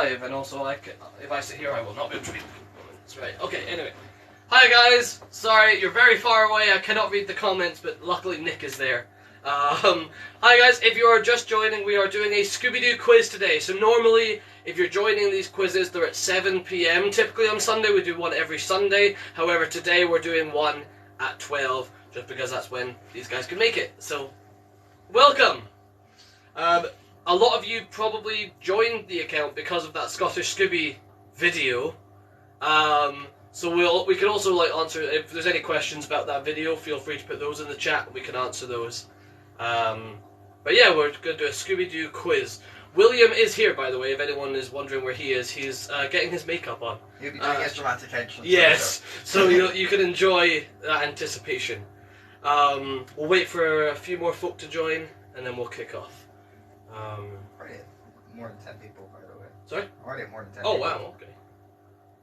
live, and also if I sit here, I will not be able to read the comments. Right, okay, anyway. Hi guys, sorry, you're very far away, I cannot read the comments, but luckily Nick is there. Hi guys, if you are just joining, we are doing a Scooby-Doo quiz today. So normally, if you're joining these quizzes, they're at 7 PM. Typically on Sunday, we do one every Sunday. However, today we're doing one at 12, just because that's when these guys can make it. So, welcome! A lot of you probably joined the account because of that Scottish Scooby video. So we can also answer, if there's any questions about that video, feel free to put those in the chat and we can answer those. But yeah, we're going to do a Scooby-Doo quiz. William is here, by the way, if anyone is wondering where he is. He's getting his makeup on. You'll be doing his dramatic entrance. Yes, so you can enjoy that anticipation. We'll wait for a few more folk to join, and then we'll kick off. Already more than 10 people, by the way. Sorry? Already more than 10 Oh, people. wow, okay.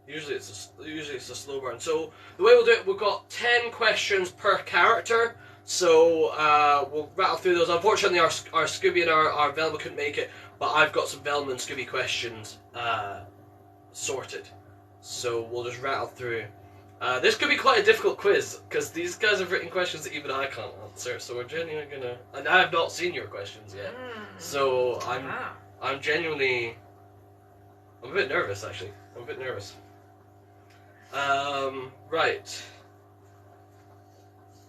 Usually it's a slow burn. So the way we'll do it, we've got 10 questions per character. So we'll rattle through those. Unfortunately, our Scooby and our Velma couldn't make it, but I've got some Velma and Scooby questions sorted. So we'll just rattle through. This could be quite a difficult quiz because these guys have written questions that even I can't answer. So we're genuinely gonna. And I have not seen your questions yet. So I'm genuinely. I'm a bit nervous, actually. I'm a bit nervous. Right.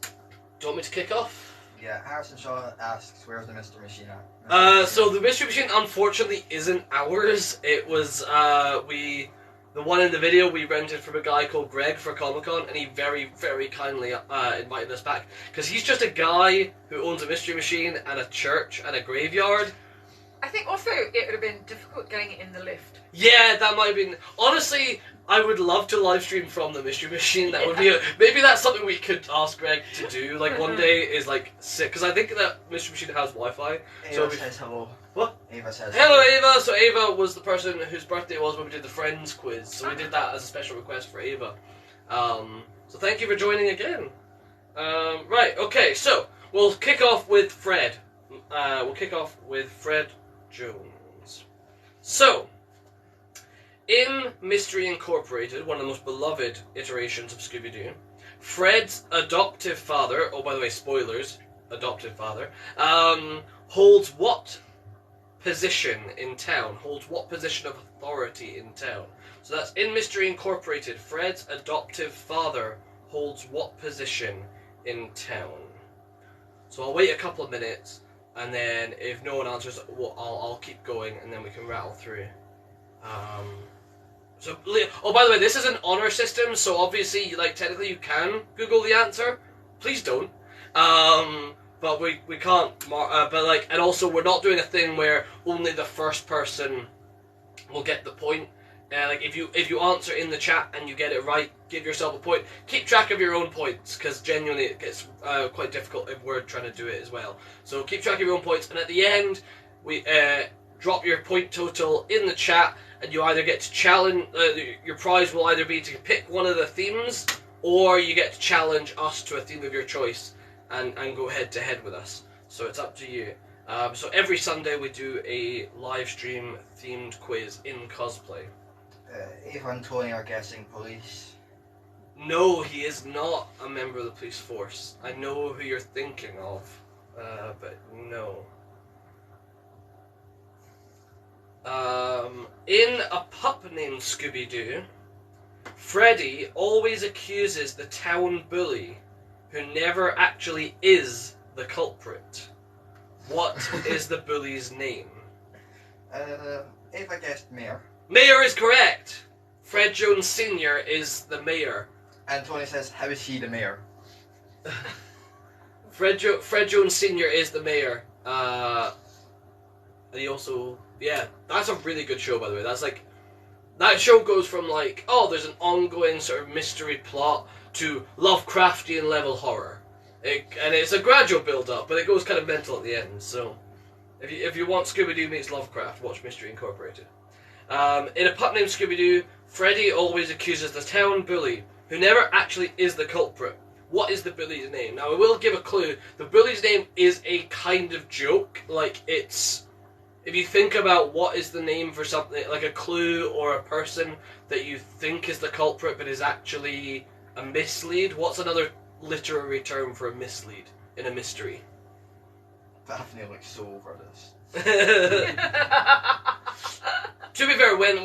Do you want me to kick off? Yeah, Harrison Shaw asks, where's the Mystery Machine at? So the Mystery Machine, unfortunately, isn't ours. It was, the one in the video we rented from a guy called Greg for Comic-Con, and he very, very kindly invited us back. Because he's just a guy who owns a Mystery Machine and a church and a graveyard. I think also it would have been difficult getting it in the lift. Yeah, that might have been... Honestly, I would love to live stream from the Mystery Machine. That would be maybe that's something we could ask Greg to do. Like one day is like sick because I think that Mystery Machine has Wi-Fi. Ava says hello. What? Ava says hello. Ava. So Ava was the person whose birthday it was when we did the Friends quiz. So we did that as a special request for Ava. So thank you for joining again. Right. Okay. So we'll kick off with Fred. We'll kick off with Fred Jones. So. In Mystery Incorporated, one of the most beloved iterations of Scooby-Doo, Fred's adoptive father, oh by the way, spoilers, adoptive father, holds what position in town? Holds what position of authority in town? So that's in Mystery Incorporated, Fred's adoptive father holds what position in town? So I'll wait a couple of minutes, and then if no one answers, I'll keep going, and then we can rattle through. So, oh, by the way, this is an honor system, so obviously, technically you can Google the answer. Please don't. But we can't, and also we're not doing a thing where only the first person will get the point. If you answer in the chat and you get it right, give yourself a point. Keep track of your own points, because genuinely it gets quite difficult if we're trying to do it as well. So keep track of your own points, and at the end, we drop your point total in the chat, and you either get to challenge, your prize will either be to pick one of the themes, or you get to challenge us to a theme of your choice, and go head to head with us. So it's up to you. So every Sunday we do a live stream themed quiz in cosplay. Ava and Tony are guessing police. No, he is not a member of the police force. I know who you're thinking of, but no. In A Pup Named Scooby-Doo, Freddy always accuses the town bully, who never actually is the culprit. What is the bully's name? Ava guessed mayor. Mayor is correct! Fred Jones Sr. is the mayor. And Tony says, how is he the mayor? Fred Jones Sr. is the mayor. And he also... Yeah, that's a really good show, by the way. That's that show goes from oh, there's an ongoing sort of mystery plot to Lovecraftian level horror. And it's a gradual build-up, but it goes kind of mental at the end. So, if you want Scooby-Doo meets Lovecraft, watch Mystery Incorporated. In A Pup Named Scooby-Doo, Freddy always accuses the town bully, who never actually is the culprit. What is the bully's name? Now, I will give a clue. The bully's name is a kind of joke. It's if you think about what is the name for something, like a clue or a person that you think is the culprit but is actually a mislead, what's another literary term for a mislead in a mystery? Daphne looks so over this. To be fair, when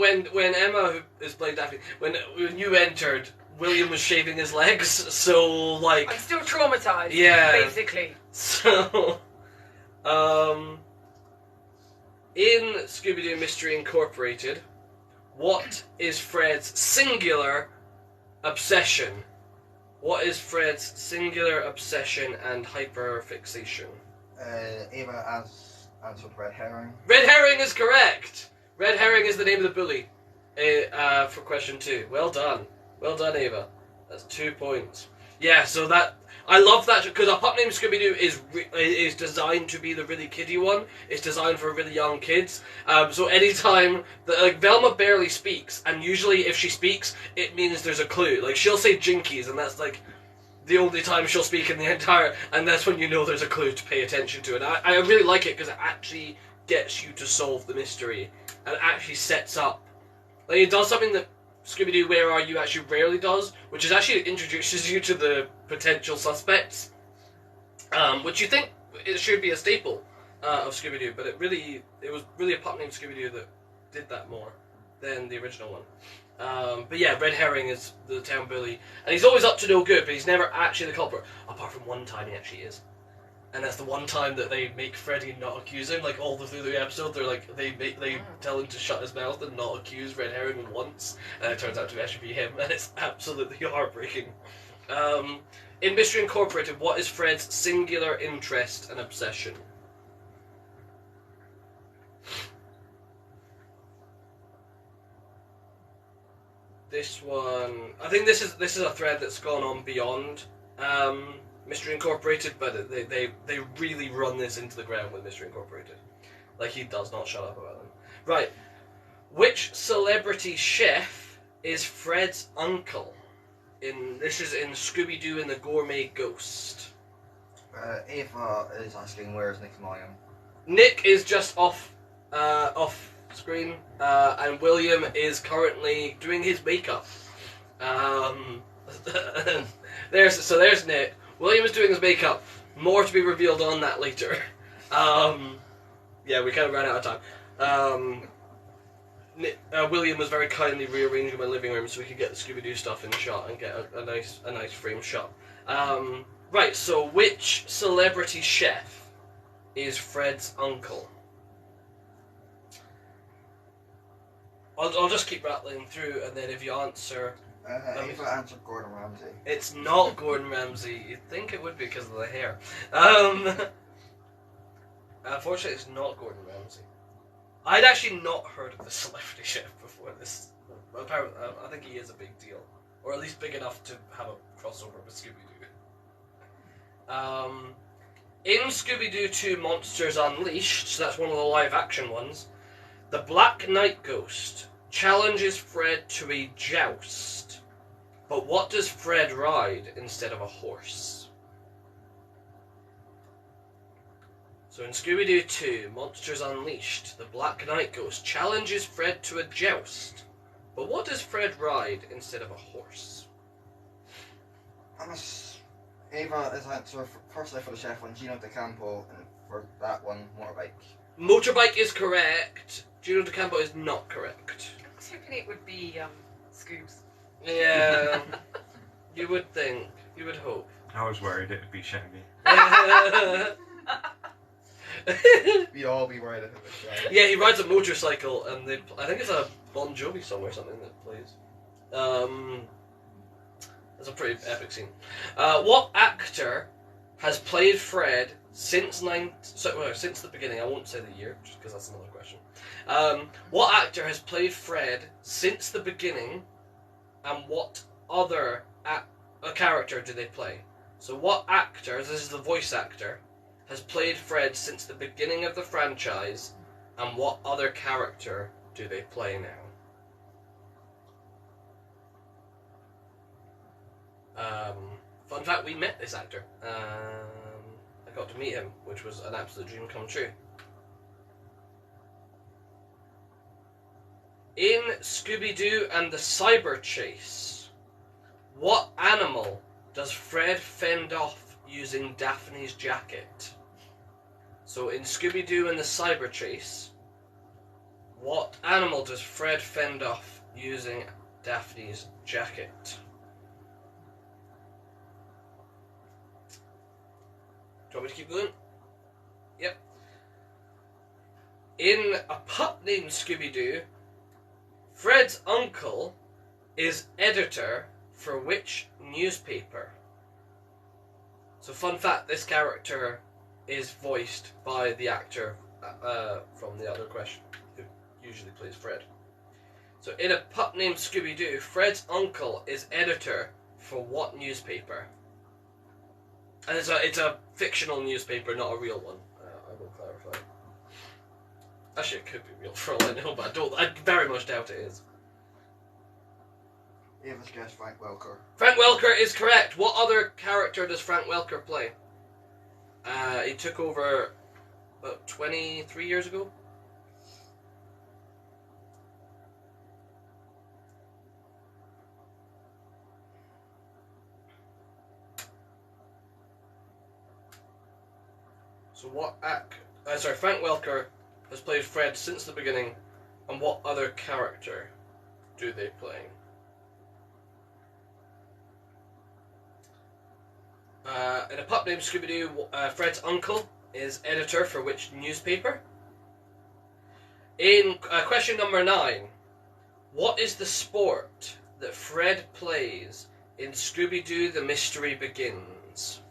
Emma, who is playing Daphne, when you entered, William was shaving his legs, so like... I'm still traumatized, yeah. basically. So, in Scooby-Doo Mystery Incorporated, what is Fred's singular obsession? What is Fred's singular obsession and hyperfixation? Ava answered red herring. Red herring is correct! Red herring is the name of the bully for question 2. Well done. Well done, Ava. That's 2 points. Yeah, so that... I love that, because a pup named Scooby-Doo is designed to be the really kiddie one. It's designed for really young kids. So anytime... Velma barely speaks, and usually if she speaks, it means there's a clue. Like, she'll say jinkies, and that's like the only time she'll speak in the entire... And that's when you know there's a clue to pay attention to. And I really like it, because it actually gets you to solve the mystery. And actually sets up... Like, it does something that Scooby-Doo Where Are You actually rarely does, which is actually introduces you to the potential suspects, which you think it should be a staple of Scooby-Doo, but it was really a pup named Scooby-Doo that did that more than the original one. But yeah, Red Herring is the town bully, and he's always up to no good, but he's never actually the culprit, apart from one time he actually is. And that's the one time that they make Freddy not accuse him. Like all through the episode, they're like they tell him to shut his mouth and not accuse Red Herring once, and it turns out to actually be him, and it's absolutely heartbreaking. In Mystery Incorporated, what is Fred's singular interest and obsession? This one, I think this is a thread that's gone on beyond Mystery Incorporated, but they really run this into the ground with Mystery Incorporated. Like, he does not shut up about them. Right. Which celebrity chef is Fred's uncle? This is in Scooby-Doo and the Gourmet Ghost. Ava is asking where's Nick William. Nick is just off screen, and William is currently doing his makeup. There's Nick. William is doing his makeup. More to be revealed on that later. Yeah, we kind of ran out of time. William was very kindly rearranging my living room so we could get the Scooby-Doo stuff in shot and get a nice frame shot. Right, so which celebrity chef is Fred's uncle? I'll just keep rattling through, and then if you answer... Ava answered Gordon Ramsay. It's not Gordon Ramsay. You'd think it would be because of the hair. Unfortunately, it's not Gordon Ramsay. I'd actually not heard of the celebrity chef before this. Apparently, I think he is a big deal. Or at least big enough to have a crossover with Scooby-Doo. In Scooby-Doo 2 Monsters Unleashed, so that's one of the live-action ones, the Black Knight Ghost challenges Fred to a joust. But what does Fred ride instead of a horse? So in Scooby-Doo 2, Monsters Unleashed, the Black Knight Ghost challenges Fred to a joust. But what does Fred ride instead of a horse? Ava is answer firstly for the chef one, Gino DeCampo, and for that one, motorbike. Motorbike is correct. Gino DeCampo is not correct. I was hoping it would be Scoobs. Yeah, you would think. You would hope. I was worried it would be Shaggy. We'd all be worried if it was Shaggy. Yeah, he rides a motorcycle, and I think it's a Bon Jovi song or something that plays. It's a pretty epic scene. What actor has played Fred since the beginning? I won't say the year, just because that's another question. What actor has played Fred since the beginning, and what other character do they play? So what actor, this is the voice actor, has played Fred since the beginning of the franchise, and what other character do they play now? Fun fact, we met this actor. I got to meet him, which was an absolute dream come true. In Scooby-Doo and the Cyber Chase, what animal does Fred fend off using Daphne's jacket? So in Scooby-Doo and the Cyber Chase, what animal does Fred fend off using Daphne's jacket? Do you want me to keep going? Yep. In A Pup Named Scooby-Doo, Fred's uncle is editor for which newspaper? So fun fact, this character is voiced by the actor from the other question, who usually plays Fred. So in A Pup Named Scooby-Doo, Fred's uncle is editor for what newspaper? And it's a fictional newspaper, not a real one. I will clarify. Actually, it could be real for all I know, but I very much doubt it is. Ava's guessed Frank Welker. Frank Welker is correct. What other character does Frank Welker play? He took over about 23 years ago. So what Frank Welker has played Fred since the beginning, and what other character do they play? In A Pup Named Scooby-Doo, Fred's uncle is editor for which newspaper? In question number 9, what is the sport that Fred plays in Scooby-Doo The Mystery Begins?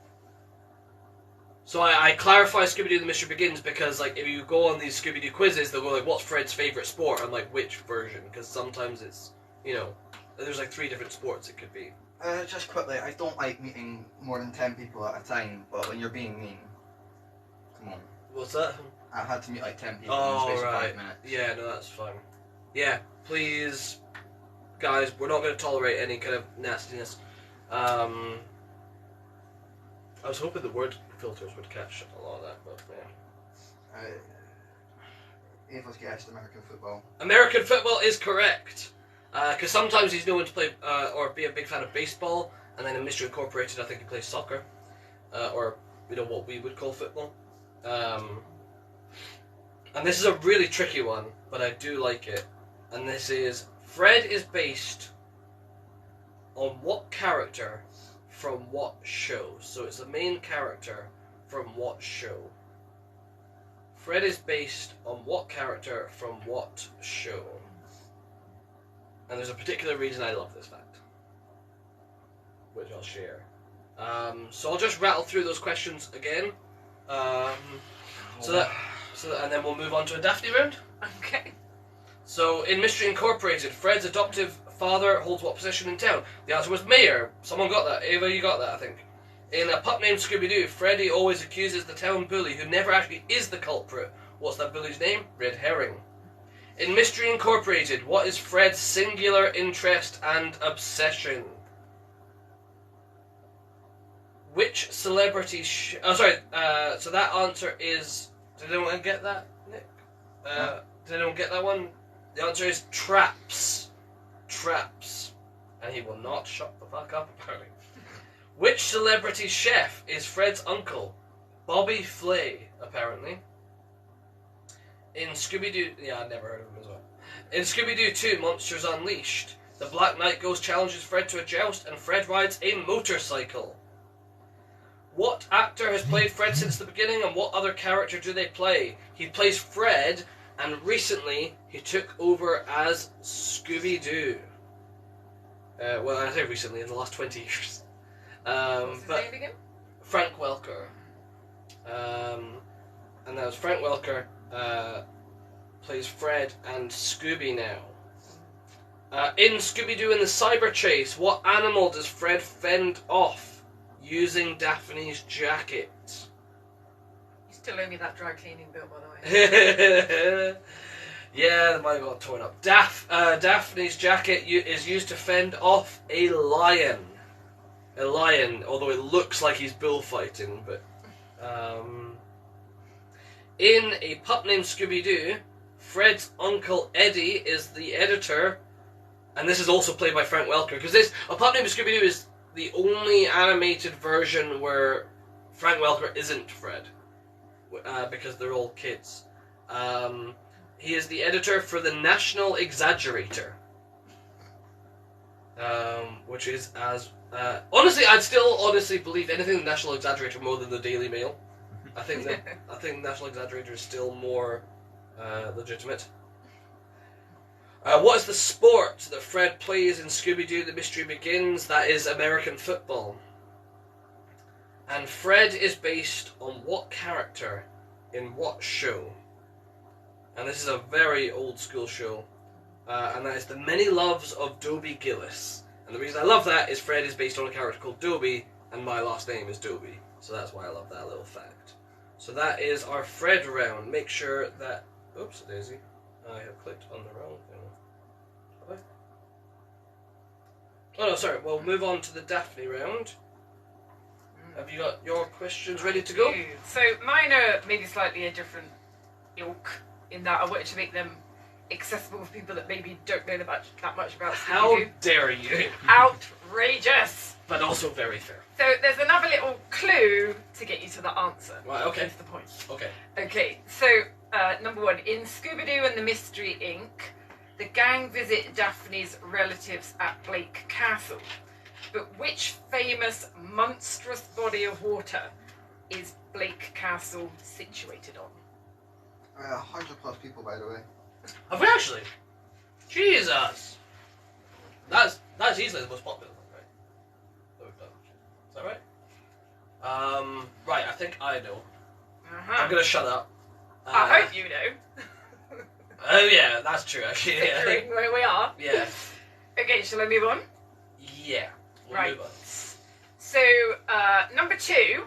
So I clarify Scooby-Doo The Mystery Begins because, like, if you go on these Scooby-Doo quizzes, they'll go like, what's Fred's favourite sport? And like, which version? Because sometimes it's, there's like 3 different sports it could be. Just quickly, I don't like meeting more than 10 people at a time, but when you're being mean, come on. What's that? I had to meet like 10 people in the Oh, space of right. 5 minutes. Yeah, no, that's fine. Yeah, please, guys, we're not going to tolerate any kind of nastiness. I was hoping the word filters would catch a lot of that, but yeah. Ava's guessed American football. American football is correct. Because sometimes he's known to play or be a big fan of baseball, and then in Mystery Incorporated, I think he plays soccer, or what we would call football. And this is a really tricky one, but I do like it. And this is Fred is based on what character from what show? So it's the main character from what show? Fred is based on what character from what show? And there's a particular reason I love this fact, which I'll share. So I'll just rattle through those questions again, and then we'll move on to a Daphne round. Okay. So in Mystery Incorporated, Fred's adoptive father holds what position in town? The answer was mayor. Someone got that. Ava, you got that, I think. In A Pup Named Scooby-Doo, Freddy always accuses the town bully, who never actually is the culprit. What's that bully's name? Red Herring. In Mystery Incorporated, what is Fred's singular interest and obsession? Which celebrity so that answer is... Did anyone get that, Nick? Did anyone get that one? The answer is traps. Traps. And he will not shut the fuck up about it. Which celebrity chef is Fred's uncle? Bobby Flay, apparently. In Scooby-Doo... Yeah, I'd never heard of him as well. In Scooby-Doo 2, Monsters Unleashed, the Black Knight Ghost challenges Fred to a joust, and Fred rides a motorcycle. What actor has played Fred since the beginning, and what other character do they play? He plays Fred, and recently he took over as Scooby-Doo. Well, I say recently, in the last 20 years. What's his name again? Frank Welker. And that was Frank Welker. Plays Fred and Scooby now. In Scooby-Doo and the Cyber Chase, what animal does Fred fend off using Daphne's jacket? You still owe me that dry cleaning bill, by the way. Yeah, mine got torn up. Daphne's jacket is used to fend off a lion. A lion, although it looks like he's bullfighting, but... In A Pup Named Scooby-Doo, Fred's uncle Eddie is the editor, and this is also played by Frank Welker, because this, A Pup Named Scooby-Doo is the only animated version where Frank Welker isn't Fred, because they're all kids. He is the editor for the National Exaggerator, which is as... honestly, I'd still honestly believe anything in the National Exaggerator more than the Daily Mail. I think National Exaggerator is still more legitimate. What is the sport that Fred plays in Scooby-Doo The Mystery Begins? That is American football. And Fred is based on what character in what show? And this is a very old school show. And that is The Many Loves of Dobie Gillis. And the reason I love that is Fred is based on a character called Dobie, and my last name is Dobie. So that's why I love that little fact. So that is our Fred round. Make sure that... Oops, daisy. I have clicked on the wrong thing. Have I? Oh no, sorry. We'll move on to the Daphne round. Have you got your questions ready to go? So mine are maybe slightly a different ilk, in that I wanted to make them accessible for people that maybe don't know that much about How Scooby-Doo. dare you? Outrageous! But also very fair. So there's another little clue to get you to the answer. Right, okay. That's the point. Okay. Okay, so number one, in Scooby-Doo and the Mystery Inc., the gang visit Daphne's relatives at Blake Castle. But which famous monstrous body of water is Blake Castle situated on? 100+ people, by the way. Have we actually? Jesus! That's easily the most popular one, right? That we've done. Is that right? Right, I think I know. I'm gonna shut up. I hope you know. Oh yeah, that's true actually. Yeah. Considering where we are. Yeah. Okay, shall I move on? Yeah. We'll Right. move on. So, number two,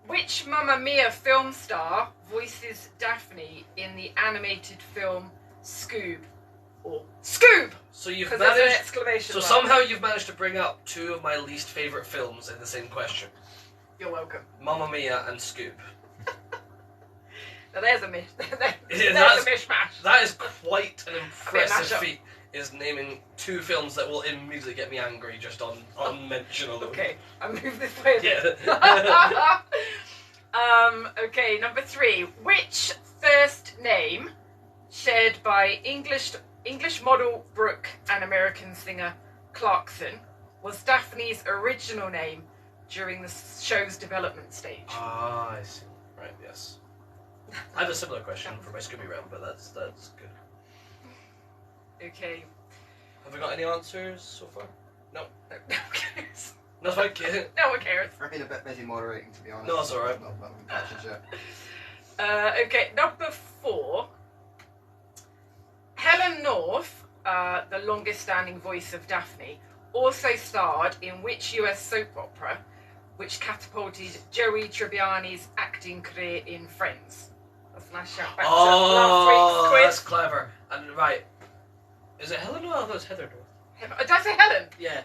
which Mamma Mia film star voices Daphne in the animated film Scoob? Or Scoob! So you've Because there's an managed. exclamation So mark. somehow you've managed to bring up two of my least favourite films in the same question: You're welcome. Mamma Mia and Scoob. Now there's a there's that's- a mishmash. That is quite an impressive mashup. feat. Is naming two films that will immediately get me angry just on mention alone. Okay, I'll move this way. Yeah. Okay, number three. Which first name shared by English model Brooke and American singer Clarkson was Daphne's original name during the show's development stage? Ah, I see. Right. Yes. I had a similar question for my Scooby round, but that's good. Okay. Have we got any answers so far? No one cares. No, thank you. No one cares. I've been a bit busy moderating, to be honest. No, it's alright. Not been catching shit. Okay, number four. Helen North, the longest-standing voice of Daphne, also starred in which US soap opera, which catapulted Joey Tribbiani's acting career in Friends? That's a nice shout back to last week's quiz. That's clever. And right, is it Helen North? I thought it was Heather North. Did I say Helen? Yeah.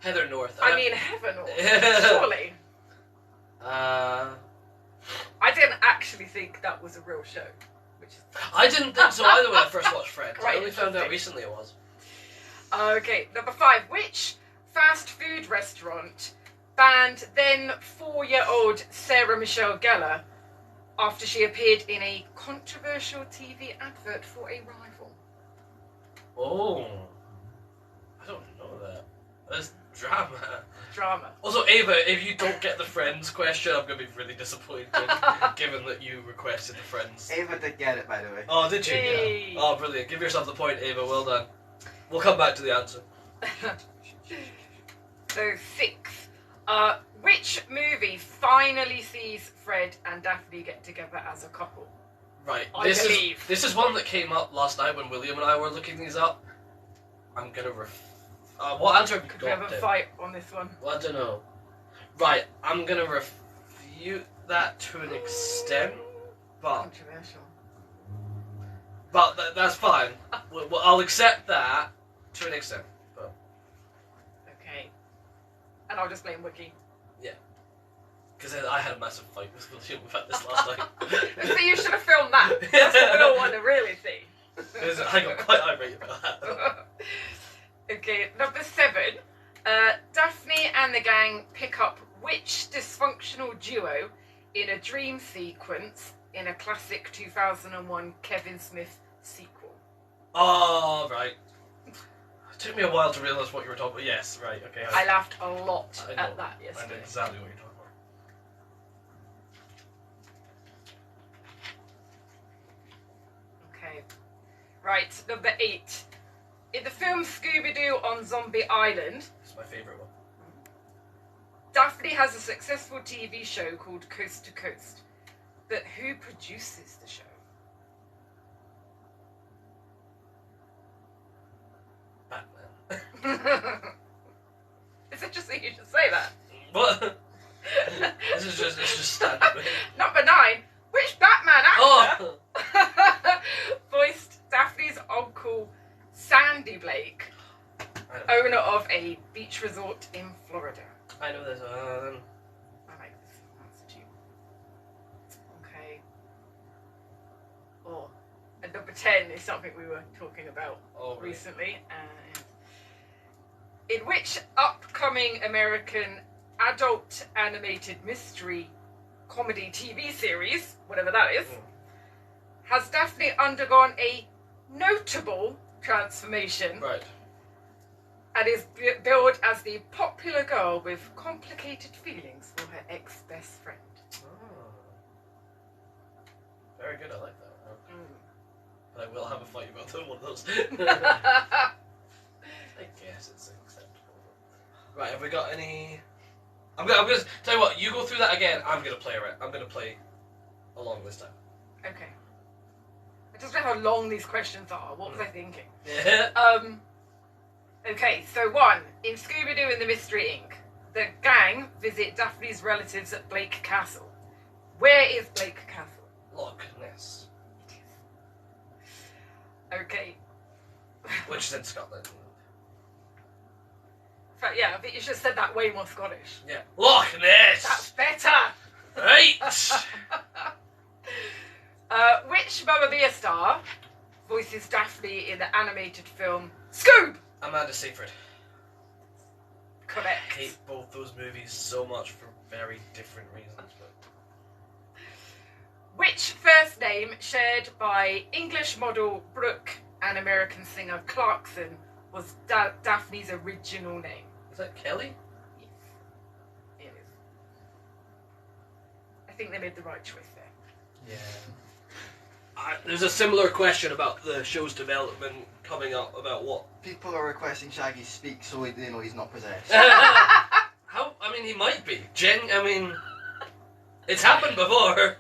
Heather North. I mean Heaven North, surely. Uh, I didn't actually think that was a real show. Which is I didn't think so either when I first watched Friends. Right, I only found out interesting. recently it was. Okay, number five. Which fast food restaurant banned then 4-year-old Sarah Michelle Gellar after she appeared in a controversial TV advert for a rival? Oh. I don't know that. That's drama. Drama. Also, Ava, if you don't get the Friends question, I'm going to be really disappointed, given that you requested the Friends. Ava did get it, by the way. Oh, did you? Yay. Yeah. Oh, brilliant. Give yourself the point, Ava. Well done. We'll come back to the answer. So six. Which movie finally sees Fred and Daphne get together as a couple? Right. I believe. This is one that came up last night when William and I were looking these up. I'm going to what answer have you Could we have got a then? fight on this one? Well, I don't know. Right, I'm going to refute that to an extent, but Controversial. that's fine. I'll accept that to an extent. But Okay. And I'll just blame Wiki. Because I had a massive fight with William about this last night. So you should have filmed that. That's what we all want to really see. I got quite irate about that. Okay, number 7. Daphne and the gang pick up which dysfunctional duo in a dream sequence in a classic 2001 Kevin Smith sequel? Oh, right. It took me a while to realise what you were talking about. Yes, right, okay. I laughed a lot I know. at that I know yesterday. exactly what you're talking about. Okay. Right, number 8. In the film Scooby-Doo on Zombie Island, This is my favourite one. Daphne has a successful TV show called Coast to Coast. But who produces the show? Batman. Is it just that you should say that? What? It's just standard. Number 9. Which Batman actor Oh! voiced Daphne's uncle Sandy Blake, owner of a beach resort in Florida? I know this one. I like this answer too. Okay. Oh, and number 10 is something we were talking about Oh, really? recently. In which upcoming American adult animated mystery comedy TV series, whatever that is, has Daphne undergone a notable transformation Right. and is billed as the popular girl with complicated feelings for her ex-best friend? Oh. Very good, I like that. But I will have a fight about one of those. I guess it's acceptable. Right, have we got any... I'm gonna tell you what, you go through that again, I'm gonna play along this time. Okay. I just know how long these questions are. What was I thinking? Yeah. Okay, so 1. In Scooby-Doo and the Mystery Inc., the gang visit Daphne's relatives at Blake Castle. Where is Blake Castle? Loch Ness. Okay. Which is in Scotland. But yeah, I think you should have said that way more Scottish. Yeah. Loch Ness! That's better! Right! Which Mamma Mia star voices Daphne in the animated film Scoob? Amanda Seyfried. I Correct. hate both those movies so much for very different reasons. But Which first name shared by English model Brooke and American singer Clarkson was Daphne's original name? is that Kelly? Yes, it is. I think they made the right choice there. Yeah. There's a similar question about the show's development coming up about what. People are requesting Shaggy speak so they know he's not possessed. How? I mean, he might be. It's happened before.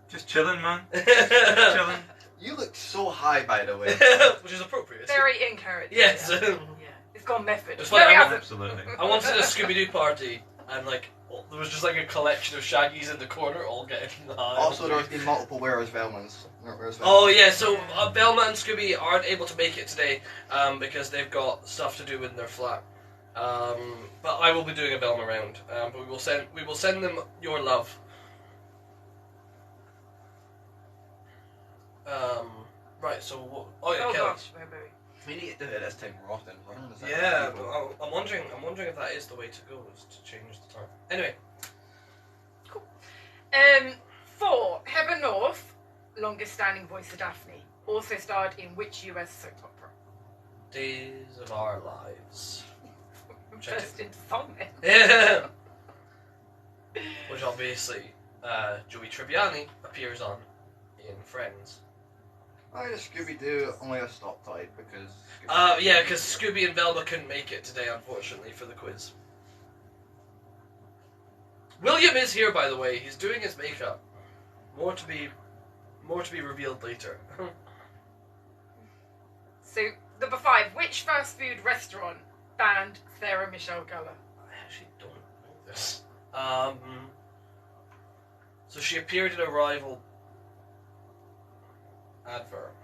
Just chilling, man. Just chilling. You look so high, by the way. Which is appropriate. Very encouraging. Yes. Yeah. It's gone method. It's No, funny, it I hasn't. Absolutely. I wanted a Scooby-Doo party, and there was just a collection of Shaggies in the corner, all getting high. Also, there's been multiple Where's Velmans. Oh yeah, so Velma and Scooby aren't able to make it today because they've got stuff to do in their flat. But I will be doing a Velma round. But we will send them your love. Right. So what? Oh yeah, Oh Kelly. gosh, wait. We need to do it this time more often. We're on the side Yeah, of people. but I'm wondering if that is the way to go, is to change the time. Anyway, 4. Heather North, longest standing voice of Daphne, also starred in which US soap opera? Days of Our Lives. First into song then. Yeah. Which obviously Joey Tribbiani appears on in Friends. I just Scooby-Doo only a stop type because... Yeah, because Scooby and Velma couldn't make it today, unfortunately, for the quiz. William is here, by the way. He's doing his makeup. More to be revealed later. So, number 5. Which fast food restaurant banned Sarah Michelle Gellar? I actually don't know this. So she appeared in a rival advert.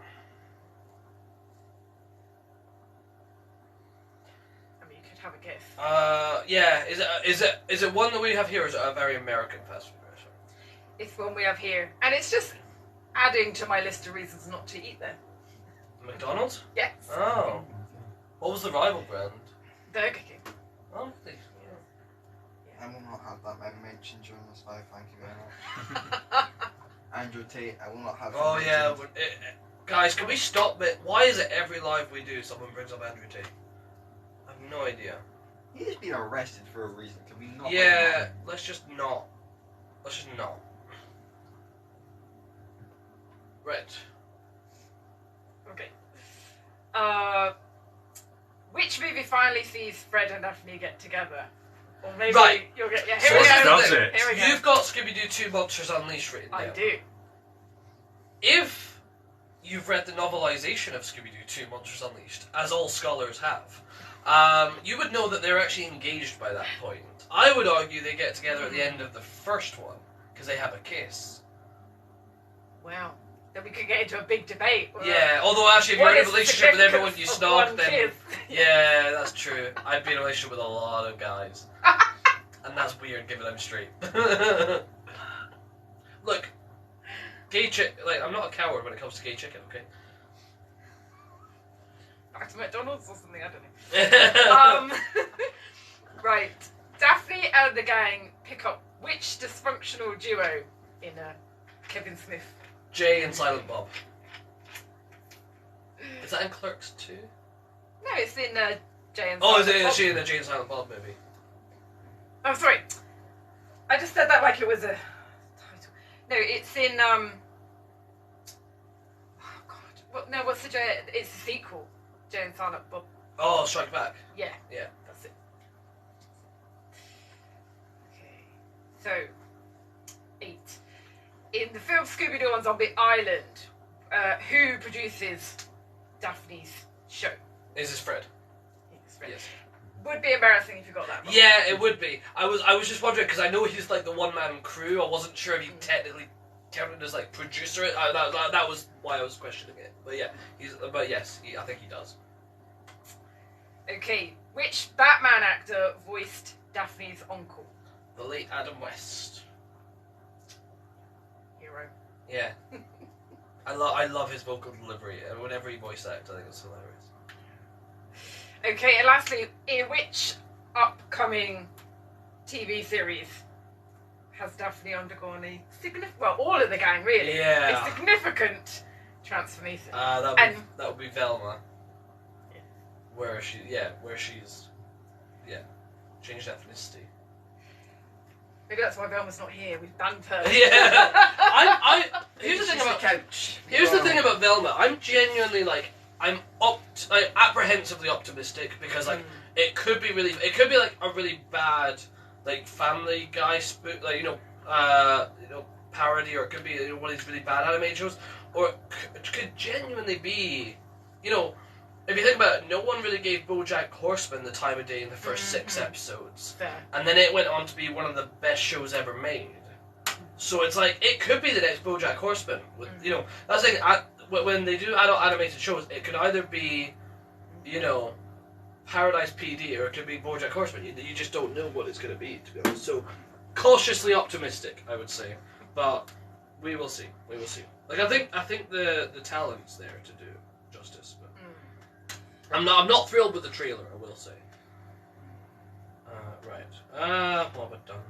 I mean, you could have a guess. Yeah. Is it one that we have here, or is it a very American fast food restaurant? It's one we have here, and it's just adding to my list of reasons not to eat there. McDonald's? Yes. Oh. What was the rival brand? Burger King. Oh, please. I will not have that mentioned during this live, thank you very much. Andrew Tate, I will not have him Oh yeah, mentioned. guys, can we stop it? Why is it every live we do someone brings up Andrew Tate? I have no idea. He's been arrested for a reason, can we not? Yeah, let's just not. Let's just not. Right. Okay. Which movie finally sees Fred and Daphne get together? Or maybe Right. you'll get. Yeah, So here we this go. is the thing. Here we go. You've got Scooby-Doo 2 Monsters Unleashed written down. I do. If you've read the novelization of Scooby-Doo 2 Monsters Unleashed, as all scholars have, you would know that they're actually engaged by that point. I would argue they get together at the end of the first one, because they have a kiss. Wow. Then we could get into a big debate. Yeah, although actually if you're What in a is the relationship with everyone you significance of snog, one then... kiss? Yeah, that's true. I've been in a relationship with a lot of guys. And that's weird, given I'm straight. Look, gay chick... Like, I'm not a coward when it comes to gay chicken, okay? Back to McDonald's or something, I don't know. Right. Daphne and the gang pick up which dysfunctional duo in Kevin Smith? Jay and Silent Bob. Is that in Clerks 2? No, it's in Jay and Oh, is Silent Bob. she in the Jay and Silent Bob movie? I'm sorry. I just said that like it was a title. No, it's in oh god. Well, no, what's the Jay? It's a sequel. Jay and Silent Bob. Oh, Strike Back. Yeah. Yeah. That's it. Okay. So 8. In the film Scooby-Doo on Zombie Island, who produces Daphne's show? Is this Fred? Yes, Fred. Yes. Would be embarrassing if you got that wrong. Yeah, it would be. I was just wondering, because I know he's like the one-man crew. I wasn't sure if he technically counted as like producer. That was why I was questioning it. But yeah, but yes, I think he does. Okay, which Batman actor voiced Daphne's uncle? The late Adam West. Hero. Yeah. I love his vocal delivery, and whenever he voice acts, I think it's hilarious. Okay, and lastly, in which upcoming TV series has Daphne undergone a significant, well, all of the gang really, Yeah. a significant transformation? That would be Velma. Yeah. Where she's changed ethnicity. Maybe that's why Velma's not here. We've banned her. Yeah. Here's the thing She's about couch. Here's the thing about Velma. I'm genuinely I'm apprehensively optimistic because it could be like a really bad like Family Guy spook, like parody, or it could be one of these really bad animated shows, or it could genuinely be, if you think about it, no one really gave BoJack Horseman the time of day in the first 6 episodes, Fair. and then it went on to be one of the best shows ever made. So it's like it could be the next BoJack Horseman. That's the thing. When they do adult animated shows, it could either be, Paradise PD, or it could be BoJack Horseman. You just don't know what it's going to be, to be honest. So, cautiously optimistic, I would say, but we will see. We will see. Like I think the talent's there to do justice, but I'm not thrilled with the trailer. I will say. Right. What have I done?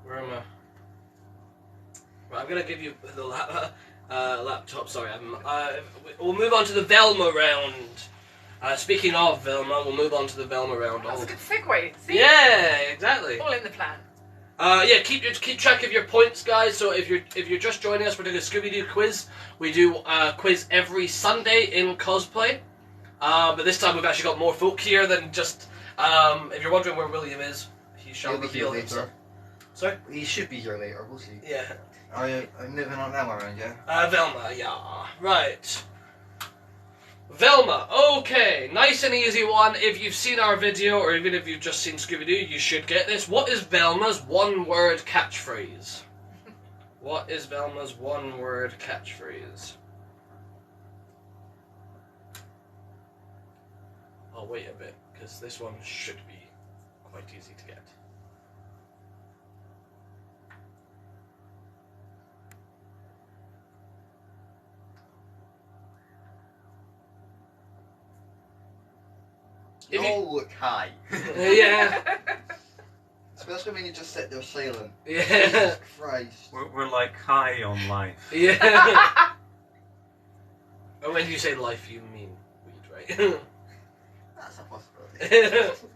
Where am I? Right, I'm gonna give you the laptop. Sorry, we'll move on to the Velma round. Speaking of Velma, we'll move on to the Velma round. That's a good segue. See? Yeah, exactly. All in the plan. Keep track of your points, guys. So if you're just joining us, we're doing a Scooby-Doo quiz. We do a quiz every Sunday in Cosplay. But this time we've actually got more folk here than just. If you're wondering where William is, he shall He'll be here reveal later. himself. Sorry? He should be here later, we'll see. Yeah. I'm moving on now around, yeah? Velma, yeah. Right. Velma, okay. Nice and easy one. If you've seen our video, or even if you've just seen Scooby-Doo, you should get this. What is Velma's one-word catchphrase? What is Velma's one-word catchphrase? I'll wait a bit, because this one should be quite easy to get. You all look high. Yeah. Especially when you just sit there silent. Yeah. Jesus Christ. We're like high on life. Yeah. And when you say life, you mean weed, right? That's a possibility.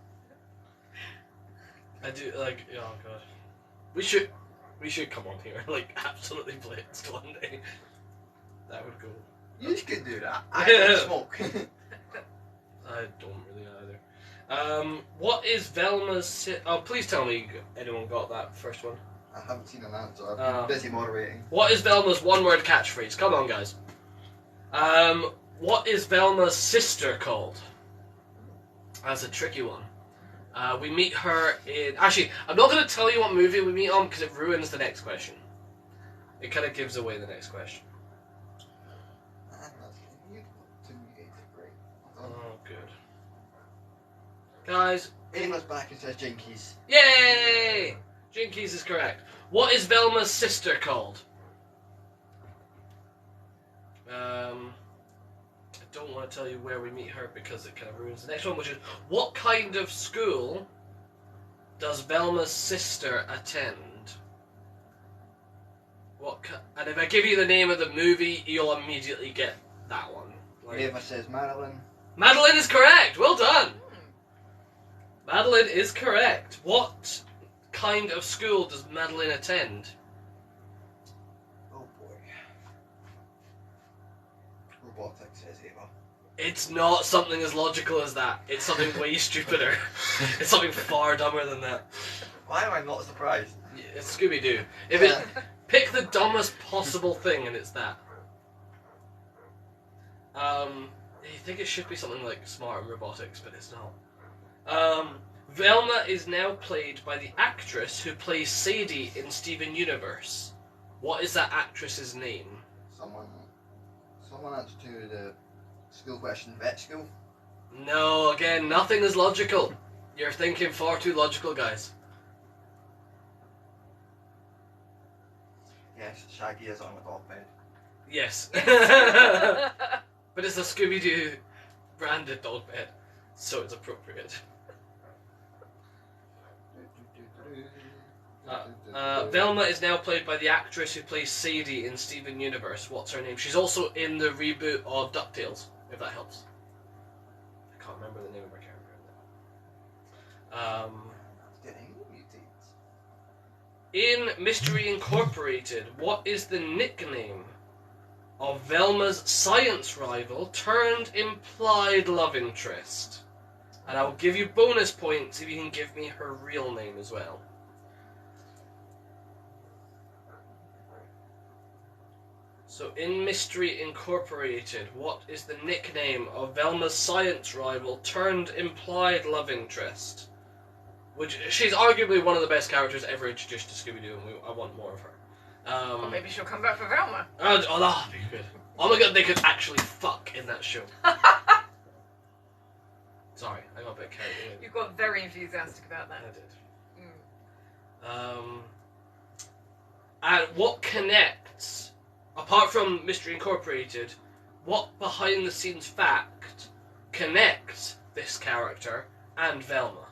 I do, like, oh god. We should come on here, like, absolutely blitzed one day. That would go. You could do that. I don't smoke. I don't really either. What is Velma's... Oh, please tell me anyone got that first one. I haven't seen an answer. I've been busy moderating. What is Velma's one-word catchphrase? Come on, guys. What is Velma's sister called? That's a tricky one. We meet her in... Actually, I'm not going to tell you what movie we meet on because it ruins the next question. It kind of gives away the next question. Oh, good. Guys... Amos back and says Jinkies. Yay! Jinkies is correct. What is Velma's sister called? I don't want to tell you where we meet her because it kind of ruins the next one, which is, what kind of school does Velma's sister attend? And if I give you the name of the movie, you'll immediately get that one. Amos says Madeline. Madeline is correct! Well done! Madeline is correct. What kind of school does Madeline attend? Oh boy. Robotics, says Ava. It's not something as logical as that. It's something way stupider. It's something far dumber than that. Why am I not surprised? Yeah, it's Scooby-Doo. If it pick the dumbest possible thing and it's that. You think it should be something like smart and robotics, but it's not. Velma is now played by the actress who plays Sadie in Steven Universe. What is that actress's name? Someone answered to the school question, vet school? No, again, nothing is logical. You're thinking far too logical, guys. Yes, Shaggy is on a dog bed. Yes. But it's a Scooby-Doo branded dog bed, so it's appropriate. Velma is now played by the actress who plays Sadie in Steven Universe. What's her name? She's also in the reboot of DuckTales, if that helps. I can't remember the name of her character. In Mystery Incorporated, what is the nickname of Velma's science rival turned implied love interest? And I will give you bonus points if you can give me her real name as well. So in Mystery Incorporated, what is the nickname of Velma's science rival turned implied love interest? Which, she's arguably one of the best characters ever introduced to Scooby-Doo, and I want more of her. Or maybe she'll come back for Velma. Oh, that would be good. Oh my god, they could actually fuck in that show. Sorry, I got a bit carried away. You got very enthusiastic about that. I did. And what connects, apart from Mystery Incorporated, what behind-the-scenes fact connects this character and Velma?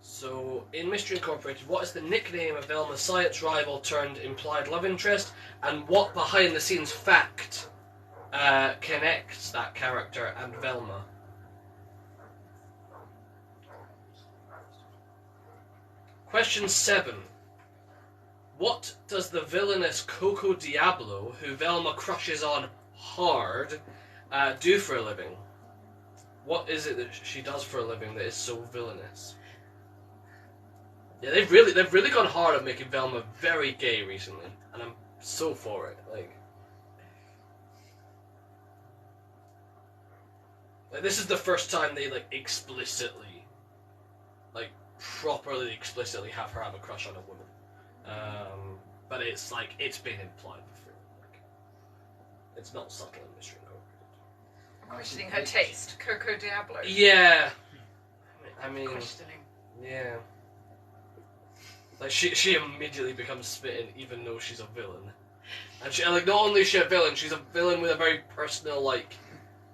So, in Mystery Incorporated, what is the nickname of Velma's science rival turned implied love interest, and what behind-the-scenes fact connects that character and Velma? Question 7. What does the villainous Coco Diablo, who Velma crushes on hard, do for a living? What is it that she does for a living that is so villainous? Yeah, they've really gone hard on making Velma very gay recently, and I'm so for it. Like this is the first time they explicitly, properly explicitly have her have a crush on a woman. But it's been implied before. It's not subtle in Mystery Incorporated. I'm questioning her taste. Coco Diablo. Yeah. I mean, Questioning. yeah. Like she immediately becomes smitten, even though she's a villain. And she like not only is she a villain, she's a villain with a very personal like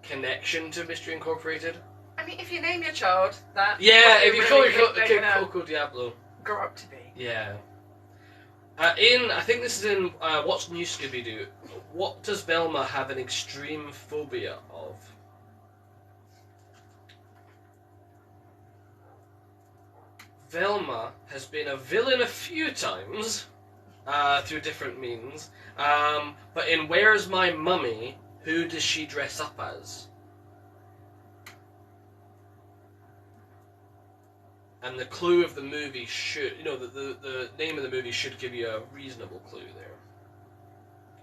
connection to Mystery Incorporated. I mean, if you name your child that. Yeah, what do if you really call think your they're gonna Coco Diablo. grow up to be. Yeah. I think this is in What's New Scooby-Doo. What does Velma have an extreme phobia of? Velma has been a villain a few times, through different means, but in Where's My Mummy, who does she dress up as? And the clue of the movie should, the name of the movie should give you a reasonable clue there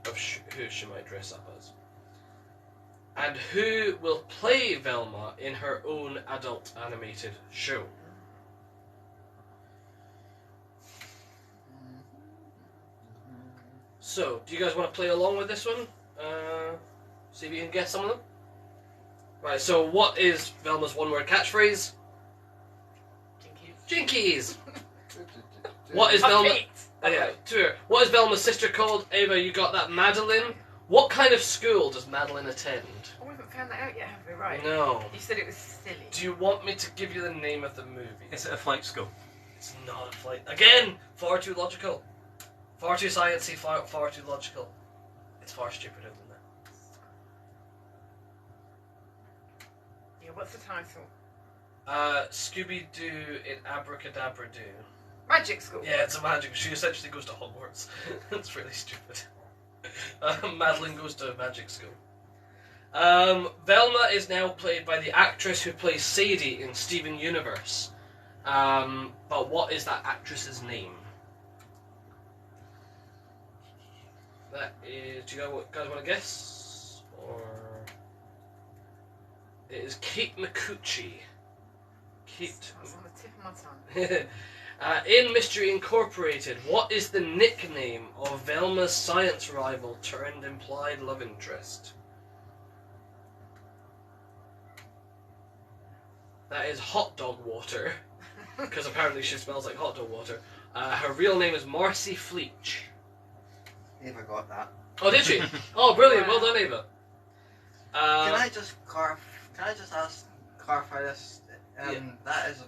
of who she might dress up as. And who will play Velma in her own adult animated show? So, do you guys want to play along with this one? See if you can guess some of them? Right, so what is Velma's one-word catchphrase? Jinkies! What is Velma? What is Velma's sister called? Ava, you got that. Madeline. What kind of school does Madeline attend? Oh, we haven't found that out yet, have we? Right. No. You said it was silly. Do you want me to give you the name of the movie? Is it a flight school? It's not a flight. Again, far too logical. Far too sciencey, far too logical. It's far stupider than that. Yeah, what's the title? Scooby-Doo in Abracadabra-Doo. Magic School. Yeah, it's a magic. She essentially goes to Hogwarts. It's really stupid. Madeline goes to magic school. Velma is now played by the actress who plays Sadie in Steven Universe. But what is that actress's name? That is. Do you guys want to guess? Or it is Kate McCucci. Kate. That's on the tip of my tongue. In Mystery Incorporated, what is the nickname of Velma's science rival turned implied love interest? That is Hot Dog Water, because apparently she smells like hot dog water. Her real name is Marcy Fleech. Ava got that. Oh, did she? Oh, brilliant! Well done, Ava. Can I just clarify this? That is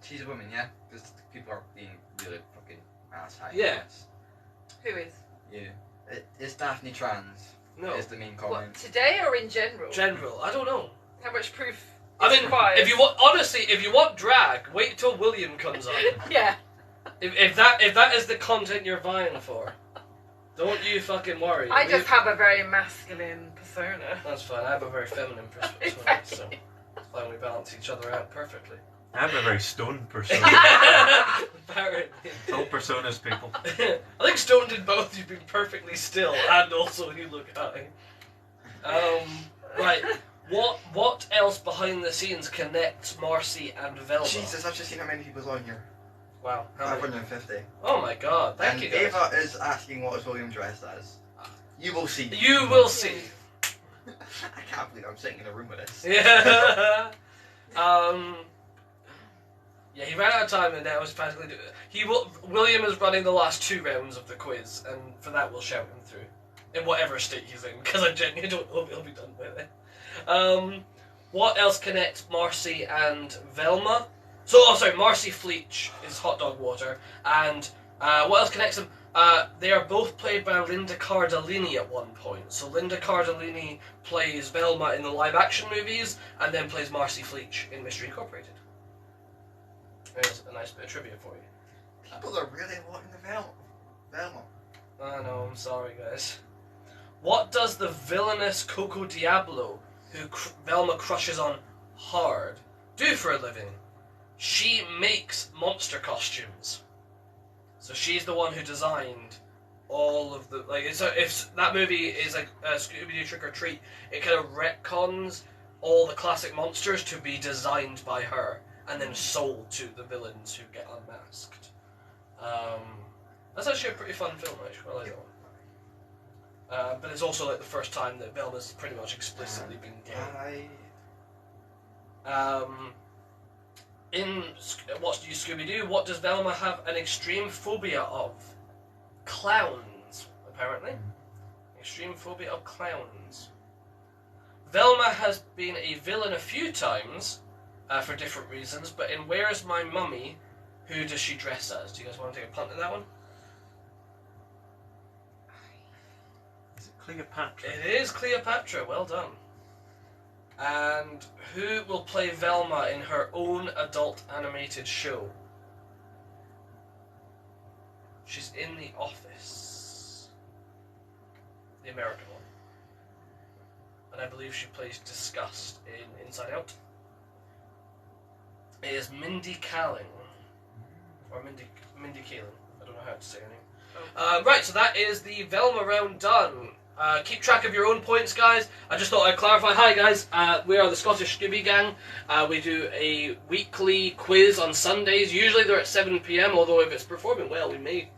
she's a woman, yeah? Because people are being really fucking ass high. Yeah. Who is? Yeah. Is Daphne trans? No. Is the main comment. What, today or in general? General, I don't know. How much proof? I mean, required? if you want, honestly, if you want drag, wait till William comes on. Yeah. If that is the content you're vying for, don't you fucking worry. I just have a very masculine persona. That's fine. I have a very feminine persona, so it's fine. We balance each other out perfectly. I have a very stoned persona. Apparently. It's all personas, people. I think Stone did both. You've been perfectly still, and also you look high. Right. What else behind the scenes connects Marcy and Velma? Jesus, I've just seen how many people's on here. Wow. How many? 550. Oh my god. Thank And you guys. Ava is asking what is William dressed as. You will see. You will see. I can't believe I'm sitting in a room with this. Yeah. Yeah, he ran out of time and now is practically William is running the last 2 rounds of the quiz, and for that we'll shout him through. In whatever state he's in, because I genuinely don't know if he'll be done with it. What else connects Marcy and Velma? Marcy Fleech is Hot Dog Water, and what else connects them? They are both played by Linda Cardellini at one point. So Linda Cardellini plays Velma in the live-action movies, and then plays Marcy Fleech in Mystery Incorporated. There's a nice bit of trivia for you. People are really wanting the Velma. I know, I'm sorry, guys. What does the villainous Coco Diablo, who Velma crushes on hard, do for a living? She makes monster costumes. So she's the one who designed all of the... if that movie is like Scooby-Doo Trick or Treat, it kind of retcons all the classic monsters to be designed by her, and then sold to the villains who get unmasked. That's actually a pretty fun film, I actually quite like that But it's also like the first time that Velma's pretty much explicitly been gay. What do you Scooby-Doo? What does Velma have an extreme phobia of? Clowns, apparently. Extreme phobia of clowns. Velma has been a villain a few times, for different reasons, but in Where's My Mummy, who does she dress as? Do you guys want to take a punt at that one? Is it Cleopatra? It is Cleopatra, well done. And who will play Velma in her own adult animated show? She's in The Office. The American one. And I believe she plays Disgust in Inside Out. It is Mindy Kaling. Or Mindy Kaling. I don't know how to say her name. Right, so that is the Velma round done. Keep track of your own points, guys. I just thought I'd clarify. Hi, guys. We are the Scottish Scooby Gang. We do a weekly quiz on Sundays. Usually they're at 7 PM, although if it's performing well, we may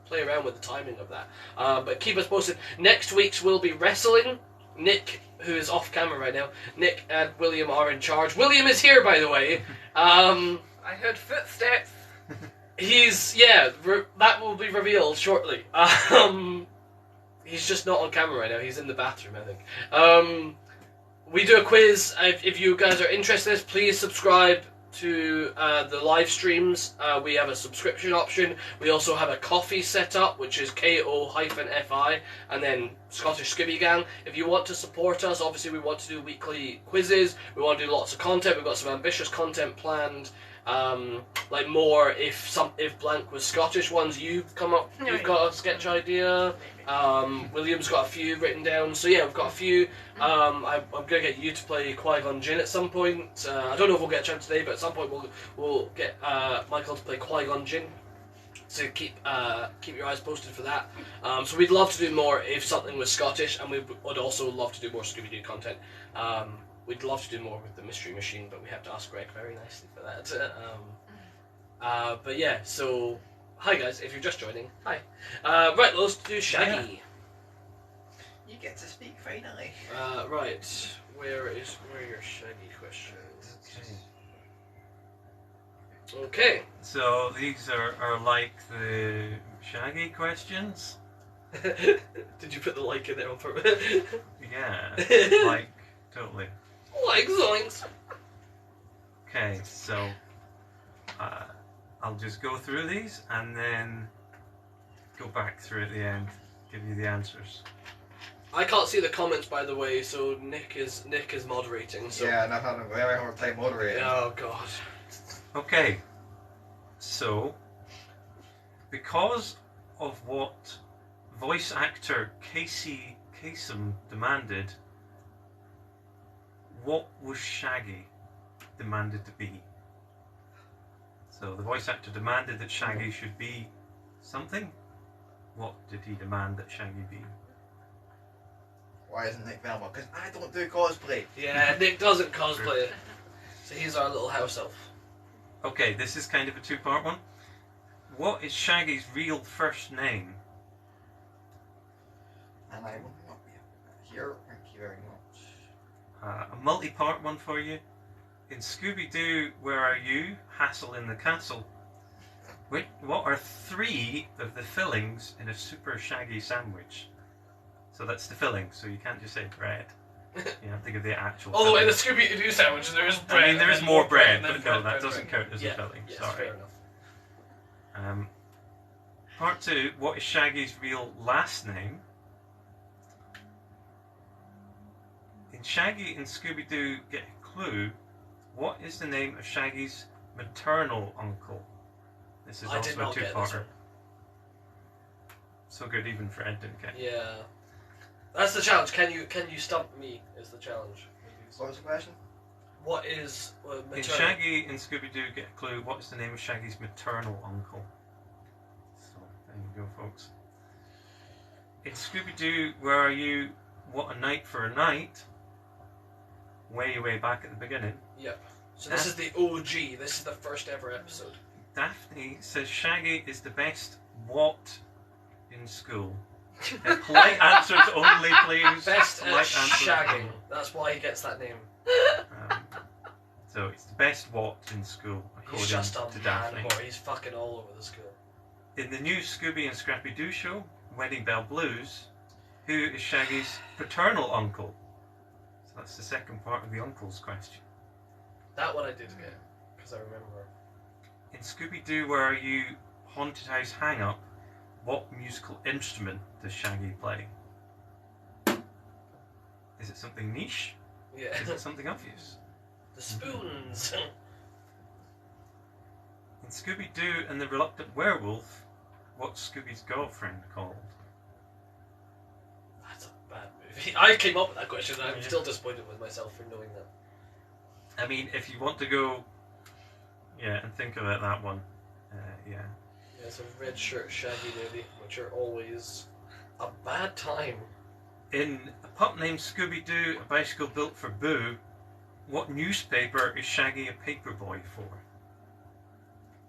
play around with the timing of that. But keep us posted. Next week's will be wrestling. Nick, who is off camera right now, Nick and William are in charge. William is here, by the way. I heard footsteps. That will be revealed shortly. He's just not on camera right now. He's in the bathroom, I think. We do a quiz. If you guys are interested in this, please subscribe to the live streams. We have a subscription option. We also have a coffee set up, which is ko-fi, and then Scottish Scooby Gang. If you want to support us, obviously we want to do weekly quizzes. We want to do lots of content. We've got some ambitious content planned. Like more if blank was Scottish ones you've come up. You've got a sketch idea. William's got a few written down. So yeah, we've got a few. I'm gonna get you to play Qui-Gon Jinn at some point. I don't know if we'll get a chance today, but at some point we'll get Michael to play Qui-Gon Jinn. So keep your eyes posted for that. So we'd love to do more if something was Scottish, and we would also love to do more Scooby-Doo content. We'd love to do more with the Mystery Machine, but we have to ask Greg very nicely for that. But yeah, so hi guys, if you're just joining, hi. Right, let's do Shaggy. You get to speak finally. Right, where are your Shaggy questions? Okay. So these are like the Shaggy questions? Did you put the like in there on purpose? Yeah, like, totally. Like zoinks. Okay, so I'll just go through these and then go back through at the end, give you the answers. I can't see the comments, by the way, so Nick is moderating. So. Yeah, and I've had a very hard time moderating. Oh god. Okay, so because of what voice actor Casey Kasem demanded, what was Shaggy demanded to be? So the voice actor demanded that Shaggy should be something. What did he demand that Shaggy be? Why isn't Nick Velma? Because I don't do cosplay. Yeah, Nick doesn't cosplay. So he's our little house elf. Okay, this is kind of a two-part one. What is Shaggy's real first name? And I will not be here. Thank you very much. A multi-part one for you. In Scooby-Doo, Where Are You? Hassle in the Castle. What are 3 of the fillings in a Super Shaggy sandwich? So that's the filling, so you can't just say bread. You have to give the actual Although in filling. the Scooby-Doo sandwich there is bread. I mean, there is more bread, but no, that bread. doesn't count as a filling. Yes, Sorry. fair enough. Part 2, what is Shaggy's real last name? In Shaggy and Scooby-Doo Get a Clue, what is the name of Shaggy's maternal uncle? This is I did also a not get this two-parter. one. So good, even Fred didn't get it. Yeah. That's the challenge. Can you stump me is the challenge. What was the question? What is maternal? In Shaggy and Scooby-Doo Get a Clue, what is the name of Shaggy's maternal uncle? So, there you go, folks. In Scooby-Doo, Where Are You? What a Night for a Night? Way, way back at the beginning. Yep. So this is the OG. This is the first ever episode. Daphne says Shaggy is the best what in school? Polite answers only, please. Best at Polite answers shagging. only. That's why he gets that name. So it's the best what in school, according He's just a to man Daphne. whore. He's fucking all over the school. In the new Scooby and Scrappy-Doo show, Wedding Bell Blues, who is Shaggy's paternal uncle? So that's the second part of the uncle's question. That one I did get, because I remember. In Scooby-Doo, Where Are You? Haunted House Hang-Up, what musical instrument does Shaggy play? Is it something niche? Yeah. Is it something obvious? The spoons. In Scooby-Doo and the Reluctant Werewolf, what's Scooby's girlfriend called? That's a bad movie. I came up with that question and I'm Yeah. still disappointed with myself for knowing that. I mean, if you want to go, and think about that one, yeah. Yeah, it's a red shirt shaggy movie, which are always a bad time. In A Pup Named Scooby-Doo, A Bicycle Built for Boo, what newspaper is Shaggy a paperboy for?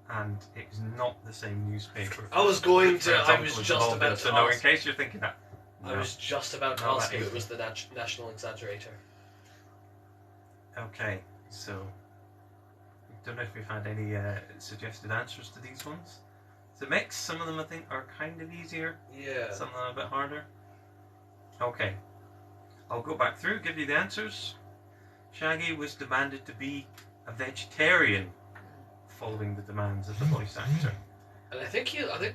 And it's not the same newspaper. I was going to, Fred's I uncle was is just involved in, about so to no, in ask. case you're thinking that. I No. was just about to No, ask that if it ain't was the National Exaggerator. Okay, so don't know if we've had any suggested answers to these ones. It's a mix. Some of them I think are kind of easier. Yeah. Some of them are a bit harder. Okay, I'll go back through, give you the answers. Shaggy was demanded to be a vegetarian, following the demands of the voice actor. And I think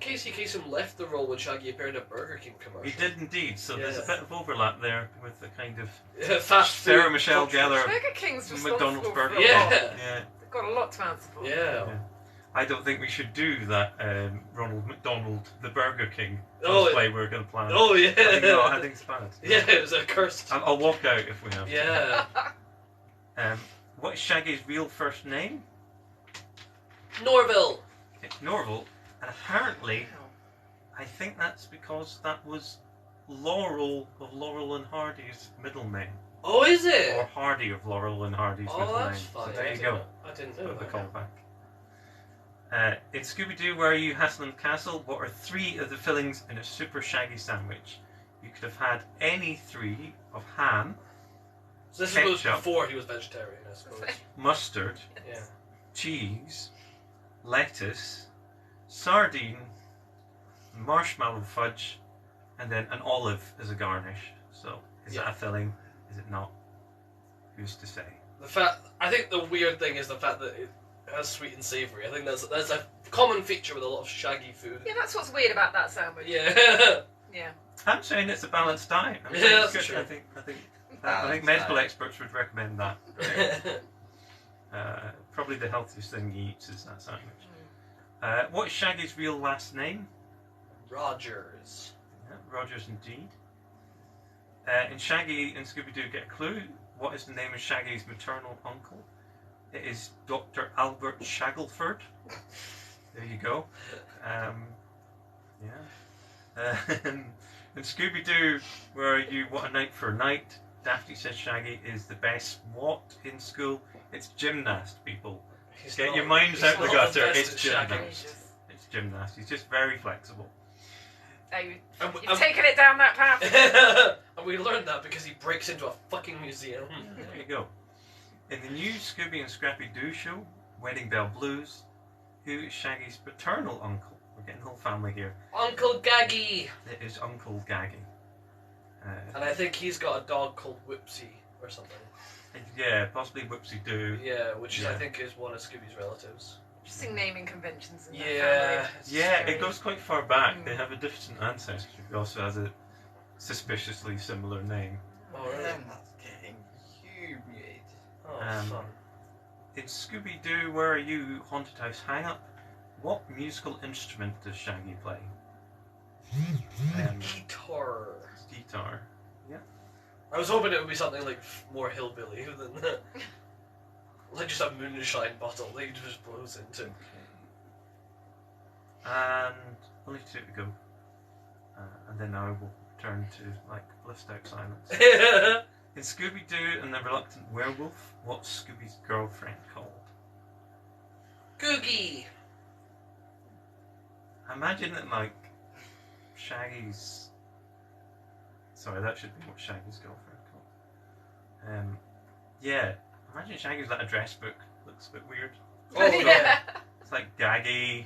Casey Kasem left the role when Shaggy appeared in a Burger King commercial. He did indeed. So there's a Yeah. bit of overlap there with the kind of Fast food Sarah Michelle culture. Gellar Burger King's responsible McDonald's for burger. a Yeah. lot. Yeah. They've got a lot to answer for. Yeah. Yeah. I don't think we should do that Ronald McDonald, the Burger King Oh, cosplay we're going to plan. Oh yeah. I think it's bad. Yeah, it was a cursed. I'll walk out if we have to. Yeah. What is Shaggy's real first name? Norville. It's Norval, and apparently, I think that's because that was Laurel of Laurel and Hardy's middle name. Oh, is it? Or Hardy of Laurel and Hardy's Oh, middle that's name. fine. So there I you didn't go. know- I didn't know Put the that. call back. In Scooby-Doo, Where Are You? Haslam Castle, what are 3 of the fillings in a super shaggy sandwich? You could have had any 3 of ham, So this was Ketchup. before he was vegetarian, I suppose. mustard, Yeah. cheese, lettuce, sardine, marshmallow fudge, and then an olive as a garnish. So, is that a filling? Is it not? Who's to say? I think the weird thing is the fact that it has sweet and savoury. I think that's a common feature with a lot of shaggy food. Yeah, that's what's weird about that sandwich. Yeah. Yeah. I'm saying it's a balanced diet. I'm Yeah, saying it's that's good. true. I think Balanced medical diet. experts would recommend that. Probably the healthiest thing he eats is that sandwich. What is Shaggy's real last name? Rogers. Yeah, Rogers indeed. In Shaggy and Scooby-Doo Get a Clue, what is the name of Shaggy's maternal uncle? It is Dr. Albert Shackelford. There you go. In Scooby-Doo, Where Are You? What a Night for a Night, Daphne says Shaggy is the best what in school? It's gymnast, people. He's Get not- your minds he's out the not gutter. best It's at shagging. gymnast. It's gymnast. He's just very flexible. And You've taken it down that path. and we learned that because he breaks into a fucking museum. There you go. In the new Scooby and Scrappy-Doo show, Wedding Bell Blues, who is Shaggy's paternal uncle? We're getting the whole family here. Uncle Gaggy. It is Uncle Gaggy. And I think he's got a dog called Whipsy or something. Yeah, possibly Whoopsie-Doo. Yeah, which I Yeah. think is one of Scooby's relatives. Interesting naming conventions in that Yeah. family. Yeah, Very- it goes quite far back. Mm. They have a different ancestry. He also has a suspiciously similar name. Oh, really? That's getting humid. Oh, Um, fun. In Scooby-Doo, Where Are You? Haunted House Hang-Up, what musical instrument does Shaggy play? Guitar. It's guitar. I was hoping it would be something like more hillbilly than that. Like just a moonshine bottle that he just blows into. And only 2 to go. And then I will turn to like blissed out silence. In Scooby-Doo and the Reluctant Werewolf, what's Scooby's girlfriend called? Googie. I imagine that like Shaggy's Sorry, that should be what Shaggy's girlfriend called. Yeah, imagine Shaggy's like address book. Looks a bit weird. Oh yeah. It's like Gaggy,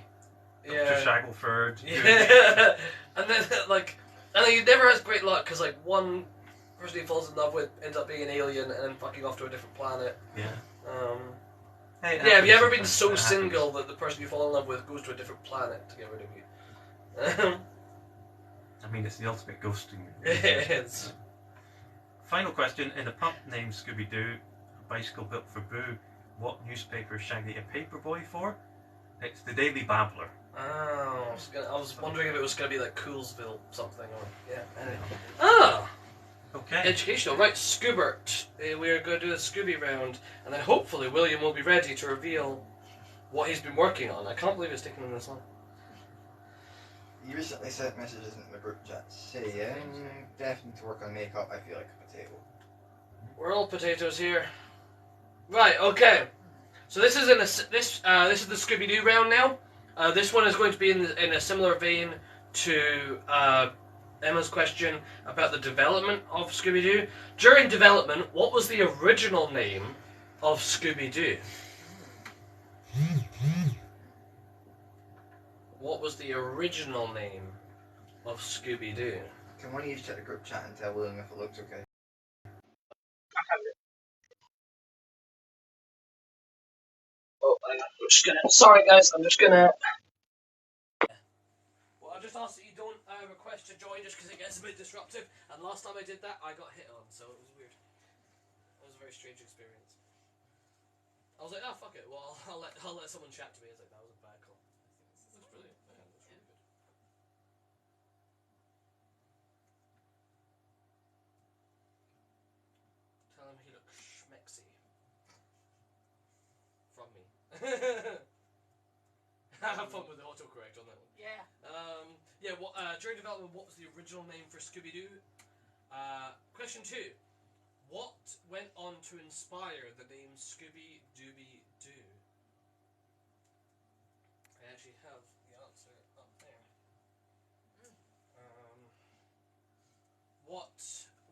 Dr. Yeah. Shackleford. Yeah. And then he never has great luck because like one person he falls in love with ends up being an alien and then fucking off to a different planet. Yeah. Yeah, Hey, have you ever been sometimes. so It happens. single that the person you fall in love with goes to a different planet to get rid of you? I mean, it's the ultimate ghosting. It's Final question. In a pup named Scooby-Doo, a bicycle built for Boo, what newspaper is Shaggy a paperboy for? It's the Daily Babbler. oh, I was wondering if it was going to be like Coolsville something or yeah. Anyway. Ah, Okay. educational. Right, Scoobert. We are going to do a Scooby round, and then hopefully William will be ready to reveal what he's been working on. I can't believe it's taken him this long. You recently sent messages in the group chat saying definitely to work on makeup. I feel like a potato. We're all potatoes here. Right. Okay. So this is this is the Scooby-Doo round now. This one is going to be in a similar vein to Emma's question about the development of Scooby-Doo. During development, what was the original name of Scooby-Doo? What was the original name of Scooby-Doo? Can one of you check the group chat and tell William if it looks okay? Oh, I'm just gonna. Sorry, guys. I'm just gonna. Well, I'll just ask that you don't request to join just because it gets a bit disruptive. And last time I did that, I got hit on, so it was weird. It was a very strange experience. I was like, oh fuck it. Well, I'll let someone chat to me. I was like, that was a bad call. That's brilliant. Yeah, that's really good. Tell him he looks schmexy. From me. Have fun with the autocorrect on that one. Yeah. During development, what was the original name for Scooby-Doo? Question 2. What went on to inspire the name Scooby-Dooby-Doo? I actually have the answer up there. What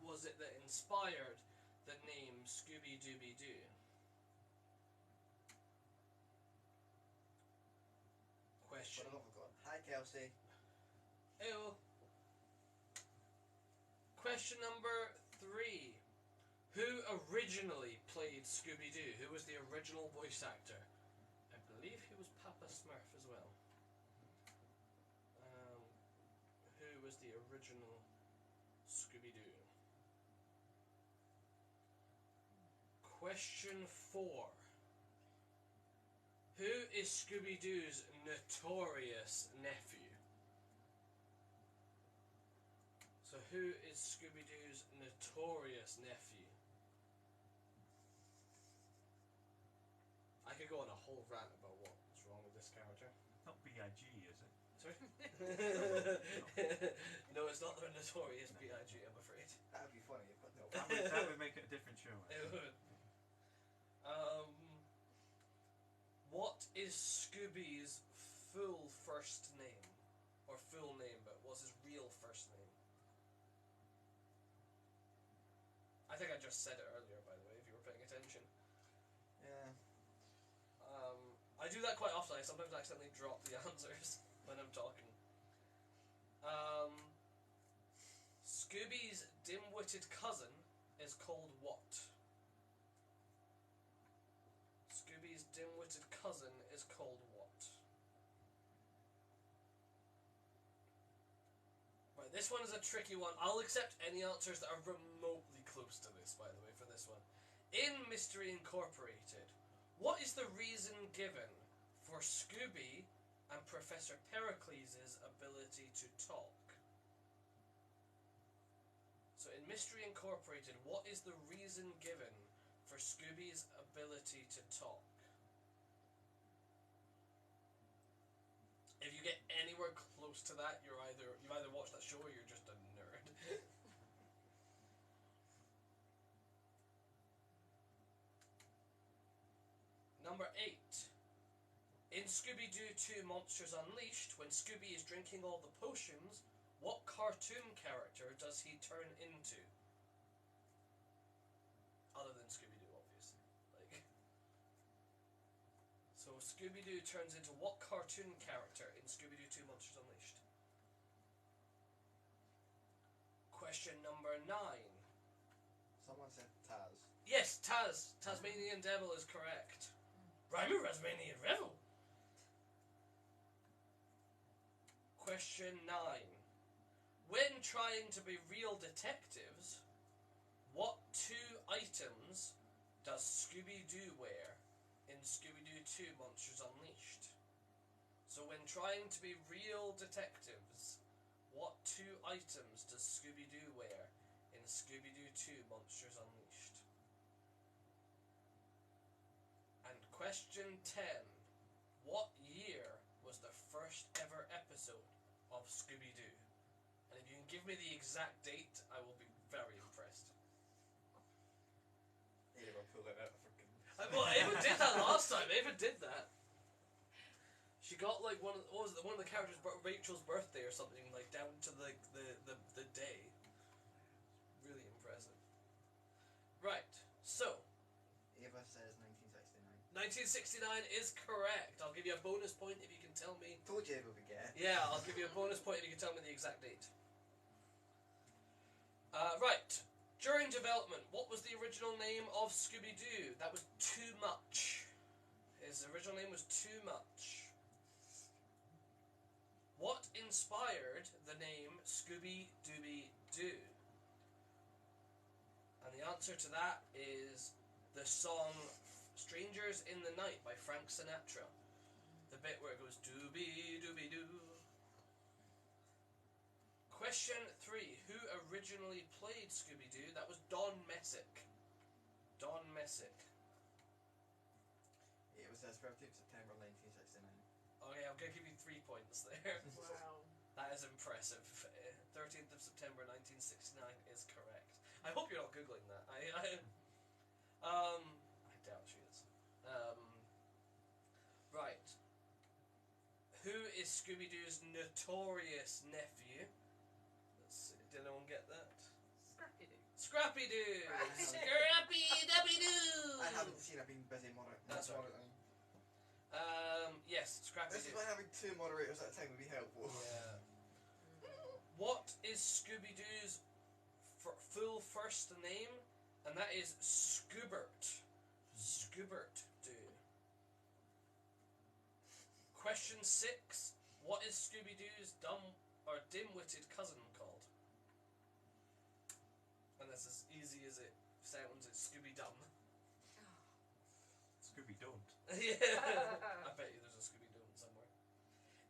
was it that inspired the name Scooby-Dooby-Doo? Question. For the love of God. Hi, Kelsey. Ew. Question number 3. Who originally played Scooby-Doo? Who was the original voice actor? I believe he was Papa Smurf as well. Who was the original Scooby-Doo? Question 4. Who is Scooby-Doo's notorious nephew? So who is Scooby-Doo's notorious nephew? I could go on a whole rant about what's wrong with this character. Not B.I.G., is it? Sorry? No, it's not the notorious B.I.G., I'm afraid. That'd be funny, but no. That would make it a different show. It would. What is Scooby's full first name? Or full name, but what's his real first name? I think I just said it earlier, by the way, if you were paying attention. Yeah. I do that quite often. I sometimes accidentally drop the answers when I'm talking. Scooby's dim-witted cousin is called what? Scooby's dim-witted cousin is called what? Right, this one is a tricky one. I'll accept any answers that are remotely close to this, by the way, for this one. In Mystery Incorporated, what is the reason given for Scooby and Professor Pericles' ability to talk? So in Mystery Incorporated, what is the reason given for Scooby's ability to talk? If you get anywhere close to that, you've either watched that show or you're just a nerd. Number 8. In Scooby-Doo 2 Monsters Unleashed, when Scooby is drinking all the potions, what cartoon character does he turn into? Other than Scooby-Doo, obviously. Like, so Scooby-Doo turns into what cartoon character in Scooby-Doo 2 Monsters Unleashed? Question number 9. Someone said Taz. Yes, Taz. Tasmanian Devil is correct. Rhymer Tasmanian Devil. Question 9. When trying to be real detectives, what 2 items does Scooby-Doo wear in Scooby-Doo 2 Monsters Unleashed? So when trying to be real detectives, what 2 items does Scooby-Doo wear in Scooby-Doo 2 Monsters Unleashed? And question 10. What year was the first ever episode of Scooby-Doo? And if you can give me the exact date, I will be very impressed. Ava pulled it out of freaking... Well, Ava did that last time. Ava did that. She got like one of the characters, Rachel's birthday or something, like down to the day. Really impressive. Right, so Ava says 1969. 1969 is correct. I'll give you a bonus point if you can tell me. Told you Ava would get. Yeah, I'll give you a bonus point if you can tell me the exact date. Right. During development, what was the original name of Scooby-Doo? That was Too Much. His original name was Too Much. What inspired the name Scooby-Dooby-Doo? And the answer to that is the song Strangers in the Night by Frank Sinatra. The bit where it goes dooby-dooby-doo. Question 3. Who originally played Scooby-Doo? That was Don Messick. Don Messick. It was 13th September 1969. Okay, I'm going to give you 3 points there. Wow. That is impressive. 13th of September 1969 is correct. I hope you're not Googling that. I doubt she is. Right. Who is Scooby-Doo's notorious nephew? Let's see. Did anyone get that? Scrappy-Doo. Scrappy-Doo! Right. Scrappy-Dooby-Doo! I haven't seen. I've been busy monitoring. That's right. Yes, This is Scrappy-Doo. why having 2 moderators at a time would be helpful. Yeah. What is Scooby-Doo's full first name? And that is Scoobert. Scoobert-Doo. Question 6. What is Scooby-Doo's dumb or dim-witted cousin called? And that's as easy as it sounds. It's Scooby-Dum. Scooby don't. Yeah. I bet you there's a Scooby-Doo somewhere.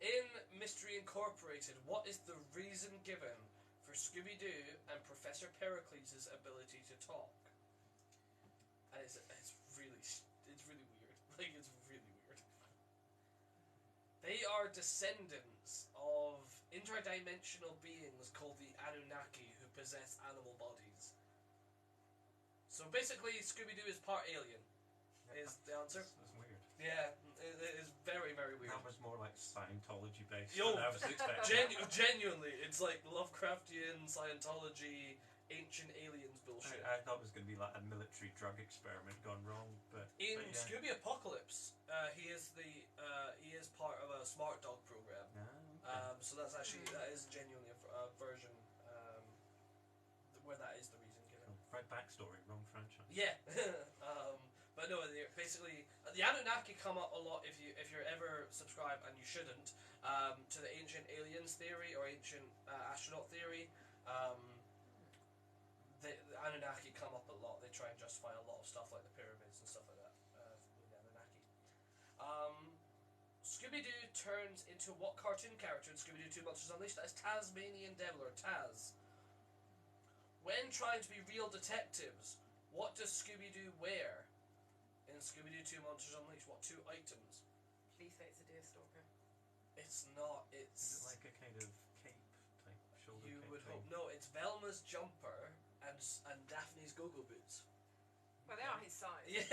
In Mystery Incorporated, what is the reason given for Scooby-Doo and Professor Pericles' ability to talk? And it's really weird. Like, it's really weird. They are descendants of interdimensional beings called the Anunnaki who possess animal bodies. So basically, Scooby-Doo is part alien. Is the answer? That's weird. Yeah, it is very, very weird. That was more like Scientology based Yo, than I was expecting. Genuinely, it's like Lovecraftian, Scientology, ancient aliens bullshit. I thought it was going to be like a military drug experiment gone wrong, but In yeah. Scooby Apocalypse, he is part of a smart dog program. Ah, okay. So that is genuinely a version where that is the reason given. Right backstory, wrong franchise. Yeah, but no, basically the Anunnaki come up a lot if you're ever subscribed, and you shouldn't, to the ancient aliens theory or ancient astronaut theory. The Anunnaki come up a lot. They try and justify a lot of stuff like the pyramids and stuff like that with the Anunnaki. Scooby-Doo turns into what cartoon character in Scooby-Doo 2 Monsters Unleashed? That is Tasmanian Devil, or Taz. When trying to be real detectives, what does Scooby-Doo wear in Scooby-Doo 2 Monsters Unleashed? What 2 items? Please say it's a deerstalker. It's not. It's... Is it like a kind of cape type shoulder You cape would thing? hope. No, it's Velma's jumper and Daphne's go-go boots. Well, they are his size. Yeah,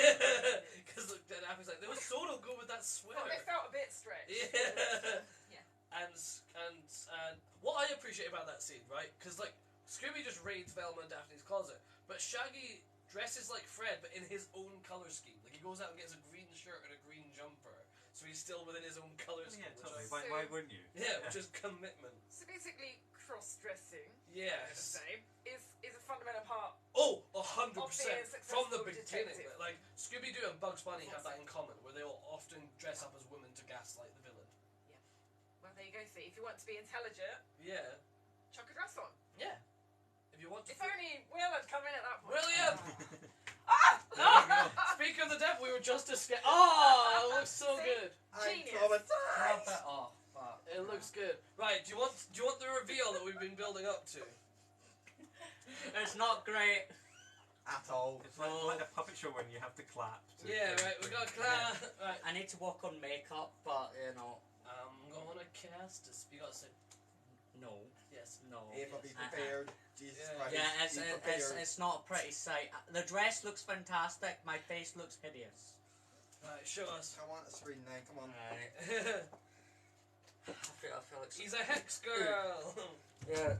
because look, then Daphne's like, those so don't go with that sweater. Well, they felt a bit stretched. Yeah. Yeah. And what I appreciate about that scene, right? Because like Scooby just raids Velma and Daphne's closet, but Shaggy dresses like Fred, but in his own color scheme. Like he goes out and gets a green shirt and a green jumper, so he's still within his own color scheme. Yeah, totally. Which Why wouldn't you? yeah, which is commitment. So basically, cross-dressing, Yes. is a fundamental part. Oh, Of 100%. being a From the successful beginning. detective. Like, Scooby-Doo and Bugs Bunny have that in common, where they all often dress up as women to gaslight the villain. Well, there you go. See, if you want to be intelligent, Yeah. chuck a dress on. Yeah. If you want to... If only Will had come in at that point. William! There we go. Speaking of the devil, we were just escaping... Oh, it looks so See? good. Genius. Traumatized. That off. Fuck. It looks good. Right, do you want the reveal that we've been building up to? It's not great. At all. It's like a puppet show when you have to clap. Yeah, right, we got clap. Right. I need to work on makeup, but you know, I'm gonna cast this. You gotta say no, yes. no. Ava, be prepared. Jesus Yeah. Christ. Yeah, Be prepared. it's not a pretty sight. The dress looks fantastic. My face looks hideous. Right, show us. Come on, the screen now. Come on. Right. I feel like He's a hex girl. yeah.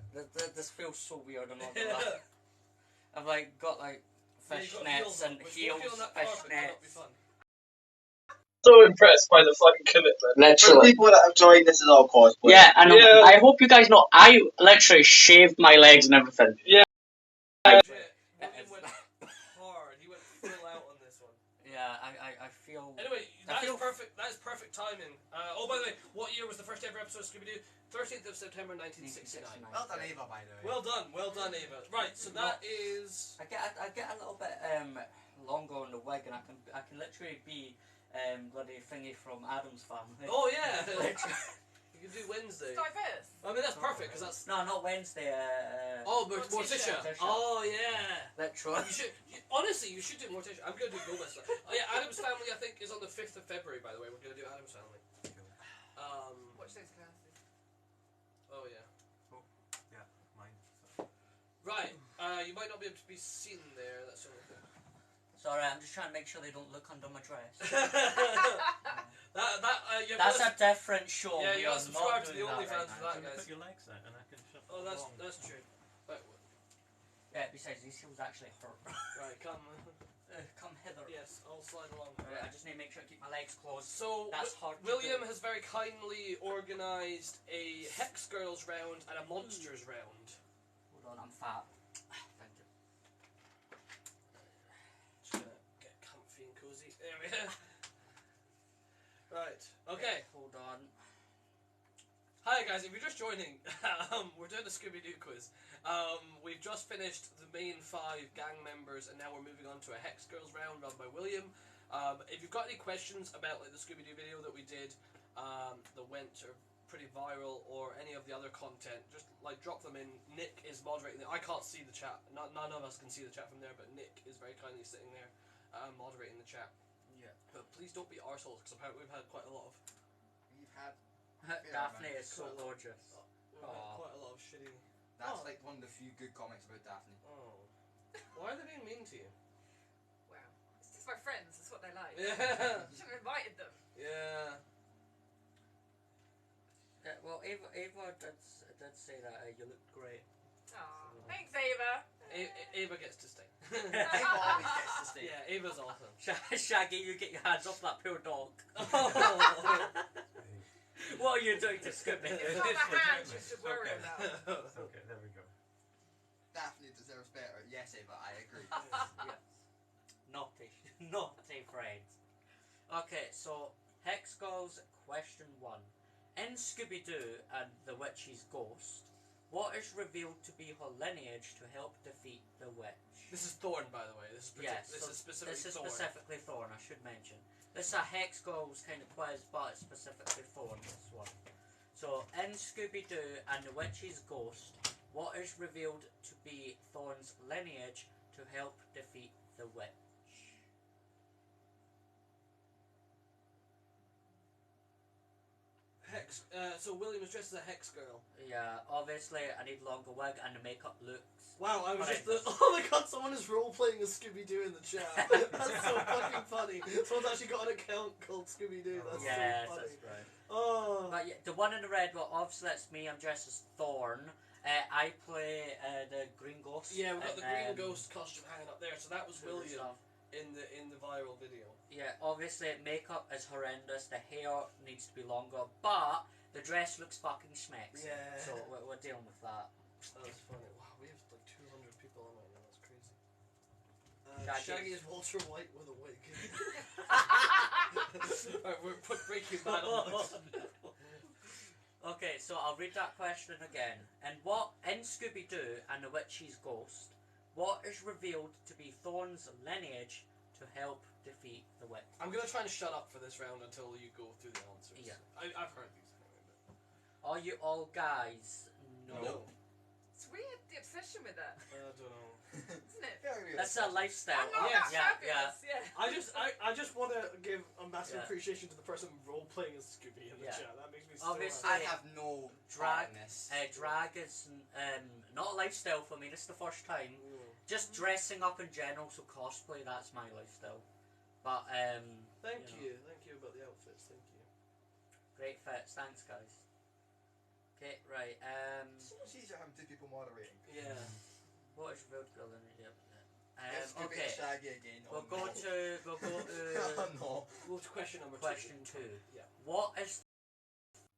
This feels so weird. I'm not gonna lie. I've like got like Yeah, you got fishnets and We're heels, smoking on that carpet, that'll be fishnets. fun. So impressed by the fucking commitment. For the Literally. people that have joined, this is all cosplay. Yeah, and Yeah. I hope you guys know I literally shaved my legs and everything. Shit, Yeah, William went hard. He went full out on this one. Yeah, I feel. Anyway, I that is feel- perfect. That is perfect timing. Oh, by the way, what year was the first ever episode of Scooby-Doo? 13th of September 1969. Well done, Ava, by the way. Well done, Ava. Right, so that is. I get a little bit longer on the wig, and I can literally be bloody thingy from Adam's Family. Oh yeah. Literally. You can do Wednesday. It's diverse. I mean that's perfect because that's. No, not Wednesday. Oh, Morticia. Morticia. Oh yeah. Literally. You should honestly. You should do Morticia. I'm gonna do Gomez. Oh yeah, Adam's Family. I think is on the 5th of February. By the way, we're gonna do Adam's Family. Watch those glasses. Oh yeah. Yeah, mine. So. Right. You might not be able to be seen there. That's the only thing. Sorry, I'm just trying to make sure they don't look under my dress. Yeah, That's a different show. Yeah, We you are gotta subscribe not to the doing that OnlyFans right for now. that, Can you guys. put your legs out and I can shuffle Oh, along? that's true. Right, Yeah, besides, these heels actually hurt. right, come. Come hither. Yes, I'll slide along. Right, I just need to make sure I keep my legs closed. So, That's hard to William do. has very kindly organised a Hex Girls round and a Monsters round. Hold on, I'm fat. Thank you. Just gonna get comfy and cosy. There we go. Right, okay. Hold on. Hi guys, if you're just joining, we're doing a Scooby-Doo quiz. We've just finished the main 5 gang members and now we're moving on to a Hex Girls round run by William. If you've got any questions about like the Scooby-Doo video that we did that went sort of pretty viral or any of the other content, just like drop them in. Nick is moderating it. I can't see the chat. None of us can see the chat from there, but Nick is very kindly sitting there moderating the chat. Yeah. But please don't be arseholes because apparently we've had quite a lot of We've had Daphne is so gorgeous. we've had quite a lot of shitty. That's Oh. like one of the few good comments about Daphne. Oh, why are they being mean to you? Wow. It's just my friends. That's what they like. Yeah, You should have invited them. yeah. Yeah, well, Ava did say that you look great. Aw. Thanks, Ava. Ava gets to stay. Ava always gets to stay. Yeah, Ava's awesome. Shaggy, you get your hands off that poor dog. Oh. What are you doing to Scooby? It's not the hands you should worry Okay. about. Okay, there we go. Daphne deserves better. Yes, Ava, I agree. Yes. Naughty friends. Okay, so Hex Girls question 1. In Scooby-Doo and the Witch's Ghost, what is revealed to be her lineage to help defeat the witch? This is Thorn, by the way. This is specifically Thorn. I should mention. This is a Hex Girls kind of quiz, but it's specifically Thorn, this one. So, in Scooby-Doo and the Witch's Ghost, what is revealed to be Thorn's lineage to help defeat the witch? Hex. So William was dressed as a hex girl. Yeah, obviously I need longer wig and the makeup looks. Wow, I was just. horrendous. Oh my god, someone is role playing as Scooby-Doo in the chat. That's so fucking funny. Someone's actually got an account called Scooby-Doo. That's Yes, so funny. that's right. Oh. But yeah, the one in the red, well, obviously that's me. I'm dressed as Thorn. I play the Green Ghost. Yeah, we've got the and, green ghost costume hanging up there. So that was cool William stuff. in the viral video. Yeah, obviously makeup is horrendous. The hair needs to be longer, but the dress looks fucking schmecks. Yeah. So we're dealing with that. That was funny. Wow, we have like 200 people on right now. That's crazy. Shaggy. Shaggy is Walter White with a wig. Alright, we're breaking bad on this. Okay, so I'll read that question again. And what in Scooby-Doo and the Witch's Ghost, what is revealed to be Thorn's lineage to help defeat the witch? I'm gonna try and shut up for this round until you go through the answers. Yeah. I've heard these anyway. Are you all guys? But no. It's weird, the obsession with that, I don't know. isn't it? Very weird. That's a lifestyle. I'm not Yes. that Yeah, fabulous, yeah. I just want to give a massive Yeah. appreciation to the person role playing as Scooby in the Yeah. chat. That makes me so Obviously- happy. I have no Drag- part in this. Drag is not a lifestyle for me. This is the first time. Just dressing up in general, so cosplay, that's my lifestyle. But Thank you know. you about the outfits. Thank you. Great fits, thanks guys. Okay, right. It's much easier having two people moderating. Yeah. What is revealed girl in the Let's give it okay. a Shaggy again. We'll go no. to Oh no. Go to question number question 2. 2. Yeah. What is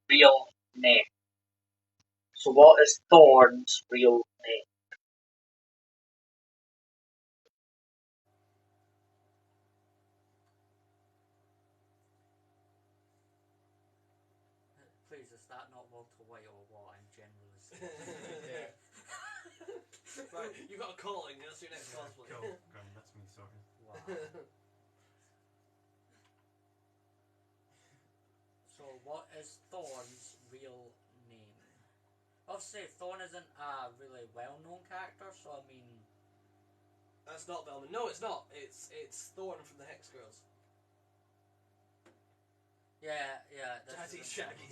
Real name. So what is Thorn's real name? please is that not Walter White or what? I'm generalist. Yeah. Right, you got a calling. That's your next cosplay. Cool. Grand, that's me sorted. Wow. So what is Thorn's real name? Obviously Thorn isn't a really well known character, so I mean That's not Bellman. No, it's not. It's Thorn from the Hex Girls. yeah. Daddy isn't- Shaggy.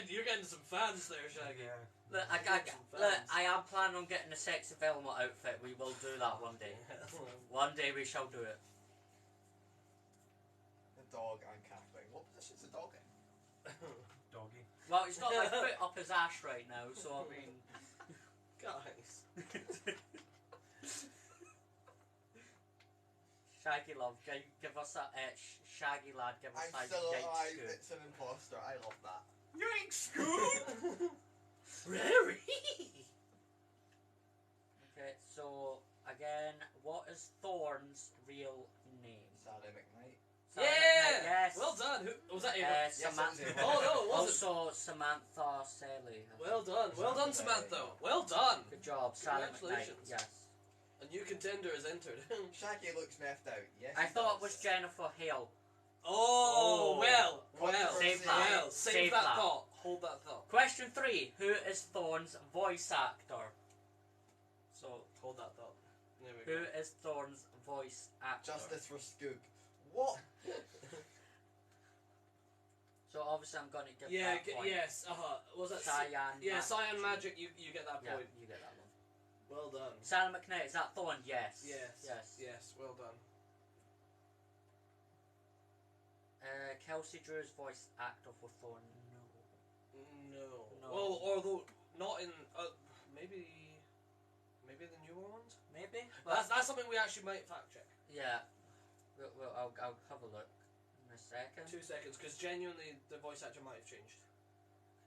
You're getting some fans there, Shaggy. Yeah. Look, I am planning on getting a sexy Velma outfit. We will do that one day. One day we shall do it. The dog and Catherine. What position's the dog in? Doggy. Well, he's got my foot up his ass right now, so I mean. Guys. Shaggy love, give us a Shaggy lad, give us I'm a still yikes alive. scoop. It's an imposter. I love that. Yikes, Scoop! Rary. Okay, so again, what is Thorn's real name? Saturday McKnight. Sorry, Yeah! yes. Well done. Who was that? Ava? Yes, it was Samantha. Ava. Oh no, it wasn't. Also, Samantha Selly. Well done. Well done, Samantha. Well done. Good job, Sally McKnight. Congratulations. Yes. A new contender has entered. Shaggy looks left out. Yes. I he thought it does. was Jennifer Hale. Oh, well. Save that. Well, save that thought. Hold that thought. Question 3. Who is Thorn's voice actor? So, Hold that thought. There we who go. is Thorn's voice actor? Justice for Scoop. What? So obviously I'm going to give Yeah, that point. yes, was that Cyan. Yeah, Magic. Cyan Magic, you get that Yeah, point. you get that one. Well done. Sally McKnight, is that Thorn? Yes. Yes. Yes. Well done. Kelsey Drew's voice actor for Thorn? No. No. Well, although not in maybe the newer ones. Maybe? That's something we actually might fact check. Yeah. I'll have a look in a second. 2 seconds, because genuinely the voice actor might have changed.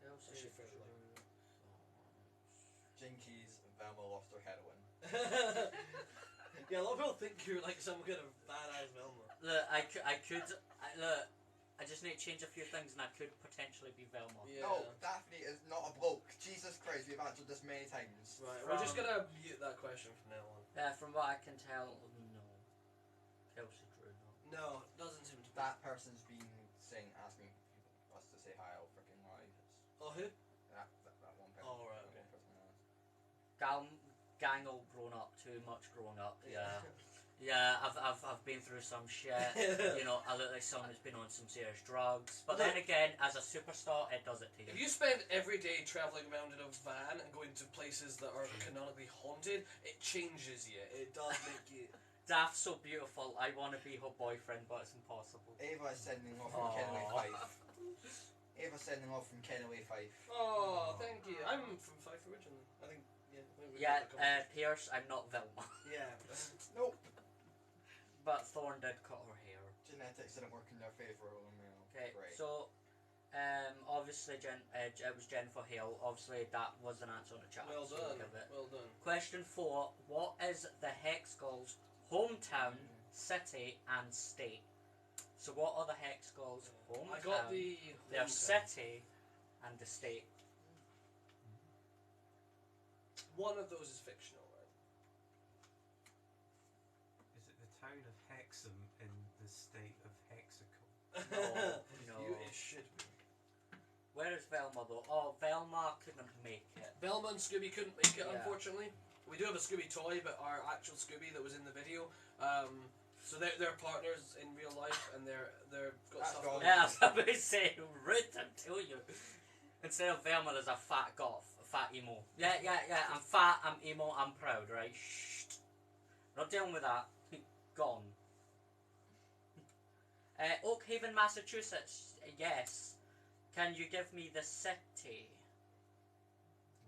Kelsey Actually, fairly Drew. Jinkies and Velma lost her heroin. Yeah, a lot of people think you're like some kind of badass Velma. Look, look, I just need to change a few things and I could potentially be Velma. Yeah. No, Daphne is not a bloke. Jesus Christ, we've answered this many times. Right, we're just gonna mute that question from now on. From what I can tell, no. Kelsey Drew, no. No, doesn't seem to be. That person's been asking us to say hi all freaking live. Oh, who? That one person. Oh, right, that okay. one person asked. Gang all grown up, too much grown up, yeah. Yeah, I've been through some shit. You know, I look like someone who's been on some serious drugs. But then again, as a superstar, it does it to you. If you spend every day travelling around in a van and going to places that are canonically haunted, it changes you. It does make you... Daph's so beautiful, I want to be her boyfriend, but it's impossible. Ava is sending off from Kenway 5. Ava sending off from Kenway 5. Oh, thank you. I'm from Fife originally. I think, Pierce, I'm not Velma. Yeah. Nope. But Thorne did cut her hair. Genetics didn't work in their favour. Okay, Right. so, obviously, it was Jennifer Hale. Obviously, that was an answer on the chat. Well so done. give it. Well done. Question 4. What is the Hex Girls' hometown, city, and state? So, what are the Hex Girls' hometown, I got the... their city, and the state? One of those is fictional, right? Is it the town of Hexham in the state of Hexacle? No. It should be. Where is Velma though? Oh, Velma couldn't make it. Velma and Scooby couldn't make it, Yeah. unfortunately. We do have a Scooby toy, but our actual Scooby that was in the video. So they're partners in real life, and they're got That's stuff. gone. Going Yeah, I on. was about to say, rude, I tell you. Instead of Velma, there's a fat goth, a fat emo. Yeah, I'm fat, I'm emo, I'm proud, right? Shh. Not dealing with that. Gone. Oak Haven, Massachusetts. Yes. Can you give me the city?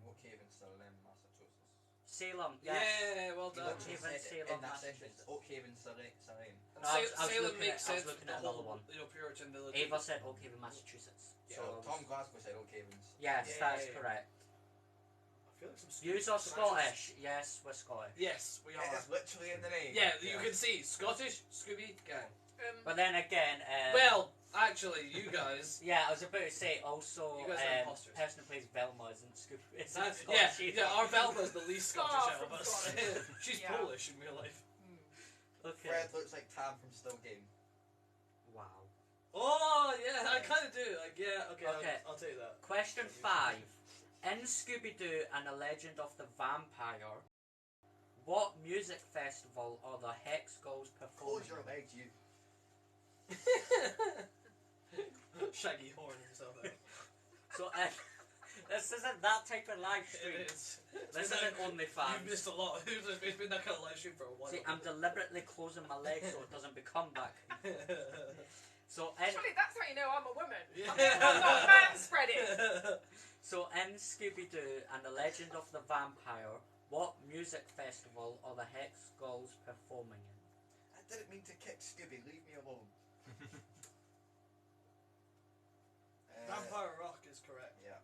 Oakhaven, Salem, Massachusetts. Salem. Yes. Yeah, well You done. literally Oakhaven, said it Salem, in that sentence. Massachusetts. Oakhaven, Salem. And No, I was Salem looking makes at- I was sense with looking the at another whole, one. Puritan village. Ava said Oak Haven, Massachusetts. Yeah, So Tom Glasgow said Oakhavens. yes, Yeah. that's correct. I feel like some Yous are Scottish. Yes, we're Scottish. Yes, we are. It is literally in the name. Yeah, you can see Scottish Scooby Gang. But then again, Well, actually, you guys. yeah, I was about to say also, You guys are imposters. person who plays Velma isn't Scooby. Isn't That's, Scottish either. yeah, our Velma's the least Scottish Far out of from us. Scottish. She's Yeah. Polish in real life. Okay. Fred looks like Tam from Still Game. Wow. Oh, yeah, I kind of do. Like, yeah, okay, Okay. I'll take that. Question 5. In Scooby-Doo and the Legend of the Vampire, what music festival are the Hex Girls performing? Close your legs, you. Shaggy horn himself out. So, this isn't that type of live stream. It is. This isn't You've OnlyFans. missed a lot. It's been that kind of live stream for a while. See, I'm deliberately closing my legs so it doesn't become that. So, in Actually, that's how you know I'm a woman. Yeah. I'm not man spreading. So in Scooby-Doo and the Legend of the Vampire, what music festival are the Hex Girls performing in? I didn't mean to kick Scooby, leave me alone. Vampire Rock is correct. Yeah.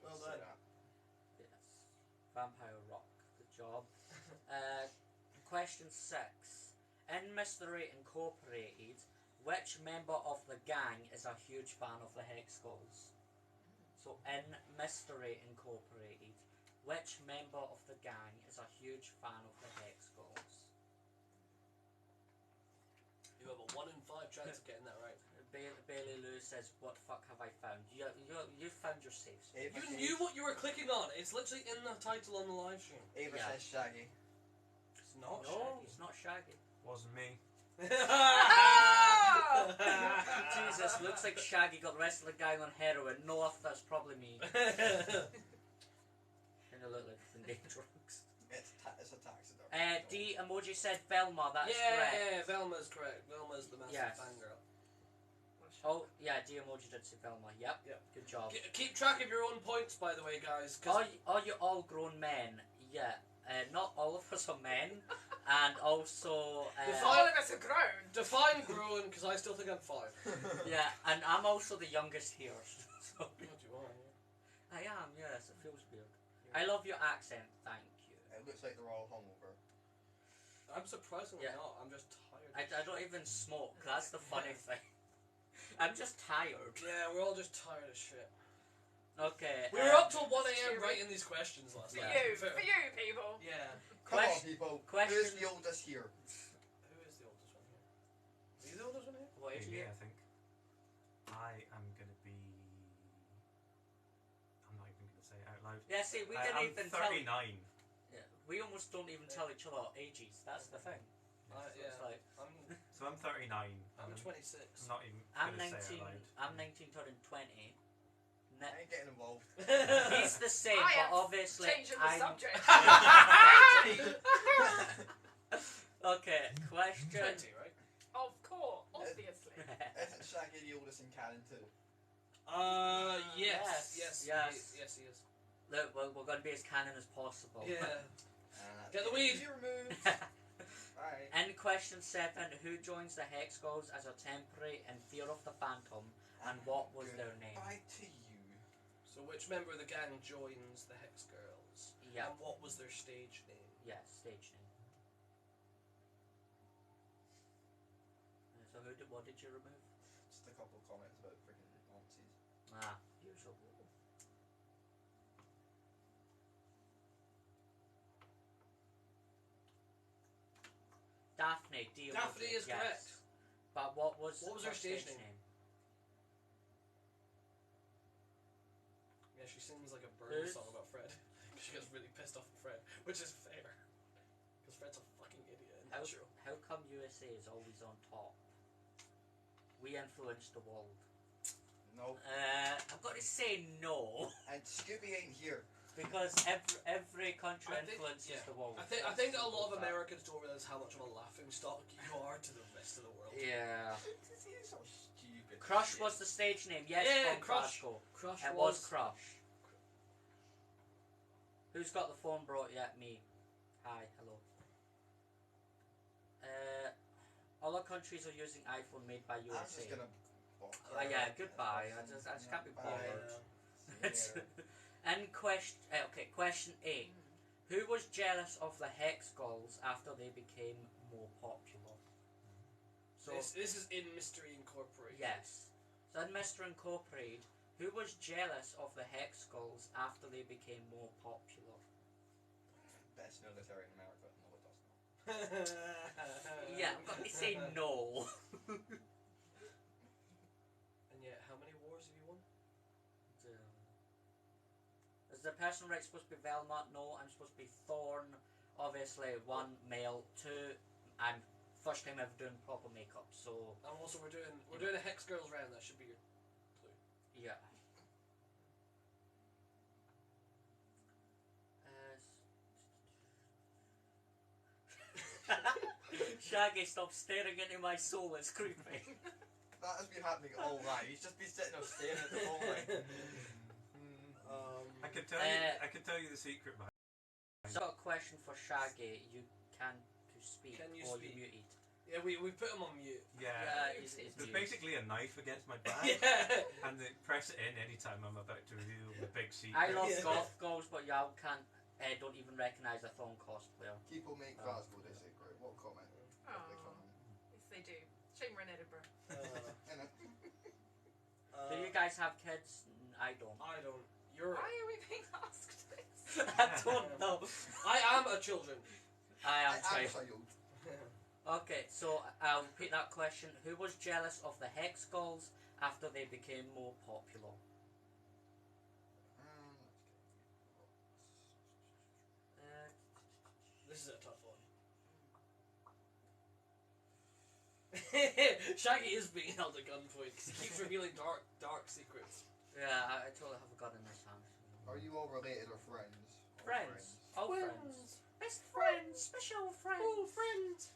Well Say done. that. Yes. Vampire Rock. Good job. Question 6. In Mystery Incorporated, which member of the gang is a huge fan of the Hex Girls? So in Mystery Incorporated, which member of the gang is a huge fan of the Hex Girls? You have a 1 in 5 chance of getting that right. Bailey Lou says, "What fuck have I found?" You found your safe space. Ava You says- knew what you were clicking on. It's literally in the title on the live stream. Ava Yeah. says Shaggy. It's not No, Shaggy. it's not Shaggy. Wasn't me. Jesus, looks like Shaggy got the rest of the gang on heroin. No, that's probably me. Kinda look like I've been doing drugs. It's a taxidermy. D emoji said Velma. That's yeah, correct. Velma's correct. Velma's the massive Yes. fangirl. Oh yeah, D emoji did say Velma. Yep. Yep. Good job. Keep track of your own points, by the way, guys. 'Cause Are you all grown men? Yeah. Not all of us are men, and also All of us are grown. define grown, because I still think I'm 5. yeah, and I'm also the youngest here. So What do you want? I am. Yes, it feels weird. I love your accent. Thank you. It looks like they're all hungover. I'm surprisingly Yeah. not. I'm just tired. I don't even smoke. That's the funny thing. I'm just tired. Yeah, we're all just tired of shit. Okay. We were up till 1 a.m. writing these questions last For night. Yeah. you, for you people. Yeah. Come on, Question- people. question- Who's the oldest here? Who is the oldest one here? Are you the oldest one here? What age are Me, you? I think. I am gonna be. I'm not even gonna say it out loud. Yeah. See, we I'm didn't even tell. 39. Yeah, we almost don't even tell each other our ages. That's the thing. Yeah. It's like, I'm So I'm 39. I'm and 26. I'm not even I'm going to say 19. it out loud. I'm 19 turning 20. I ain't getting involved. He's the same, I but am obviously changing the I'm. subject. Okay, question. 20, right? Of course, obviously. Isn't Shaggy the oldest in canon too? Yes. Yes, Yes. yes. Yes, he is. Look, we're going to be as canon as possible. Yeah. Get the weed. You removed. Alright. In question 7, who joins the Hex Girls as a temporary in Fear of the Phantom, and what was their name? Goodbye to you. So which member of the gang joins the Hex Girls? Yeah. And what was their stage name? Yeah, stage name. So what did you remove? Just a couple of comments about freaking Nazis. Ah, usual. Daphne, deal Daphne with it, is yes. correct. But what was her stage name? Yeah, she sings like a bird Who's- song about Fred. She gets really pissed off at Fred, which is fair. Because Fred's a fucking idiot in that show. How come USA is always on top? We influenced the world. No. I'm going to say no, And Scooby ain't here. because every country I think- influences yeah. the world. I think that a lot of Americans don't realise how much of a laughing stock you are to the rest of the world. Yeah. This is so stupid. Crush shit. was the stage name, yes, Yeah, from Crush. Glasgow. Crush It was Crush. Who's got the phone brought yet? Me. Hi, hello. Other countries are using iPhone made by I'm USA. just gonna. Yeah, goodbye. I just can't be bothered. And question 8. Who was jealous of the Hex Girls after they became more popular? So This is in Mystery Incorporated. yes. So in Mr. Incorporated, who was jealous of the Hex Girls after they became more popular? Best military in America. No, it does not. Yeah, I'm going to say no. And yet, how many wars have you won? Is the person right supposed to be Velma? No, I'm supposed to be Thorn. Obviously, 1 male, 2. I'm first time ever doing proper makeup, so And also, we're doing a Hex Girls round. That should be your clue. yeah. Shaggy, stop staring into my soul. It's creepy. That has been happening all night. He's just been sitting there staring at the whole thing. I can tell you the secret behind. So, I've got a question for Shaggy. You can speak. Can you or speak? You muted. Yeah, we put him on mute. Yeah. He's There's muted. basically a knife against my back, Yeah. and they press it in anytime I'm about to reveal the big secret. I love Yeah. golf goals, but y'all can't. Don't even recognise a Thorn cosplayer. People make Glasgow, they say, great. What comment? Oh. Yes, they do. Shame we're in Edinburgh. Innit? Do you guys have kids? I don't. I don't. You're. Why are we being asked this? I don't know. I am a children. I am I'm trying. child. Okay, so I'll repeat that question. Who was jealous of the Hex Girls after they became more popular? This is a tough one. Shaggy is being held at gunpoint because he keeps revealing dark secrets. Yeah, I totally have a gun in this hand. Are you all related or friends? Or Friends. All friends. Best friends. Special friends. Oh, friends.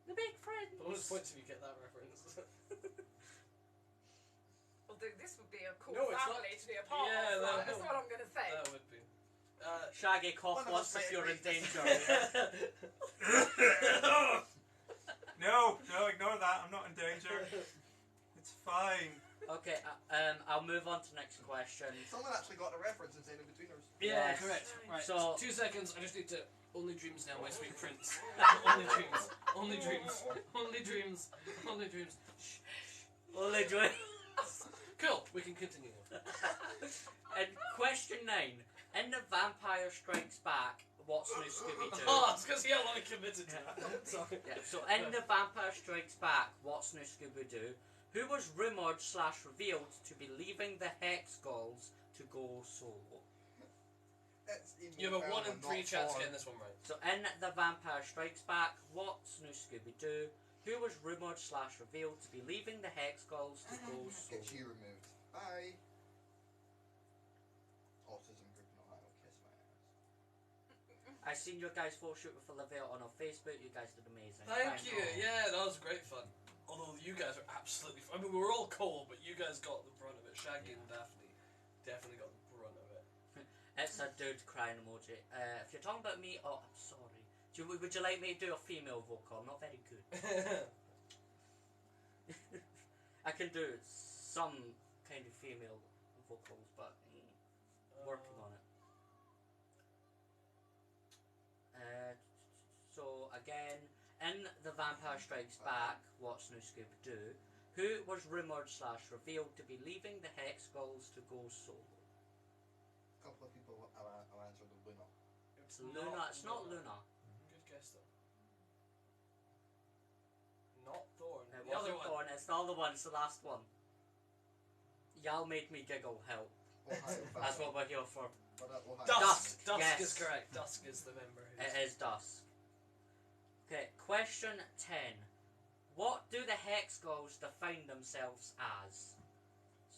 The big friends. Bonus points if you get that reference. Although this would be a cool No, it's family not. to be a part Yeah, of. no, That's no. what I'm going to say. That would be. Shaggy cough One of once us if you're in might agree. danger. No, ignore that. I'm not in danger. It's fine. Okay, I'll move on to the next question. Someone actually got the reference and said in between us. Yeah, Yes. correct. Right, So- 2 seconds. I just need to. Only dreams now, my sweet prince. Only dreams. Only dreams. Only dreams. Only dreams. Shh. Only joy. Cool. We can continue. And question 9. In The Vampire Strikes Back, what's new Scooby-Doo? Oh, it's because he had a lot of committed to it. Sorry. Yeah, so in The Vampire Strikes Back, what's new Scooby-Doo? Who was rumoured / revealed to be leaving the Hex Girls to go solo? It's even You have a Velma, 1 in 3 not chance of Thorn. getting this one right. So in The Vampire Strikes Back, what's new Scooby-Doo? Who was rumoured / revealed to be leaving the Hex Skulls to go solo? Get you removed. Bye. Autism group in Ohio, kiss my ass. I seen your guys' photo shoot with Olivia on our Facebook. You guys did amazing. Thank you. Yeah, that was great fun. Although you guys are absolutely fun. I mean, we were all cold, but you guys got the brunt of it. Shaggy and Daphne definitely got the brunt of it. It's a dude crying emoji. If you're talking about me, oh, I'm sorry. Would you like me to do a female vocal? I'm not very good. I can do some kind of female vocals, but working on it. So again, in The Vampire Strikes Back, what's new Scooby-Doo? Who was rumoured / revealed to be leaving the Hex Skulls to go solo? A couple of people have answered the winner. It's Luna. It's not Luna. Good guess though. Not Thorn. It The other wasn't one. Thorn. It's the other one. It's the last one. Y'all made me giggle. Help. Ohio, That's what we're here for. Ohio. Dusk. Dusk Yes. is correct. Dusk is the member. It is Dusk. Okay, question 10. What do the Hex Skulls define themselves as?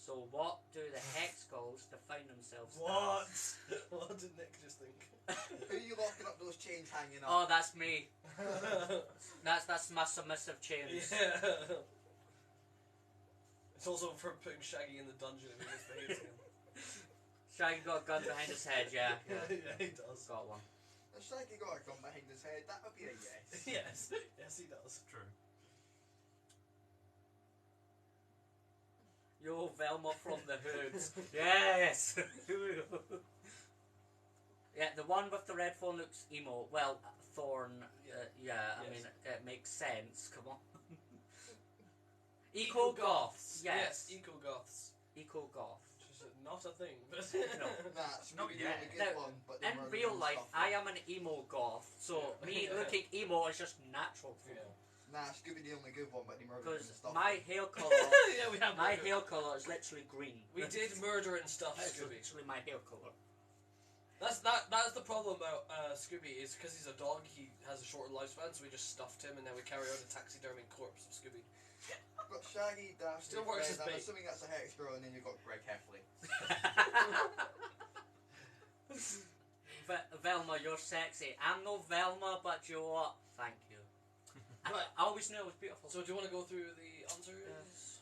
So what do the Hex Skulls define themselves What? as? What did Nick just think? Who are you locking up those chains hanging up? Oh, that's me. That's my submissive chains. Yeah. It's also for putting Shaggy in the dungeon if he misbehaves again. Shaggy got a gun behind his head, yeah. Yeah, he does. Got one. If Shaggy got a gun behind his head, that would be a yes. Yes, yes, he does. True. Yo, Velma from the Hood. Yes! Yeah, the one with the red phone looks emo. Well, Thorn, yeah, I Yes. mean, it makes sense. Come on. Eco-goths. Yes. Eco-goths. Eco-goth. Which is not a thing, but... No. Nah, it's Not not yet. a good Now, one, but they In murdered real and life, stuff. I am an emo goth, so Yeah. me looking emo is just natural for me. Nah, Scooby the only good one, but they murdered and Because stuff. my hair colour, Yeah, we have my murder. hair colour is literally green. We did murder and stuff, That's Scooby. literally my hair colour. That's the problem about Scooby, is because he's a dog, he has a shorter lifespan, so we just stuffed him and then we carry out a taxidermy corpse of Scooby. But Shaggy, Daphne, Still works Fred, as I'm bait. assuming that's a hex girl, and then you've got Greg Heffley. Velma, you're sexy. I'm no Velma, but you are. Thank you. Right. I always knew it was beautiful. So do you want to go through the answers?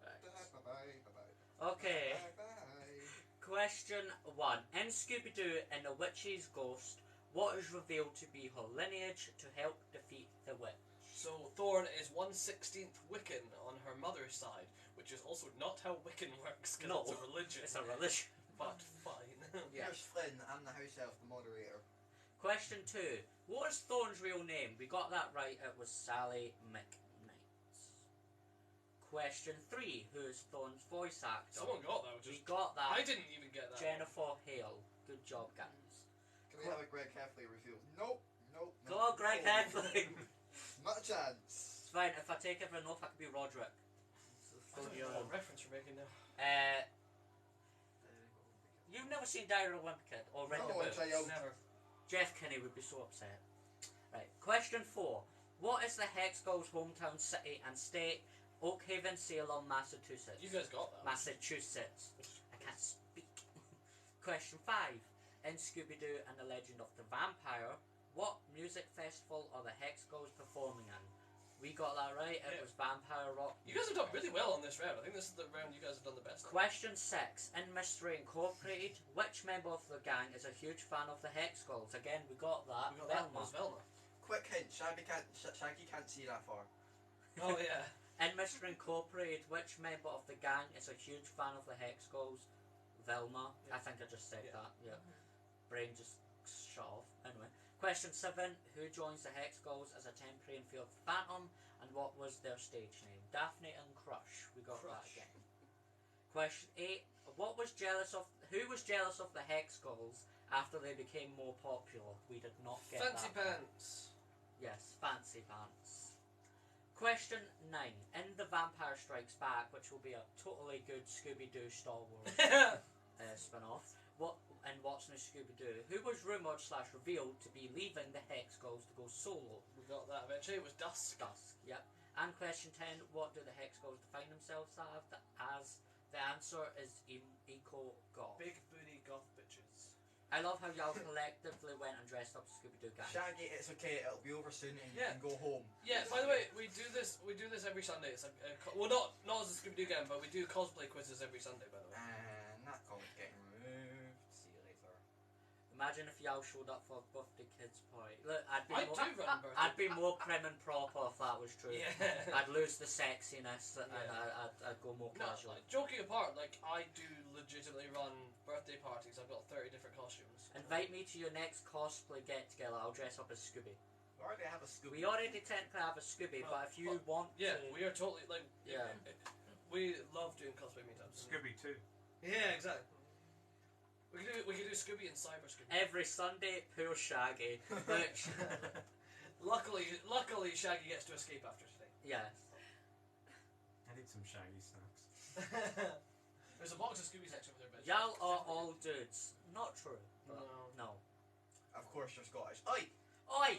Right. Bye-bye, bye-bye. Okay. Bye-bye. Question 1. In Scooby-Doo and the Witch's Ghost, what is revealed to be her lineage to help defeat the witch? So Thorn is 1/16th Wiccan on her mother's side, which is also not how Wiccan works, because No, it's a religion. It's a religion. But fine. Yeah. Here's Flynn, I'm the house elf, the moderator. Question 2. What is Thorn's real name? We got that right. It was Sally McKnight. Question 3. Who is Thorn's voice actor? Someone got that, which We is... got that. I didn't even get that. Jennifer Hale. Good job, guys. Can we have a Greg Heffley reveal? Nope. Go on, Greg Heffley. Not a chance. It's fine. If I take everyone off, I could be Roderick. I don't know what reference you're making now. You've never seen Diary of a Wimpy Kid or read the No, book? it's a Never. Jeff Kinney would be so upset. Right. Question 4. What is the Hex Skulls' hometown city and state? Oakhaven, Salem, Massachusetts. You guys got that. Massachusetts. I can't speak. Question 5. In Scooby-Doo and the Legend of the Vampire, what music festival are the Hex Skulls performing in? We got that right. It Yeah. was Vampire Rock. You guys have done really well on this round. I think this is the round you guys have done the best. Question 6. In Mystery Incorporated, which member of the gang is a huge fan of the Hex Skulls? Again, we got that. We got that. Velma. Was Velma. Quick hint, Shaggy can't see that far. Oh yeah. In Mystery Incorporated, which member of the gang is a huge fan of the Hex Skulls? Velma. Yeah. I think I just said Yeah. that. Yeah. Brain just shut off. Anyway. Question 7. Who joins the Hex Skulls as a temporary and field phantom? And what was their stage name? Daphne and Crush. We got Crush. that again. Question 8. Who was jealous of the Hex Skulls after they became more popular? We did not get Fancy that. pants. Yes, Fancy Pants. Question 9. In The Vampire Strikes Back, which will be a totally good Scooby-Doo Star Wars spin-off, in What's New Scooby-Doo, who was rumoured / revealed to be leaving the Hex Skulls to go solo? We got that eventually. It was Dusk. Dusk, yep. And question 10, what do the Hex Skulls define themselves as? The answer is eco-goth. Big booty goth bitches. I love how y'all collectively went and dressed up as Scooby-Doo gang. Shaggy, it's okay. It'll be over soon, and you Yeah. can go home. Yeah. By the way, we do this every Sunday. It's well, not as a Scooby-Doo game, but we do cosplay quizzes every Sunday. By the way. And that comment's getting removed. See you later. Imagine if y'all showed up for a birthday kids party. Look, I'd be I more, do run birthday. I'd be more prim and proper if that was true. Yeah. I'd lose the sexiness and Yeah. I'd go more No, casual. like, joking apart, like I do legitimately run birthday parties. I've got 30 different costumes. Invite me to your next cosplay get together. I'll dress up as Scooby. We already have a Scooby. We already technically have a Scooby, but if you want Yeah, to, we are totally like. Yeah. We love doing cosplay meetups. Scooby 2. Yeah, exactly. We could do Scooby and Cyber Scooby. every Sunday, poor Shaggy. Which, Luckily, Shaggy gets to escape after today. yes. I need some shaggy snacks. There's a box of Scooby snacks over there, bitch. Y'all are all dudes. Not true. But No. no. Of course you're Scottish. Oi! Oi!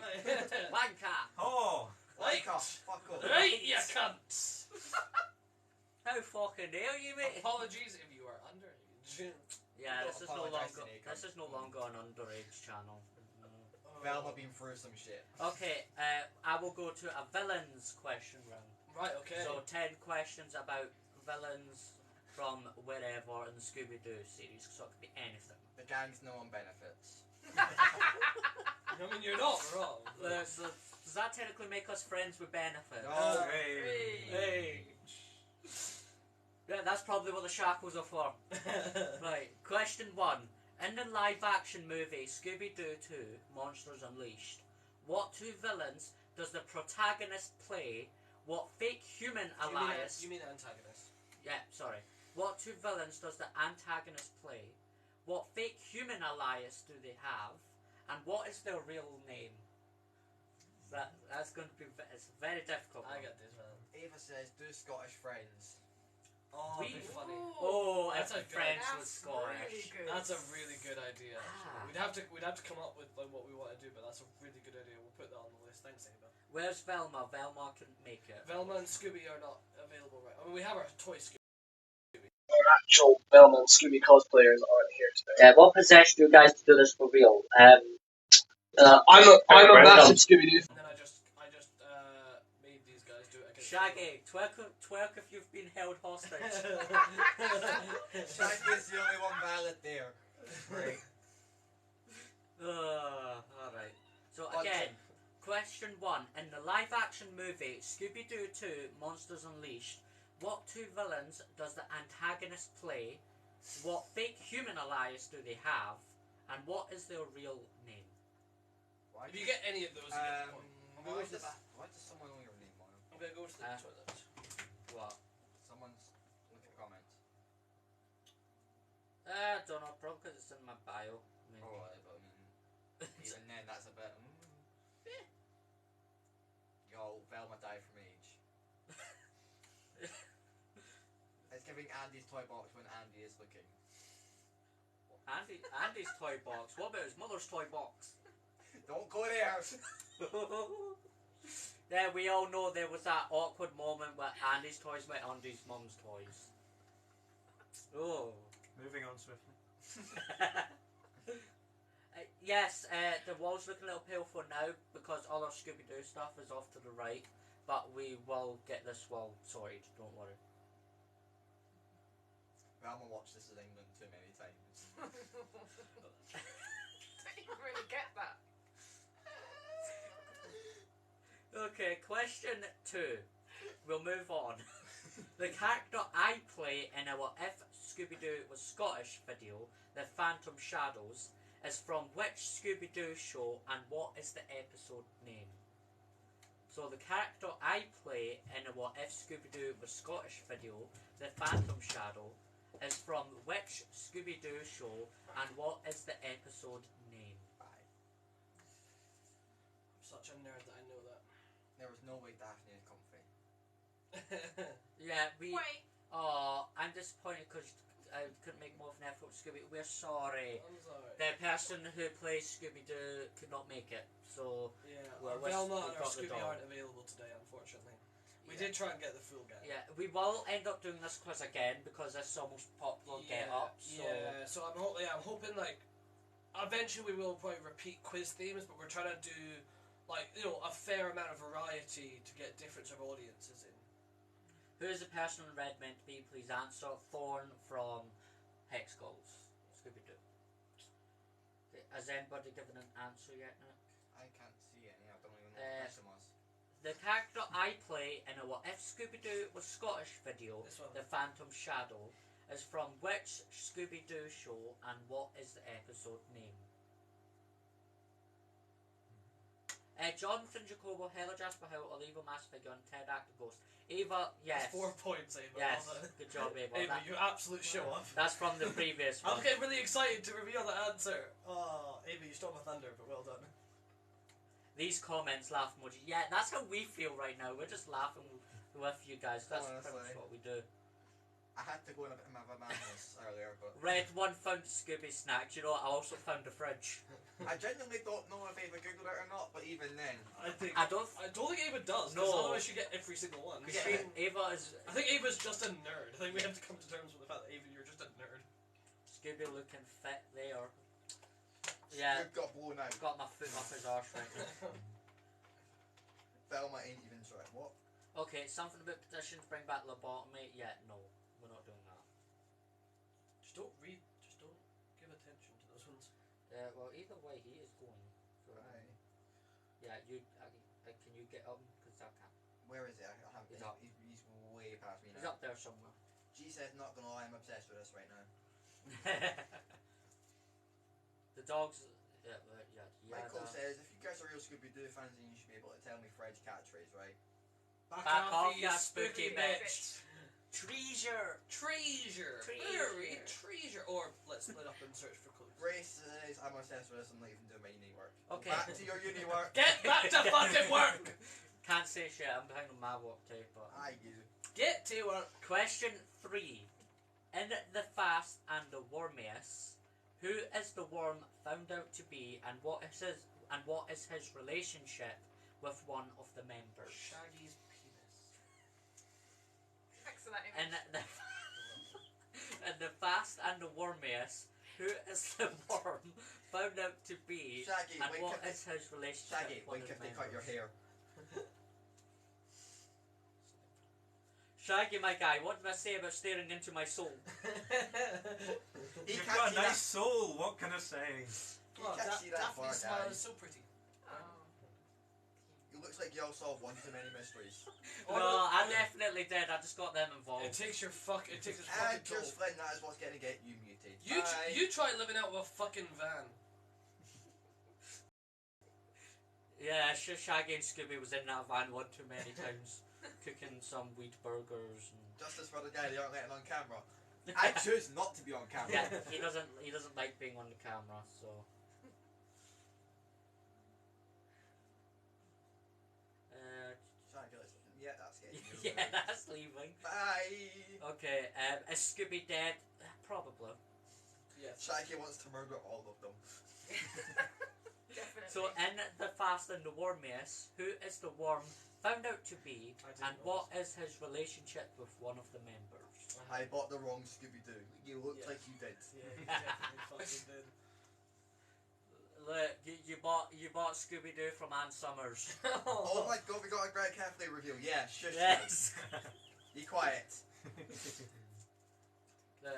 Wanker! Oh! Right. Fuck off. Fuck off. Right, you cunts! How fucking dare you, mate? Apologies if you are underage. Yeah, Don't this is no apologise longer to Nick, this is no longer an underage channel. Velma been through some shit. Okay, I will go to a villains question round. Right, okay. So 10 questions about villains from wherever in the Scooby-Doo series, so it could be anything. The gang's no one benefits. I mean, you're not wrong. So does that technically make us friends with benefits? No. Hey. Hey! Yeah, that's probably what the shackles are for. Right, question 1. In the live-action movie Scooby-Doo 2, Monsters Unleashed, what two villains does the protagonist play? What fake human alias... You mean antagonist. Yeah, sorry. What two villains does the antagonist play? What fake human alias do they have? And what is their real name? That's going to be... It's very difficult. I got this, man. Ava says, do Scottish friends. Oh, We- that'd be funny. Oh, That's if a the good- French was That's Scottish. really good. That's a really good idea. Ah. Actually. We'd have to come up with like what we want to do, but that's a really good idea. We'll put that on the list. Thanks, Ava. Where's Velma? Velma couldn't make it. Velma and Scooby are not available right. I mean, we have our toy Scooby. Our actual Velma and Scooby cosplayers aren't here today. What possessed you guys to do this for real? I'm a Random. massive Scooby-Doo. And then I just made these guys do it against Shaggy, twerk if you've been held hostage. Shaggy is the only one valid there. Right. Alright. So But- again, question 1. In the live-action movie Scooby-Doo 2, Monsters Unleashed, what two villains does the antagonist play? What fake human alias do they have? And what is their real name? Why If you get any of those, you get the point. I'm gonna why go to the does, bath. why does someone know your name, Mono? I'm gonna go to the toilet. What? Someone's look at the comments. I don't know, probably because it's in my bio. Maybe. Oh, but I mean, even then, that's a bit. Yo, Velma died from age. It's giving Andy's toy box when Andy is looking. Andy's toy box. What about his mother's toy box? Don't go there. Yeah, we all know there was that awkward moment where Andy's toys met Andy's mum's toys. Oh. Moving on swiftly. Yes, the wall's looking a little pale for now because all our Scooby-Doo stuff is off to the right, but we will get this wall sorted, don't worry. Velma watched this in England too many times. Don't even really get that. Okay, question 2. We'll move on. The character I play in our If Scooby-Doo Was Scottish video, The Phantom Shadows, is from which Scooby-Doo show and what is the episode name? So the character I play in our If Scooby-Doo Was Scottish video, The Phantom Shadow, is from which Scooby-Doo show and what is the episode name? Bye. I'm such a nerd that I know There was no way Daphne is comfy. that. Yeah, we... Wait. Oh, I'm disappointed because I couldn't make more of an effort with Scooby. We're sorry. I'm sorry. The person who plays Scooby-Doo could not make it, so Yeah, Well, our we've Velma and our got the Scooby dog. aren't available today, unfortunately. We yeah. did try and get the full gang. Yeah, we will end up doing this quiz again because this is almost popular get up. So Yeah, so I'm hoping like eventually we will probably repeat quiz themes, but we're trying to do like a fair amount of variety to get different sort of audiences in. who is the person in red meant to be? Please answer. Thorn from Hex Goals. Scooby-Doo. Okay, has anybody given an answer yet, Nick? I can't see any. I don't even know what the question was. The character I play in a What If Scooby-Doo was Scottish video, This one. The Phantom Shadow, is from which Scooby-Doo show and what is the episode name? Jonathan Jacobo, Hella Jasper Hill, Oliva Mass Figure, and Ted Actor Ghost. Ava, yes. That's 4 points, Ava. Yes, Well done. good job, Ava. Ava, That- you absolute show off. that's from the previous one. I'm getting really excited to reveal the answer. Oh, Ava, you stole my thunder, but well done. These comments, laugh emoji. Yeah, that's how we feel right now. We're just laughing with you guys. That's pretty much Honestly. what we do. I had to go in a bit of a madness earlier, but Red one found Scooby snacks. You know what? I also found a fridge. I genuinely don't know if Ava googled it or not. But even then, I don't think Ava does. 'Cause No. Otherwise, you get every single one. Yeah. Ava is I think Ava's just a nerd. I think we have to come to terms with the fact that Ava, you're just a nerd. Scooby looking fit there. Yeah, you've got blown out. got my foot off his arse right now. Velma ain't even sure what. Okay, something about petitions bring back lobotomy. Yeah, no, we're not doing that. Just don't read. Just don't give attention to those ones. Well, either way, he is going. So, Right. yeah, can you get up? Because I can't. Where is it? I have. He's up. He's way past me now. He's up there somewhere. G says, not gonna lie, I'm obsessed with this right now. The dogs. Yeah, Michael says, if you guys are real Scooby-Doo fans, then you should be able to tell me Fred's catchphrase, right? Back off, ya spooky spooky bitch. Treasure. Treasure. Very treasure. Or let's split up and search for clues. Grace says, I'm obsessed with this, I'm not even doing my uni work. Okay. Back to your uni work. Get back to fucking work. Can't say shit. I'm behind on my work too. But I do. Get to work. question 3: in the Fast and the Wormiest, who is the worm found out to be, and what is his relationship with one of the members? Shaggy's penis. Excellent In image. in the Fast and the Wormiest, who is the worm found out to be, Shaggy, and wait, what if is his relationship Shaggy, with one wink of if the they cut your members? hair. Shaggy, my guy, what did I say about staring into my soul? He You've can't got a see nice that. soul. What can I say? You can't see that far, Daphne's smile guys. is so pretty. Oh. It looks like y'all solved one too many mysteries. No, I definitely did. I just got them It involved. takes its fucking toll. And just Flynn, that is what's going to get you muted. You Bye. you try living out of a fucking van. Yeah, Shaggy and Scooby was in that van one too many times, cooking some wheat burgers. Justice for the guy they aren't letting on camera. I choose not to be on camera. Yeah, he doesn't like being on the camera, so. Shaggy, listen. Yeah, that's getting you. Yeah, that's leaving. Bye. Okay, is Scooby dead? Probably. Yes. Shaggy wants to murder all of them. Definitely. So in the Fast and the Wormiest, who is the worm found out to be, I didn't and know what is his relationship with one of the members? I bought the wrong Scooby-Doo. You looked Yeah. like you did. Yeah, you definitely fucking did. Look, you bought Scooby-Doo from Ann Summers. Oh my god, we got a Greg Heffley review. Yeah, shush. Yes. Be quiet. Look,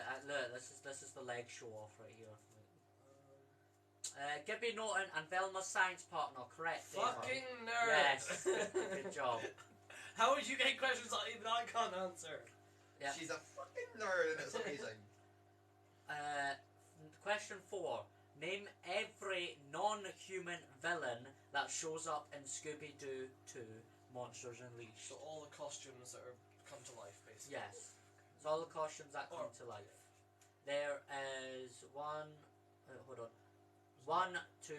this is the leg show off right here. Gibby Norton and Velma's science partner, correct? Ava? Fucking nerd. Yes. Good job. How would you get questions that even I can't answer? Yeah. She's a fucking nerd and it's amazing. Question 4. Name every non-human villain that shows up in Scooby-Doo 2 Monsters Unleashed. So all the costumes that are come to life, basically. Yes. It's all the costumes that come to life. There is hold on. 1, 2,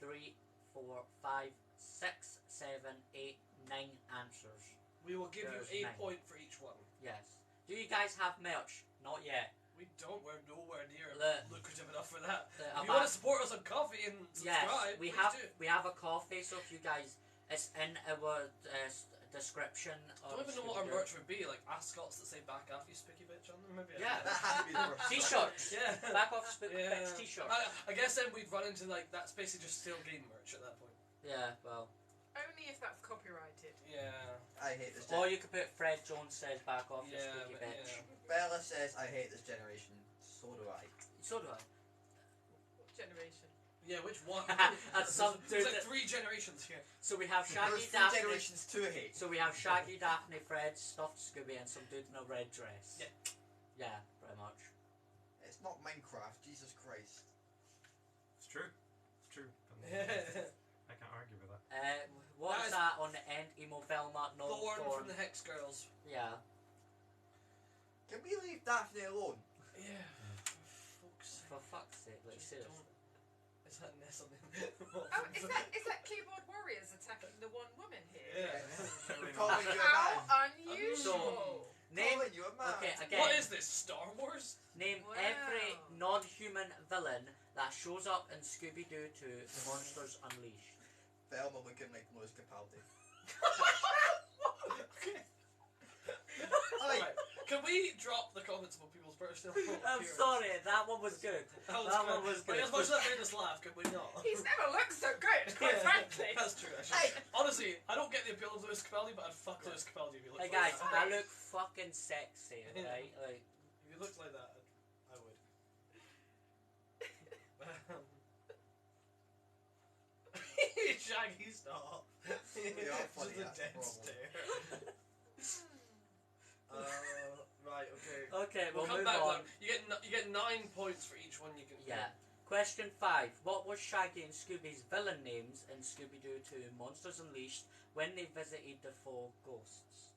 3, 4, 5, 6, 7, 8, 9 answers. We will give There's you a 9. point for each one. Yes. Do you guys have merch? Not yet. We don't. We're nowhere near Look. lucrative enough for that. Look, If you want to support us on coffee and subscribe, Yes, we please have do. we have a coffee, so if you guys, it's in our description. I don't even know what our merch would be. Like ascots that say "back off, you spicky bitch" on them. Maybe. Yeah. That has to be the first. T-shirts. Yeah. Back off Spooky Yeah. Bitch T-shirt. I guess then we'd run into like that's basically just still game merch at that point. Yeah, well. Only if that's copyrighted. Yeah. I hate this. Or you could put Fred Jones says back off the Yeah, Spooky but Bitch. yeah. Bella says I hate this generation. So do I. So do I. What generation? Yeah, which one? That's some There's dude like that- 3 generations here. So we have There's Shaggy, 3 Daphne. generations to hate. So we have Shaggy, Daphne, Fred, stuffed Scooby, and some dude in a red dress. Yeah. Yeah, pretty much. It's not Minecraft. Jesus Christ. It's true. It's true. I can't argue with that. What That is is- that on the end? Emo Velma? No, Thorn from the Hex Girls. Yeah. Can we leave Daphne alone? Yeah. For fuck's sake. For fuck's sake, like Just seriously. don't- Is that Ness on the Oh, is that keyboard warriors attacking the one woman here? Yeah. We're calling you a man. How unusual! Name. Calling you a man. Okay, again. What is this, Star Wars? Name Wow. every non-human villain that shows up in Scooby-Doo to The Monsters Unleashed. Velma looking like Louis Capaldi. Okay. Oi. Right. Can we drop the comments about people's personal I'm appearance? sorry, that one was good. That That good. one was But good. as much as that made us laugh, can we not? He's never looked so good, quite Yeah, frankly. That's true, actually. Hey. Honestly, I don't get the appeal of Louis Capaldi, but I'd fuck Louis Capaldi if he looked Hey like guys, that. I look fucking sexy, right? Like, If he looked like that, I would. Shaggy, stop. We are funny, Just a that's dead the stare. Right, okay. okay, We'll we'll come move back. on. Look, you get 9 points for each one you can. Yeah. Question 5. What was Shaggy and Scooby's villain names in Scooby-Doo 2 Monsters Unleashed when they visited the 4 ghosts?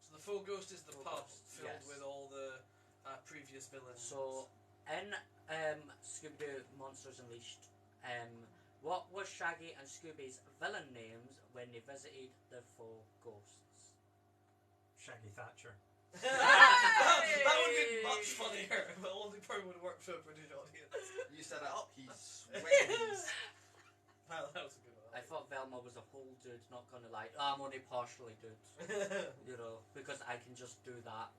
So the full ghost is the Full pub Ghost, filled yes. with all the previous villains. So, in Scooby-Doo Monsters Unleashed, what was Shaggy and Scooby's villain names when they visited the 4 ghosts? Shaggy Thatcher. that would be much funnier, but only probably would work for a British audience. You set it up. He's wins. That was a good one. I thought Velma was a whole dude, not gonna lie. I'm only partially dude, you know, because I can just do that.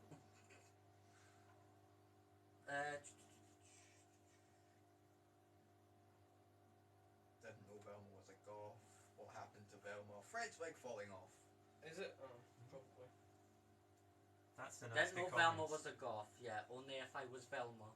Didn't know Velma was a goth. What happened to Velma? Fred's wig falling off. Is it? Oh, probably. That's the nasty Didn't know comments. Velma was a goth, yeah, only if I was Velma.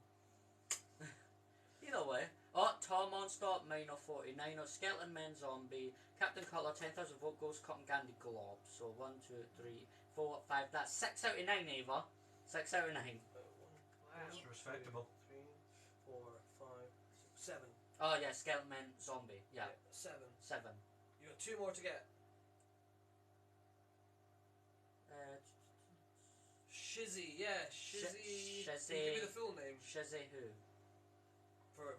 Either way. Oh, Tom Monster, Minor 49, or Skeleton Man Zombie, Captain Cutler, 10,000 Volt Ghost, Cotton Candy Glob. So 1, 2, 3, 4, 5, that's 6 out of 9, Ava. 6 out of 9. Wow. It's respectable. 3, 4, 5, 6, 7. Oh yeah, Skeleton Man Zombie, yeah. 7. 7. You got 2 more to get. Shizzy, yeah, Shizzy. Shizzy. Can you give me the full name Shizzy who? for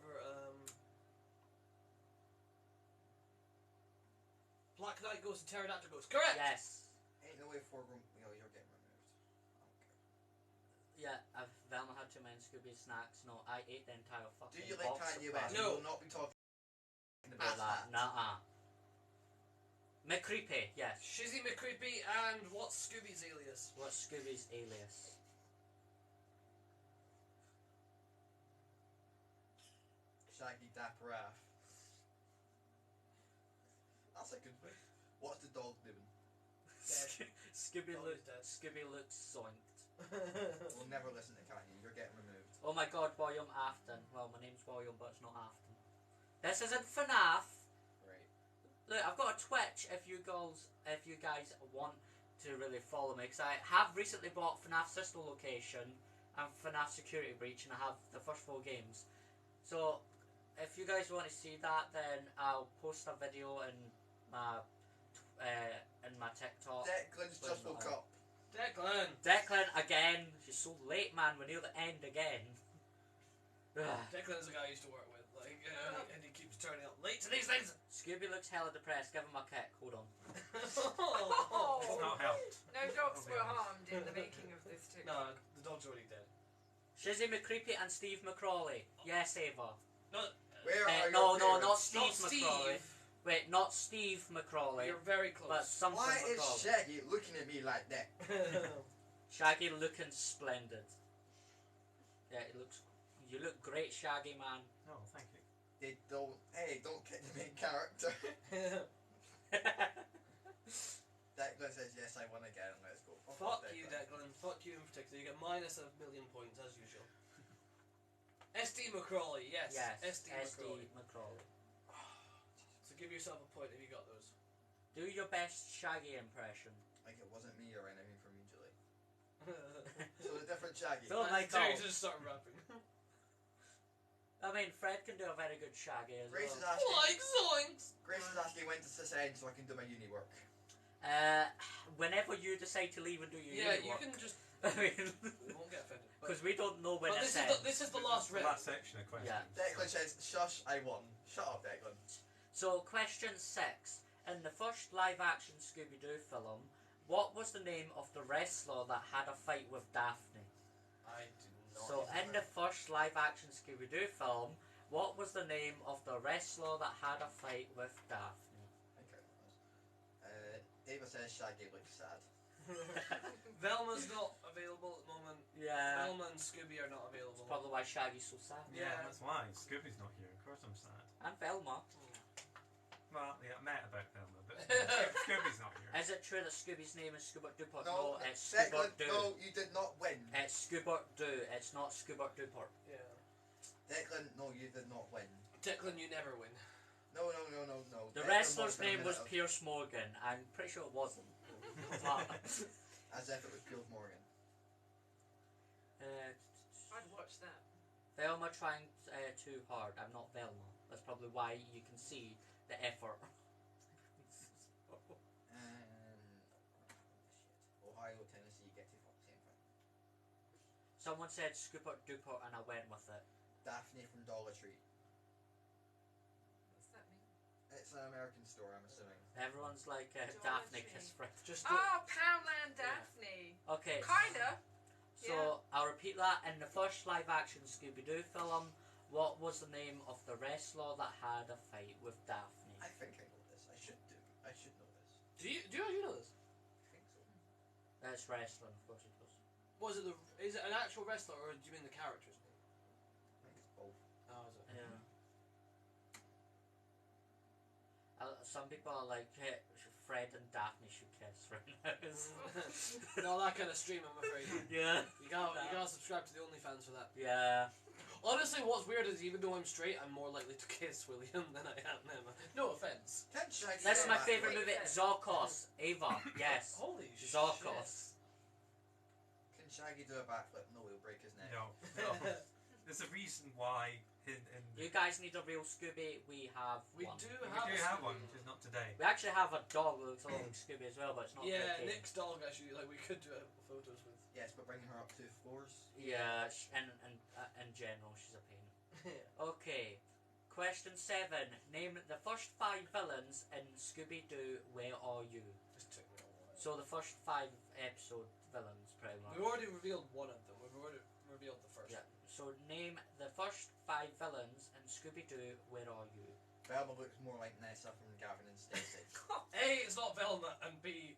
Black Knight Ghost and Pterodactyl Ghost. Correct. Yes. Ain't no way for room. You know, you're getting removed. I don't care. Yeah, if Velma had too many Scooby snacks, no, I ate the entire fucking Do you like box Kanye of West? them. No. We will not be talking About about that, that. nah. McCreepy, yes. Shizzy McCreepy, and what's Scooby's alias? What's Scooby's alias? Shaggy Dapper Aff. That's a good one. What's the dog doing? Scooby Dog look, is dead. Scooby looks zoinked. We'll never listen to Kanye. You're getting removed. Oh my god, William Afton. Well, my name's William, but it's not Afton. This isn't FNAF. Right. Look, I've got a Twitch if you guys want to really follow me, because I have recently bought FNAF Sister Location and FNAF Security Breach, and I have the first 4 games. So, if you guys want to see that, then I'll post a video in my TikTok. Declan's just woke up. Declan. Declan again. She's so late, man. We're near the end again. Declan's a guy I used to work with, and he keeps turning up late to these things. Scooby looks hella depressed. Give him a kick. Hold on. It's Oh. not helped. No dogs I'll be were honest. harmed in the making of this too. No, the dog's already dead. Shizzy McCreepy and Steve McCrawley. Yes, Ava. No, Where are No, your not parents? Steve not McCrawley. Steve. Wait, not Steve McCrawley, You're very close. but something Why is McCrawley. Shaggy looking at me like that? Shaggy looking splendid. Yeah, you look great, Shaggy man. Oh, thank you. They don't. Hey, don't kick the main character. Declan says yes. I won again. Let's go. Fuck you, Declan. Fuck you in particular. You get minus -1,000,000 points as usual. SD McCrawley, yes. Yes, SD SD McCrawley. McCrawley. So give yourself a point if you got those. Do your best Shaggy impression. Like it wasn't me or anything from you, Julie. So the different Shaggy. Oh my Terry God. just started rapping. I mean, Fred can do a very good Shaggy as Grace is well. asking. Like zoinks! Grace is asking when to suspend so I can do my uni work. Whenever you decide to leave and do your Yeah, uni you work. can just. I mean, We won't get offended. because we don't know when But it's this is the last The round. last section of questions. Yeah. Declan says, "Shush, I won." Shut up, Declan. So, question 6. In the first live-action Scooby-Doo film, what was the name of the wrestler that had a fight with Daphne? I do not. So, in the first live-action Scooby-Doo film, what was the name of the wrestler that had a fight with Daphne? Okay. Ava says Shaggy looks sad. Velma's not available at the moment. Yeah. Velma and Scooby are not That's available. probably why Shaggy's so sad. Yeah, Yeah. that's why. Scooby's not here. Of course I'm sad. And Velma. Well, yeah, I met about Velma, but Scooby's not here. Is it true that Scooby's name is Scooby-Doo? No, it's Declan, Scooby-Doo. no, you did not win. It's Scooby-Doo. It's not Scooby-Doo. Yeah. Declan, no, you did not win. Declan, you never win. No. The Declan wrestler's won for a name was minute Pierce Morgan. I'm pretty sure it wasn't. But, as if it was Piers Morgan. I'd watch that. Velma trying too hard. I'm not Velma. That's probably why you can see the effort. Ohio, Tennessee, get to fuck same thing. Someone said Scooper Duper and I went with it. Daphne from Dollar Tree. What's that mean? It's an American store, I'm assuming. Everyone's like Dollar Daphne Tree. kiss friend. Just Oh, Poundland Daphne. Okay. Kinda. So I'll repeat that. In the first live-action Scooby-Doo film, what was the name of the wrestler that had a fight with Daphne? I think I know this. I should know this. do you know this? I think so. It's wrestling, of course it was. Was it is it an actual wrestler or do you mean the character's name? I think it's both. Oh, is it? Yeah. Some people are like, hey, Fred and Daphne should kiss right now. Not that kind of stream, I'm afraid. Yeah. You gotta subscribe to the OnlyFans for that. Yeah. Honestly, what's weird is even though I'm straight, I'm more likely to kiss William than I am Emma. No offense. Can Shaggy That's go my back favourite like- movie, Zarkos. Ava, yes. Holy shit. Zarkos. Can Shaggy do a backflip? No, he'll break his neck. No. There's a reason why in You guys need a real Scooby, we have We one. do we have do a have Scooby. one, just not today. We actually have a dog that looks a lot like Scooby as well, but it's not Yeah, very Nick's dog actually, like we could do photos with. Yes, but bringing her up 2 floors. Yeah, and in general, she's a pain. Yeah. Okay, question 7. Name the first 5 villains in Scooby-Doo, Where Are You? Just took me a while. So the first 5 episode villains, pretty much. We've already revealed one of them. We've already revealed the first. Yeah, so name the first 5 villains in Scooby-Doo, Where Are You? Velma looks more like Nessa from Gavin and Stacey. A, it's not Velma, and B,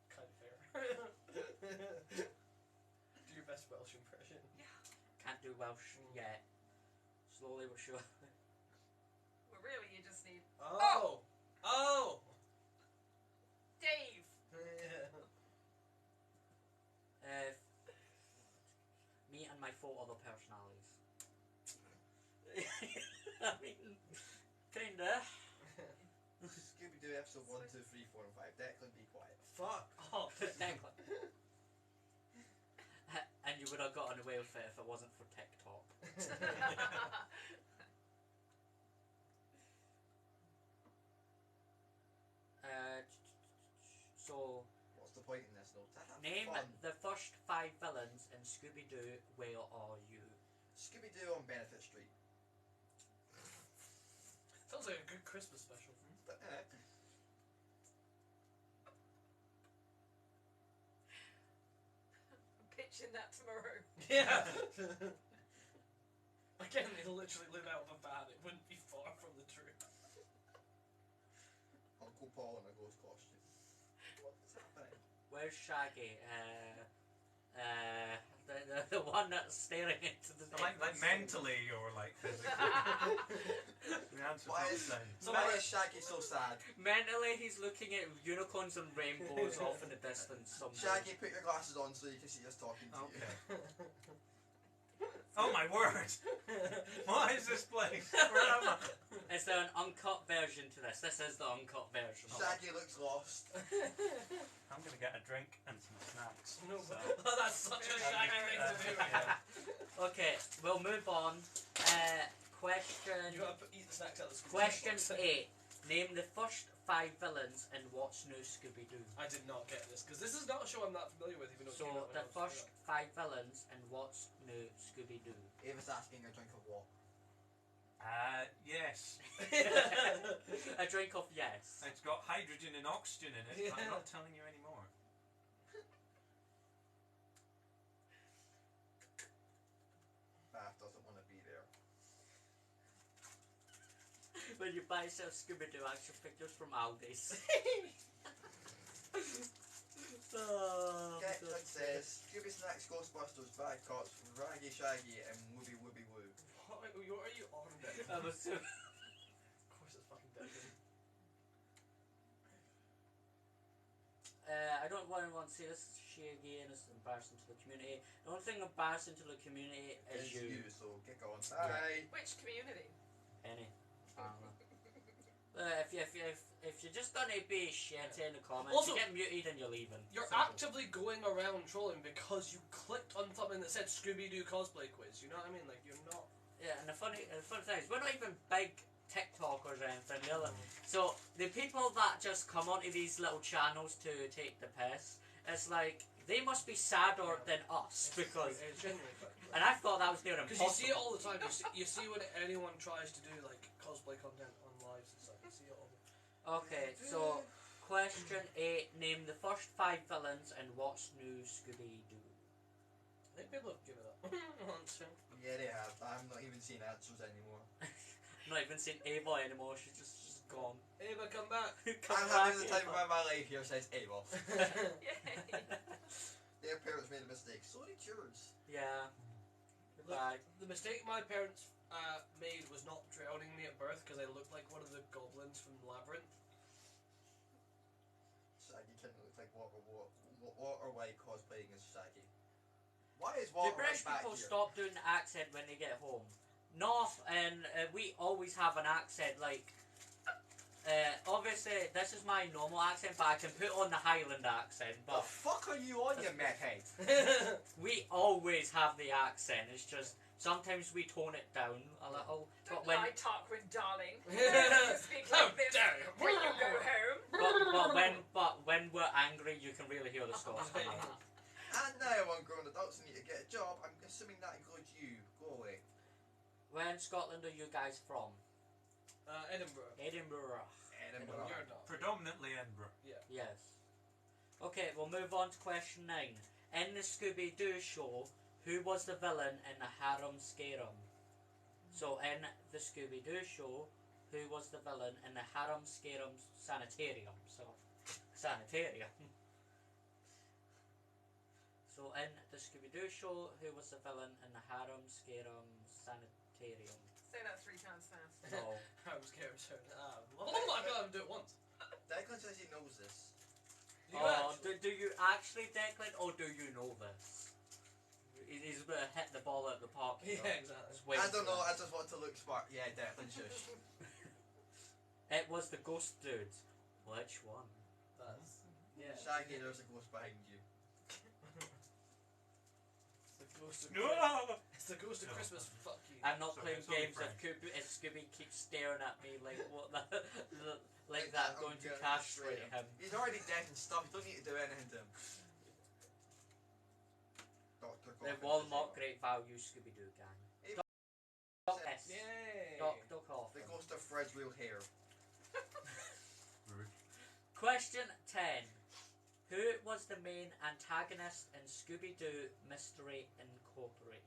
kind of fair. Do your best Welsh impression. Can't do Welsh yet. Slowly but surely. Well, really, you just need Oh! Oh! Dave. Yeah. Me and my 4 other personalities. I mean, kinda. Scooby-Doo episode 1, 2, 3, 4, and 5. Declan, be quiet. Fuck off. Technically. And you would have gotten away with it if it wasn't for Tik Tok. So, What's the point in this, though? To have name fun. the first 5 villains in Scooby-Doo, Where Are You? Scooby-Doo on Benefit Street. Sounds like a good Christmas special. But, I'm mention that tomorrow. Yeah. Again, they literally live out of a van. It wouldn't be far from the truth. Uncle Paul in a ghost costume. What's happening? Where's Shaggy? The one that's staring into the Like mentally or like physically? The answer's Why not is, the same. why is Shaggy so sad? Mentally, he's looking at unicorns and rainbows off in the distance somewhere. Shaggy, put your glasses on so you can see us talking to Okay. you. Oh my word! What is this place? Where am I? Is there an uncut version to this? This is the uncut version. Shaggy looks lost. I'm gonna get a drink and some snacks. No, So, that's such a shaggy thing to do. yeah. Okay, we'll move on. Question. You gotta eat the snacks out of the school. Question 8. Name the first 5 villains in What's New Scooby-Doo. I did not get this because this is not a show I'm that familiar with. Even though it came So out when the I was first 5 villains in What's New Scooby-Doo. Ava's asking a drink of what? Yes. A drink of yes. It's got hydrogen and oxygen in it, but I'm not telling you anymore. Math doesn't want to be there. When you buy yourself Scooby-Doo action figures from Aldi's. Oh, Get God. that says Scooby Snacks, Ghostbusters, Bad Cops, Raggy Shaggy, and Wooby Wooby Woo. What are you on about? That was too... Of course it's fucking Declan. I don't want to say this shaggy and it's embarrassing to the community. The only thing embarrassing to the community is It's you. you, so get going. Bye. Which community? Any. If you're just gonna be shitty in the comments, Also, you get muted and you're leaving. You're Simple. actively going around trolling because you clicked on something that said Scooby-Doo cosplay quiz. You know what I mean? Like, you're not... Yeah, and the funny thing is, we're not even big TikTokers or anything. So the people that just come onto these little channels to take the piss, it's like they must be sadder than us because. It's genuinely fun. And I thought that was near Because impossible. you see it all the time. You see when anyone tries to do like cosplay content on lives and stuff. You see it all the time. Okay, so question 8: name the first 5 villains in What's New Scooby-Doo. I think people have given up. Once. Yeah, they have. I'm not even seeing answers anymore. Not even seen Ava anymore. She's gone. Ava, come back. Come I'm back, having the time Ava. of my life here, says Ava. Yay! Their parents made a mistake, so did yours. Yeah. Look, Goodbye. the mistake my parents made was not drowning me at birth because I looked like one of the goblins from Labyrinth. Shaggy kind of looks like Walter White cosplaying as Shaggy. Why is The Walter British White back people here? stop doing the accent when they get home. North, and we always have an accent, like... obviously, this is my normal accent, but I can put on the Highland accent, The but fuck are you on, you methead? we always have the accent, it's just... Sometimes we tone it down a little, Don't but when... lie, Tarquin, darling. You speak like this dare you. when you go home. But when we're angry, you can really hear the Scots coming out. And now I'm grown adults need to get a job. I'm assuming that includes you. Go away. Where in Scotland are you guys from? Edinburgh. Edinburgh. Edinburgh. You're not. Predominantly Edinburgh. Yeah. Yes. Okay, we'll move on to question 9. In the Scooby-Doo show, who was the villain in the Harem Scarum? So in the Scooby-Doo show, who was the villain in the Harem Scarum Sanitarium? So, sanitarium. So in the Scooby-Doo show, who was the villain in the Harem Scarum Sanitarium? Say that 3 times fast. No. I was scared. Oh my god, I'm do it once. Declan says he knows this. You Oh, actually- do you actually, Declan, or do you know this? He's going to hit the ball at the park. You know? Yeah, exactly. Just waiting I don't for know. it. I just want to look smart. Yeah, Declan shush. It was the ghost dude. Which one? That's... Yeah. Shaggy, there's a ghost behind you. It's the ghost of No! It's the ghost of Christmas. Fuck you. I'm not So playing it's only games if Scooby keeps staring at me like what like Like that. I'm that, going I'm to gonna castrate destroy him. He's already dead and stuff. You don't need to do anything to him. Dr. The Coffin Walmart says Great Value Scooby-Doo gang. Hey, Yes. Yay. Dr. the Coffin. ghost of Fred's real hair. Rude. Question 10. Who was the main antagonist in Scooby-Doo Mystery Incorporated?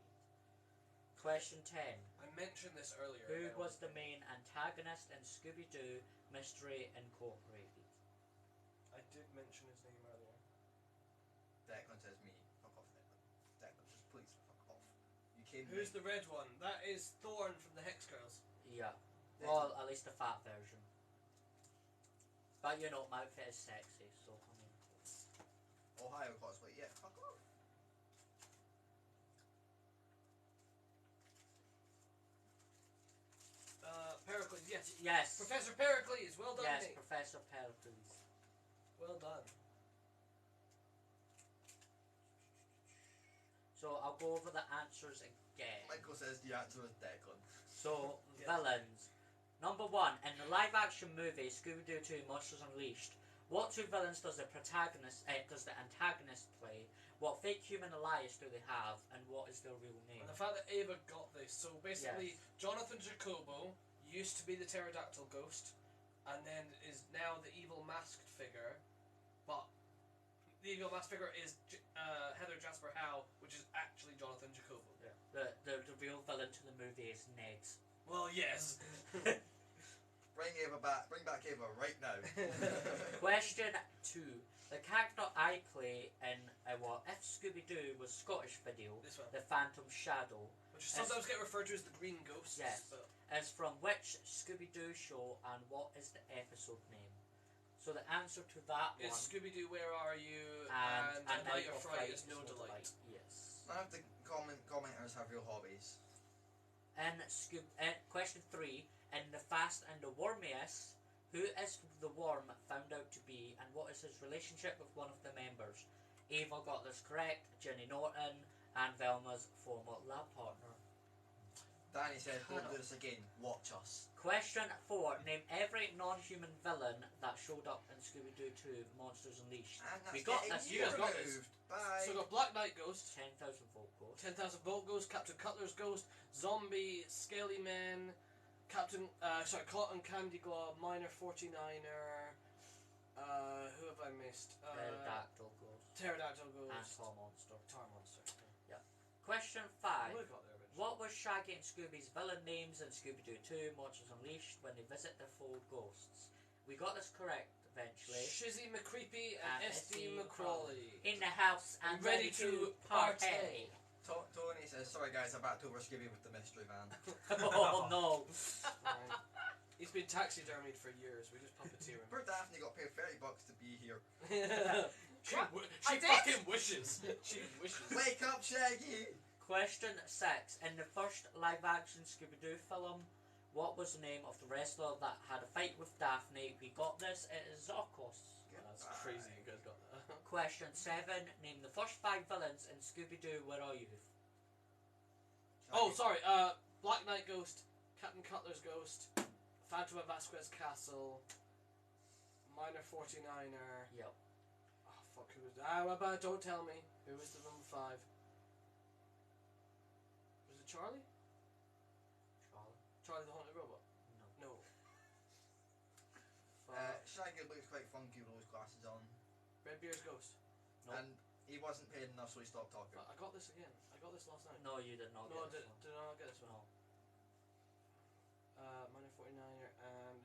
Question 10. I mentioned this earlier. Who was the main antagonist in Scooby-Doo Mystery Incorporated? I did mention his name earlier. Declan says me. Fuck off, Declan. Declan, just please fuck off. You came. Who's the red one? That is Thorn from the Hex Girls. Yeah. Well, at least the fat version. But you know, my outfit is sexy, so I mean. Ohio cosplay? Yeah, fuck off. Pericles, yes. Yes. Professor Pericles, well done, Yes, Nate. Professor Pericles. Well done. So I'll go over the answers again. Michael says the answer is Declan. So, Yes. villains. Number 1, in the live-action movie Scooby-Doo 2 Monsters Unleashed, what two villains does the antagonist play? What fake human allies do they have? And what is their real name? And the fact that Ava got this, so basically, Yes. Jonathan Jacobo used to be the pterodactyl ghost, and then is now the evil masked figure, but the evil masked figure is Heather Jasper Howe, which is actually Jonathan Jacobo. Yeah. The real villain to the movie is Ned. Well, yes. Bring Ava back. Bring back Ava right now. Question 2. The character I play in what if Scooby-Doo was Scottish video, This one. The Phantom Shadow, Which sometimes get referred to as the Green Ghosts. Yes. But is from which Scooby-Doo show and what is the episode name? So the answer to that one... it's Scooby-Doo, Where Are You? And A Night of Fright is No Delight. Yes. None of the commenters have real hobbies. And question 3. In The Fast and the Wormiest, who is the worm found out to be and what is his relationship with one of the members? Ava got this correct, Jenny Norton, and Velma's former lab partner. Danny said, don't do this again. Watch us. Question 4. Name every non-human villain that showed up in Scooby-Doo 2 Monsters Unleashed. And that's We got getting this. You guys got this. removed. Bye. So we got Black Knight Ghost, 10,000 volt ghost. 10,000 Volt Ghost, Captain Cutler's Ghost, Zombie, Scaly Men, Cotton Candy Glob, Minor 49er, who have I missed? Pterodactyl ghost. Pterodactyl And Ghost. Tar Monster. Tar Monster. Question I 5. would have got there eventually. What was Shaggy and Scooby's villain names in Scooby-Doo 2 Monsters Unleashed when they visit their fold ghosts? We got this correct eventually. Shizzy McCreepy And and SD SD McCrawley. In the house and Ready ready to to partay. partay. Tony says, sorry guys, I'm back to over Scooby with the mystery van. Oh no. Fine. He's been taxidermied for years. We just puppeteer him. Poor Daphne got paid $30 to be here. she What? she I did? fucking wishes. She wishes. Wake up, Shaggy! Question 6. In the first live-action Scooby-Doo film, what was the name of the wrestler that had a fight with Daphne? We got this. It is Zarkos. That's crazy. You guys got that. Question 7. Name the first 5 villains in Scooby-Doo Where Are You? Oh, sorry. Black Knight Ghost, Captain Cutler's Ghost, Phantom of Vasquez Castle, Minor 49er. Yep. Oh fuck, who was? Ah, don't tell me. Who was the number 5? Was it Charlie? Charlie. Charlie the Haunted Robot? No. No. Shaggy looks quite funky with those glasses on. Redbeard's Ghost. Nope. And he wasn't paid enough, so he stopped talking. I got this again. I got this last night. No, you did not No, I get this did, one. did I not get this one? No. Minor 49er and...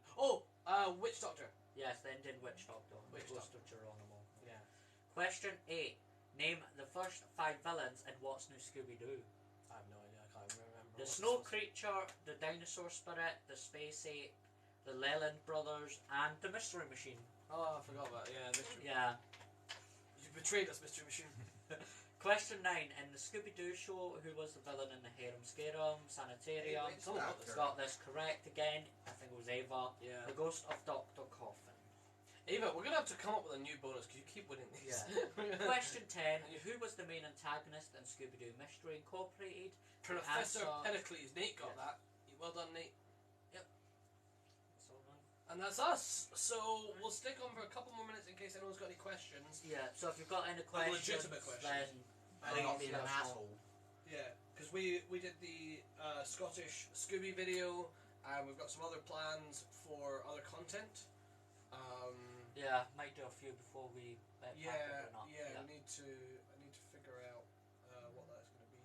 Witch Doctor. Yes, the Indian Witch Doctor. Witch Ghost of Geronimo. Yeah. Question 8. Name the first 5 villains in What's New Scooby-Doo? I have no idea. I can't remember. The what Snow this was. Creature, the Dinosaur Spirit, the Space Ape, the Leland Brothers, and the Mystery Machine. Oh, I forgot about it. Yeah, Mystery. Yeah. You betrayed us, Mystery Machine. Question 9. In the Scooby-Doo show, who was the villain in the Harem Scarum Sanitarium? Hey, Someone got this. Got this correct again. I think it was Ava. Yeah. The Ghost of Dr. Coffin. Ava, we're gonna have to come up with a new bonus because you keep winning these. Yeah. Question 10. Who was the main antagonist in Scooby-Doo Mystery Incorporated? Professor Answer- Pericles. Nate got Yeah. that. Well done, Nate. So, And that's us. So we'll stick on for a couple more minutes in case anyone's got any questions. yeah, so if you've got any questions, legitimate questions. then I think I'm please being an let us know. asshole. Yeah, because we did the Scottish Scooby video, and we've got some other plans for other content. Yeah, might do a few before we pack Yeah, everything up. yeah. I need to figure out what that's going to be.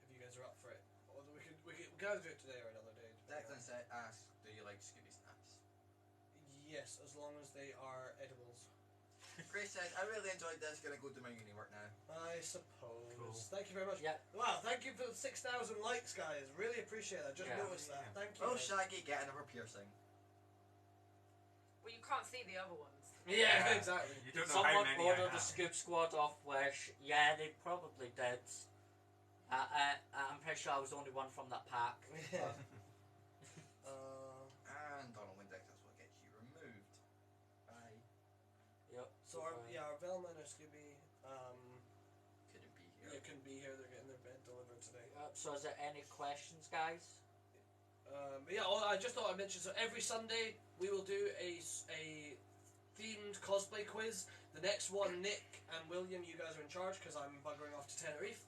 If you guys are up for it, although we could either do it today or another day. Declan said, asked, do you like Scooby snacks? Yes, as long as they are edibles. Grace says, I really enjoyed this. Gonna go do my uni work now. I suppose. Cool. Thank you very much. Yeah. Wow, thank you for the 6,000 likes, guys. Really appreciate that. Just Yeah. noticed that. Thank you. Oh, guys. Shaggy, get another piercing. Well, you can't see the other ones. Yeah, Yeah. exactly. You don't know how Someone many I ordered the have. Scoop Squad off Wish. Yeah, they probably did. I'm pretty sure I was the only one from that pack. Yeah. And Donald Windex, that's what gets you removed. Bye. Yep. So our Velma and our Scooby Couldn't be here. couldn't be here. They're getting their bed delivered today. So is there any questions, guys? But yeah, I just thought I'd mention. So every Sunday we will do a themed cosplay quiz. The next one, Nick and William, you guys are in charge because I'm buggering off to Tenerife,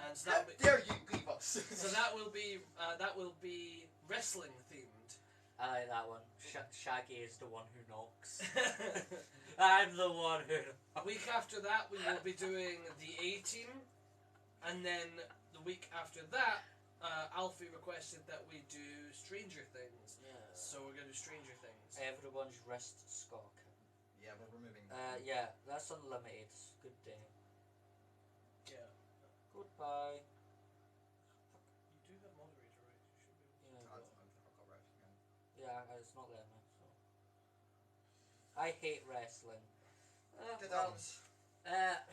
and so How dare you leave us? so that will be wrestling themed. I like that one. Shaggy is the one who knocks. I'm the one who. A week after that, we will be doing the A Team, and then the week after that, Alfie requested that we do Stranger Things. Yeah. So we're gonna do Stranger Things. Everyone's wrist scock. Yeah, we're removing that. Yeah, that's unlimited. Good day. Yeah. Goodbye. You do have moderator, right? You should be able to. Yeah, I've but- got right again. yeah, it's not letting me. So. I hate wrestling. Good Well, ones.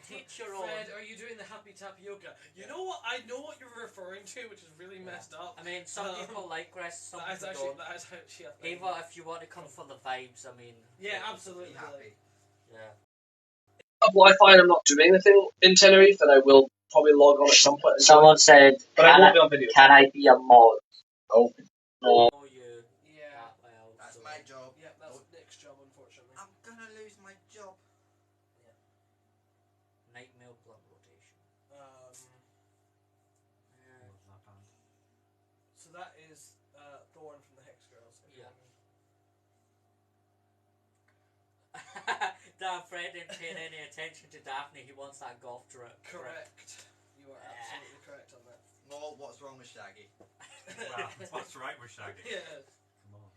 teach your own. Fred, are you doing the happy tapioca? You know what? I know what you're referring to, which is really messed up. I mean, some people like wrestling, some That is people actually don't. that is actually a thing. Ava, if you want to come for the vibes, I mean. Yeah, Be absolutely. happy. Yeah. Well, I find I'm not doing anything in Tenerife, then I will probably log on at some point. Someone said, But I won't be on video. can I be a mod? Oh. Know you Yeah. that well. That's so- my job. Yeah, that's Oh. Nick's job, unfortunately. I'm gonna lose my job. Night mail blunt rotation. Yeah. Love that band. So that is Thorn from the Hex Girls. if you Yeah. want me. Damn, Fred didn't pay any attention to Daphne. He wants that golf drip. Correct. You are absolutely correct on that. Lol, what's wrong with Shaggy? Wow, what's right with Shaggy? Yeah. Come on.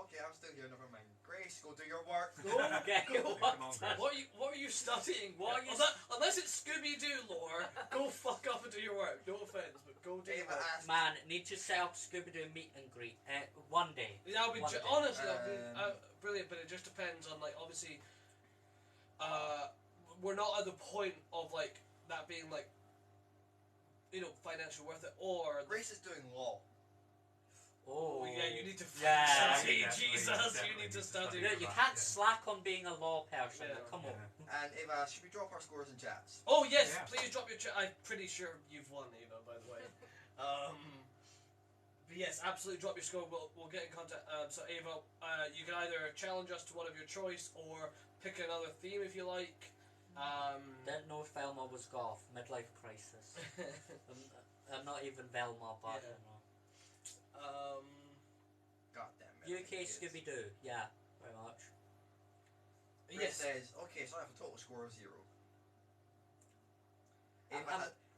Okay, I'm still here, never mind. Grace, go do your work. Okay, Go. what? Come on, Grace. What are you studying? What are you Unless it's Scooby-Doo lore, go fuck up and do your work. No offense, but go do your Ava work. asked, Man, need to set up Scooby-Doo meet and greet. One day. That'll be One day. honestly, that'll be Um, brilliant. But it just depends on like obviously, we're not at the point of like that being like, you know, financially worth it or. Grace is doing law. Oh. Yeah, you need to Yeah. study. Definitely, Jesus, definitely you need to need to study. No, study. you can't Yeah. slack on being a law person. Yeah. Come on. Yeah. And Ava asked, should we drop our scores in chats? Oh yes, Yeah. please drop your chat. I'm pretty sure you've won, Ava. By the way. But yes, absolutely drop your score. We'll get in contact. So Ava, you can either challenge us to one of your choice or pick another theme if you like. Didn't know Velma was golf. Midlife crisis. I'm not even Velma, but Yeah. you know. God damn it. UK Scooby-Doo. Yeah, very much. Grace Yes. says, okay, so I have a total score of 0.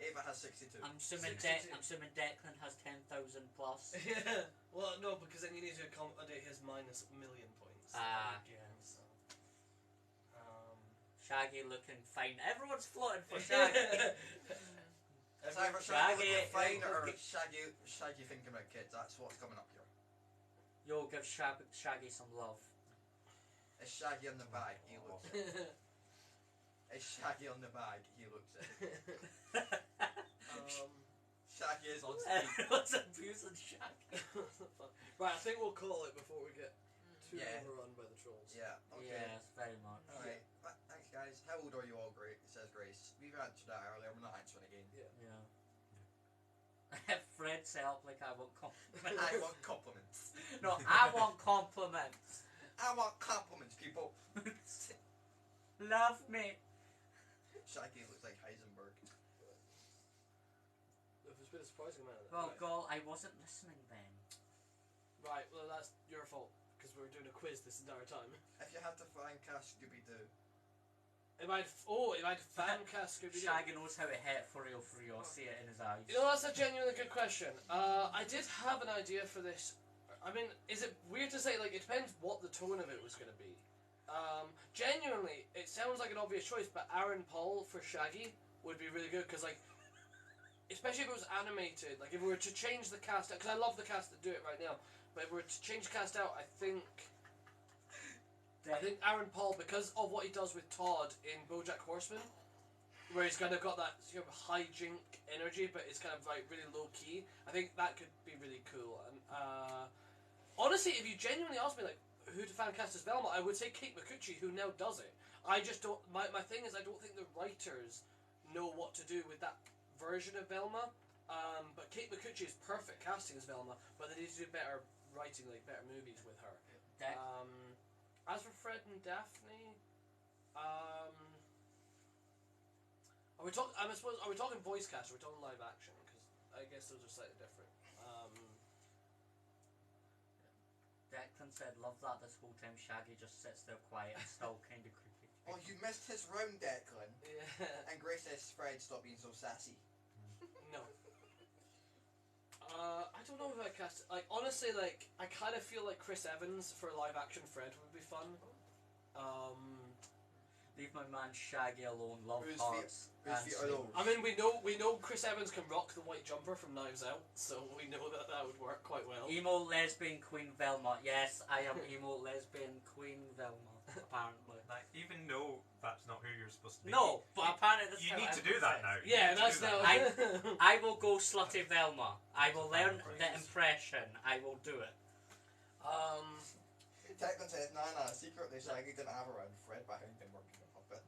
Ava has 62. I'm assuming, 62. I'm assuming Declan has 10,000 plus. Yeah. Well, no, because then you need to accommodate his minus $1,000,000 points. Yeah. So, Shaggy looking fine. Everyone's floating for Shaggy. It's either Shaggy, Shaggy fine or okay. Shaggy thinking about kids. That's what's coming up here. Yo, give Shaggy some love. It's Shaggy on the bag. He looks it. It's Shaggy on the bag. He looks it. Shaggy is on speed. Everyone's abusing Shaggy. Right, I think we'll call it before we get too Yeah. overrun by the trolls. Yeah. Okay. Yes, very much. Alright. Thanks, guys. How old are you all? Great. Says Grace. We've answered that earlier. We're not answering again. Yeah. Fred set up like I want compliments. I want compliments. No, I want compliments. I want compliments, people. Love me. Shaggy looks like Heisenberg. There's been a surprising amount of that. Well, right. girl, I wasn't listening then. Right, well that's your fault because we were doing a quiz this entire time. If you had to find cast Scooby-Doo? If I'd fan cast Scooby-Doo. Shaggy knows how to hit for real. See it in his eyes. You know, that's a genuinely good question. I did have an idea for this. I mean, is it weird to say, like, it depends what the tone of it was going to be. Genuinely, it sounds like an obvious choice, but Aaron Paul for Shaggy would be really good, because, like, especially if it was animated, like, if we were to change the cast out, because I love the cast that do it right now, but if we were to change the cast out, I think Aaron Paul, because of what he does with Todd in BoJack Horseman, where he's kind of got that sort of hijink energy, but it's kind of like really low key. I think that could be really cool. And honestly, if you genuinely ask me like who to fan cast as Velma, I would say Kate Micucci, who now does it. I just don't. My thing is, I don't think the writers know what to do with that version of Velma. But Kate Micucci is perfect casting as Velma, but they need to do better writing, like better movies with her. As for Fred and Daphne, are we talking? I suppose, are we talking voice cast or are we talking live action? Because I guess those are slightly different. Declan said, "Love that this whole time Shaggy just sits there quiet and still kind of creepy." Oh, you missed his round, Declan. Yeah. And Grace says, Fred, stop being so sassy. No. I don't know if I cast. Like, honestly, like I kind of feel like Chris Evans for live action Fred would be fun. Leave my man Shaggy alone. Love Whose hearts. feet are those? I mean, we know Chris Evans can rock the white jumper from Knives Out, so we know that would work quite well. Emo lesbian Queen Velma. Yes, I am emo lesbian Queen Velma. Apparently. Like, even though that's not who you're supposed to be. No, but apparently that's You how need to everyone do that says. now. You Yeah, need to that's do that. now. I will go slutty Velma. I will learn the Praise. impression. I will do it. Declan says, nah, secretly Shaggy didn't have around Fred behind him working the puppet.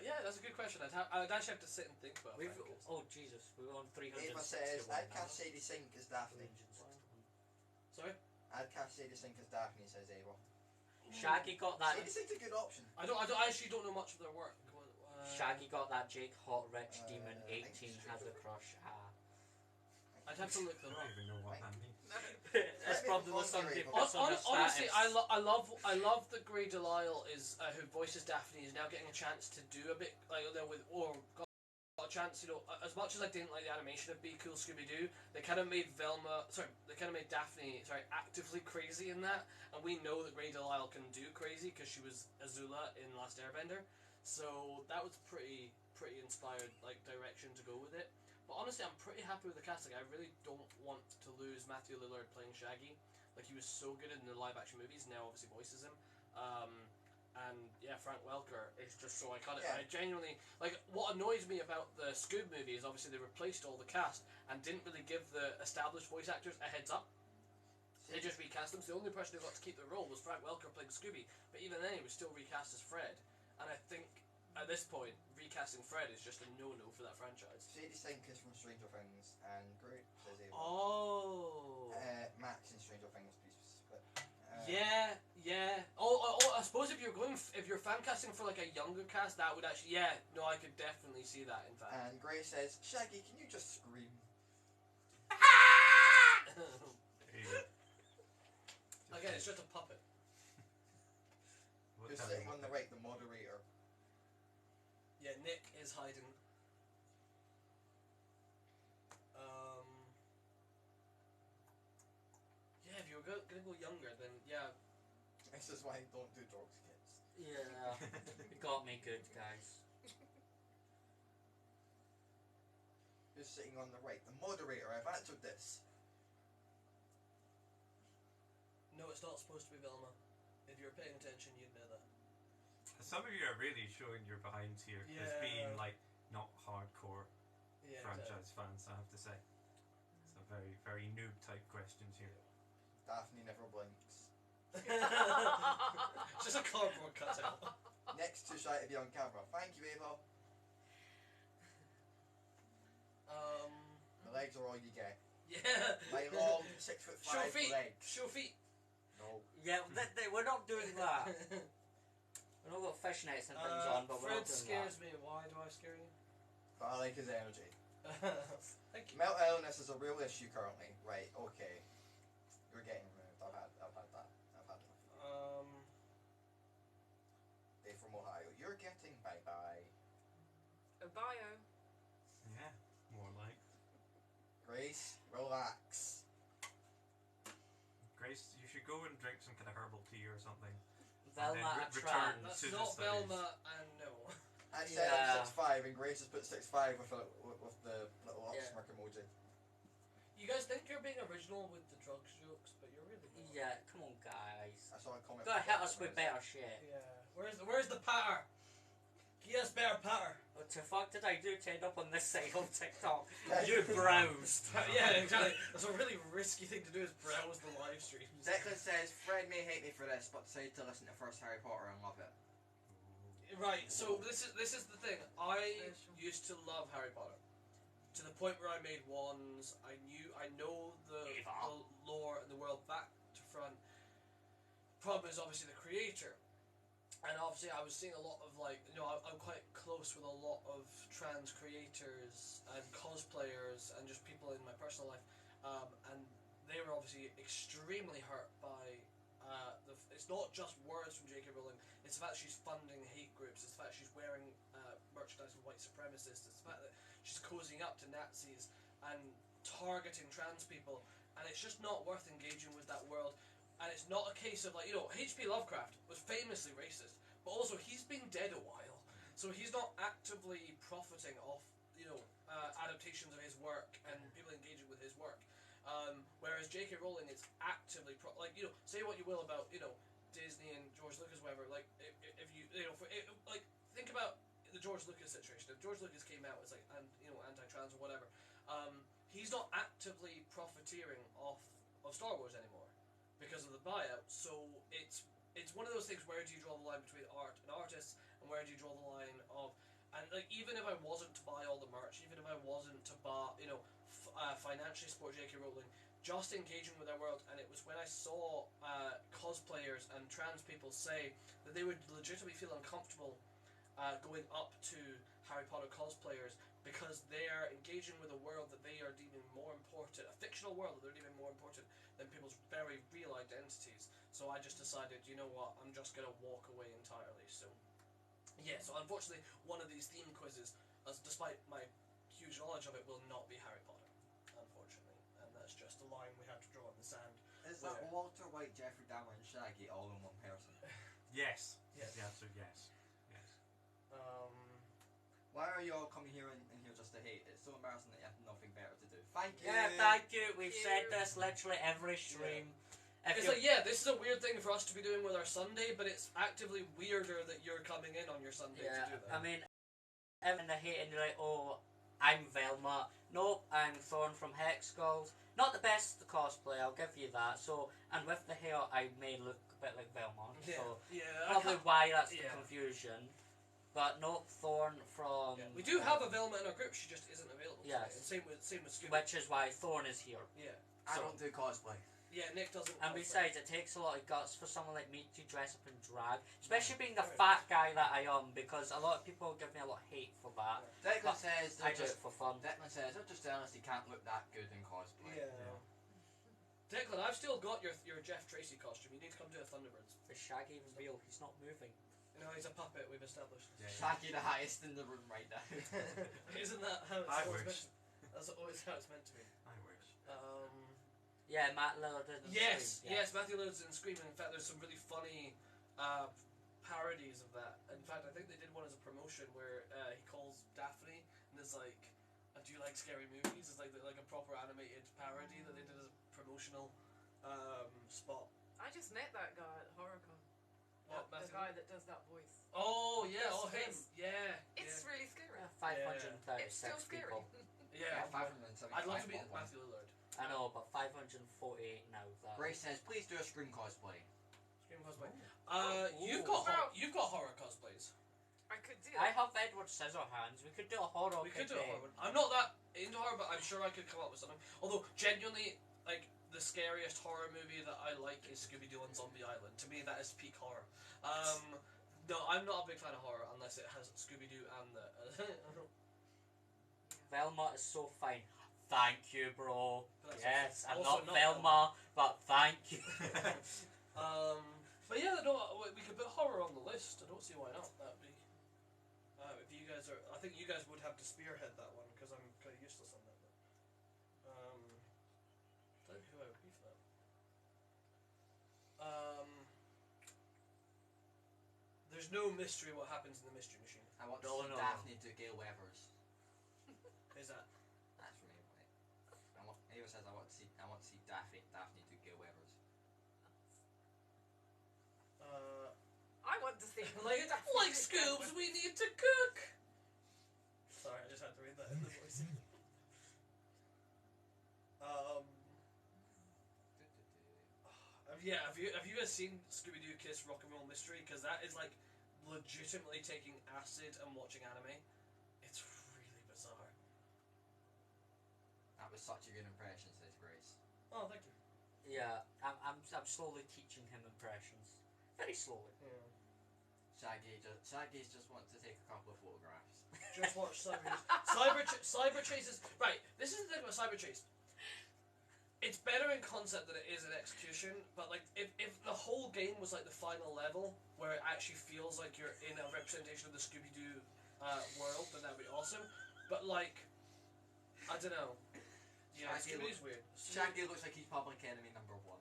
Yeah, that's a good question. I'd actually have to sit and think about it. Oh Jesus, we're on 300. Ava says, I'd cast Sadie Sink as Daphne. Sorry? I'd cast Sadie Sink as Daphne, says Ava. Shaggy got that. Sadie Sink's a good option. I actually don't know much of their work. Shaggy got that Jake Hot Rich Demon I think 18 she's has a good. crush. I'd have to look I them up. don't even know what that means. That's probably what some people Honestly, status. I love that Grey Delisle is who voices Daphne is now getting a chance to do a bit like got a chance. You know, as much as I didn't like the animation of Be Cool Scooby-Doo, they kind of made Daphne actively crazy in that, and we know that Grey Delisle can do crazy because she was Azula in Last Airbender. So that was pretty inspired like direction to go with it. But honestly, I'm pretty happy with the casting. I really don't want to lose Matthew Lillard playing Shaggy. Like, he was so good in the live-action movies, now obviously voices him. And, yeah, Frank Welker is just so iconic. Yeah. I genuinely... Like, what annoys me about the Scoob movie is obviously they replaced all the cast and didn't really give the established voice actors a heads up. They just recast them, so the only person who got to keep the role was Frank Welker playing Scooby. But even then, he was still recast as Fred. And I think... At this point, recasting Fred is just a no-no for that franchise. Sadie Sink is from Stranger Things, and Groot, says Ava. Oh. Max in Stranger Things, please split. Yeah. Oh, I suppose if you're fan casting for like a younger cast, that would actually, I could definitely see that. In fact. And Grace says, Shaggy, can you just scream? Again, it's just a puppet. Who's sitting on the right, the moderator. Yeah, Nick is hiding. Yeah, if you were gonna go younger, then yeah. This is why I don't do drugs, kids. Yeah, you got me good, guys. Who's sitting on the right, the moderator. I've answered this. No, it's not supposed to be Velma. If you're paying attention, you'd know that. Some of you are really showing your behinds here as being like not hardcore franchise fans, I have to say. It's a very, very noob type questions here. Daphne never blinks. Just a cardboard cutout. Next, too shy to be on camera. Thank you, Ava. The legs are all you get. Yeah. My long 6'5" Show feet. legs. Show feet. No. Yeah, we're not doing that. We've not got fishnets and things on, but we're Fred not doing scares that. me. Why do I scare you? But I like his energy. Thank you. Mental illness is a real issue currently. Right, okay. You're getting removed. I've had bio. Yeah, more like. Grace, relax. Grace, you should go and drink some kind of herbal tea or something. Velma return Trans. That's to the not studies. Velma and no. I said Yeah. I'm 6'5", and Grace has put 6'5" with the little up Yeah. smirk emoji. You guys think you're being original with the drugs jokes, but you're really not. Yeah, come on, guys. I saw a comment. Gotta hit us with better shit. Yeah. Where's the patter? Give us better patter. What the fuck did I do to end up on this side of TikTok? You browsed. Yeah, exactly. That's a really risky thing to do is browse the live streams. Declan says, Fred may hate me for this, but decided to listen to first Harry Potter and love it. Right, so this is the thing. I used to love Harry Potter. To the point where I made wands. I know the lore and the world back to front. Problem is obviously the creator. And obviously I was seeing a lot of I'm quite close with a lot of trans creators and cosplayers and just people in my personal life. And they were obviously extremely hurt by it's not just words from J.K. Rowling, it's the fact she's funding hate groups, it's the fact she's wearing merchandise of white supremacists, it's the fact that she's cozying up to Nazis and targeting trans people, and it's just not worth engaging with that world. And it's not a case of H.P. Lovecraft was famously racist, but also he's been dead a while, so he's not actively profiting off adaptations of his work and people engaging with his work. Whereas J.K. Rowling is actively say what you will about Disney and George Lucas, whatever. If you think about the George Lucas situation. If George Lucas came out as anti-trans or whatever, he's not actively profiteering off of Star Wars anymore because of the buyout. So it's one of those things. Where do you draw the line between art and artists, and where do you draw the line of? And even if I wasn't to buy all the merch, even if I wasn't to buy, financially support J.K. Rowling, just engaging with their world, and it was when I saw cosplayers and trans people say that they would legitimately feel uncomfortable going up to Harry Potter cosplayers because they are engaging with a world that they are deeming more important, a fictional world that they're deeming more important than people's very real identities. So I just decided, you know what, I'm just going to walk away entirely. So. Yeah, so unfortunately, one of these theme quizzes, despite my huge knowledge of it, will not be Harry Potter, unfortunately. And that's just a line we have to draw in the sand. Is that Walter White, Jeffrey Dahmer, and Shaggy all in one person? Yes. Yes. The answer, yes. Yes. Why are you all coming here in here just to hate? It's so embarrassing that you have nothing better to do. Thank you! Yeah, thank you. We've said this literally every stream. It's this is a weird thing for us to be doing with our Sunday, but it's actively weirder that you're coming in on your Sunday to do that. I mean, everyone the hate and you're like, oh, I'm Velma. Nope, I'm Thorn from Hex Skulls. Not the best the cosplay, I'll give you that. So, and with the hair, I may look a bit like Velma. So, probably why that's the confusion. But nope, Thorn from... Yeah. We do have a Velma in our group, she just isn't available. Yes. And same with Scooby. Which is why Thorn is here. Yeah. I don't do cosplay. Yeah, Nick doesn't. And besides, it takes a lot of guts for someone like me to dress up in drag, especially being the fat guy that I am, because a lot of people give me a lot of hate for that. Declan says I do it for fun. Declan says they're just jealous he can't look that good in cosplay. Yeah. Declan, I've still got your Jeff Tracy costume. You need to come do a Thunderbirds. Is Shaggy even real? He's not moving. No, he's a puppet. We've established. Yeah. Shaggy the highest in the room right now. Isn't that how it's I always wish. meant? That's always how it's meant to be. I wish. Yeah, Matt Lillard in Yes, Scream, yes, Matthew Lillard's in Scream. In fact, there's some really funny parodies of that. In fact, I think they did one as a promotion where he calls Daphne and is like, "Do you like scary movies?" It's like a proper animated parody that they did as a promotional spot. I just met that guy at HorrorCon. What, The Matthew? guy that does that voice. Oh yeah, Yes, oh him. yes. Yeah. It's really scary. 536 It's still scary. people. Yeah. 575. I'd love to meet Matthew Lillard. I know, but 548 now. That. Grace says, please do a Scream cosplay. Scream cosplay. Ooh. You've got horror cosplays. I could do I that. have Edward Scissorhands. We could do a horror. We could do a horror one. I'm not that into horror, but I'm sure I could come up with something. Although, genuinely, the scariest horror movie that I like is Scooby-Doo on Zombie Island. To me, that is peak horror. No, I'm not a big fan of horror unless it has Scooby-Doo and the... Velma is so fine. Thank you, bro. That's Yes, I'm also not not Velma, but thank you. But yeah, no, we could put horror on the list. I don't see why not. That'd be... if you guys are, I think you guys would have to spearhead that one because I'm kind of useless on that. But, I don't know who I would be for that. There's no mystery what happens in the mystery machine. I want to No, see no, Daphne do Gail Weathers. Is that? That's from Ava. Ava says I want to see Daphne do Gail Weathers. I want to see. Like Scoobs, we need to cook. Sorry, I just had to read that in the voice. Yeah, have you guys seen Scooby-Doo Kiss Rock and Roll Mystery? Because that is like legitimately taking acid and watching anime. It's really bizarre. That was such a good impression, says Grace. Oh, thank you. Yeah, I'm slowly teaching him impressions. Very slowly. Yeah. Shaggy just wants to take a couple of photographs. Just watch Cyber Chases. Right, this is the thing about Cyber Chase. It's better in concept than it is in execution, but like if the whole game was like the final level, where it actually feels like you're in a representation of the Scooby-Doo world, then that'd be awesome. But like, I don't know. Yeah, Scooby-Doo's weird. Shaggy looks like he's public enemy number 1.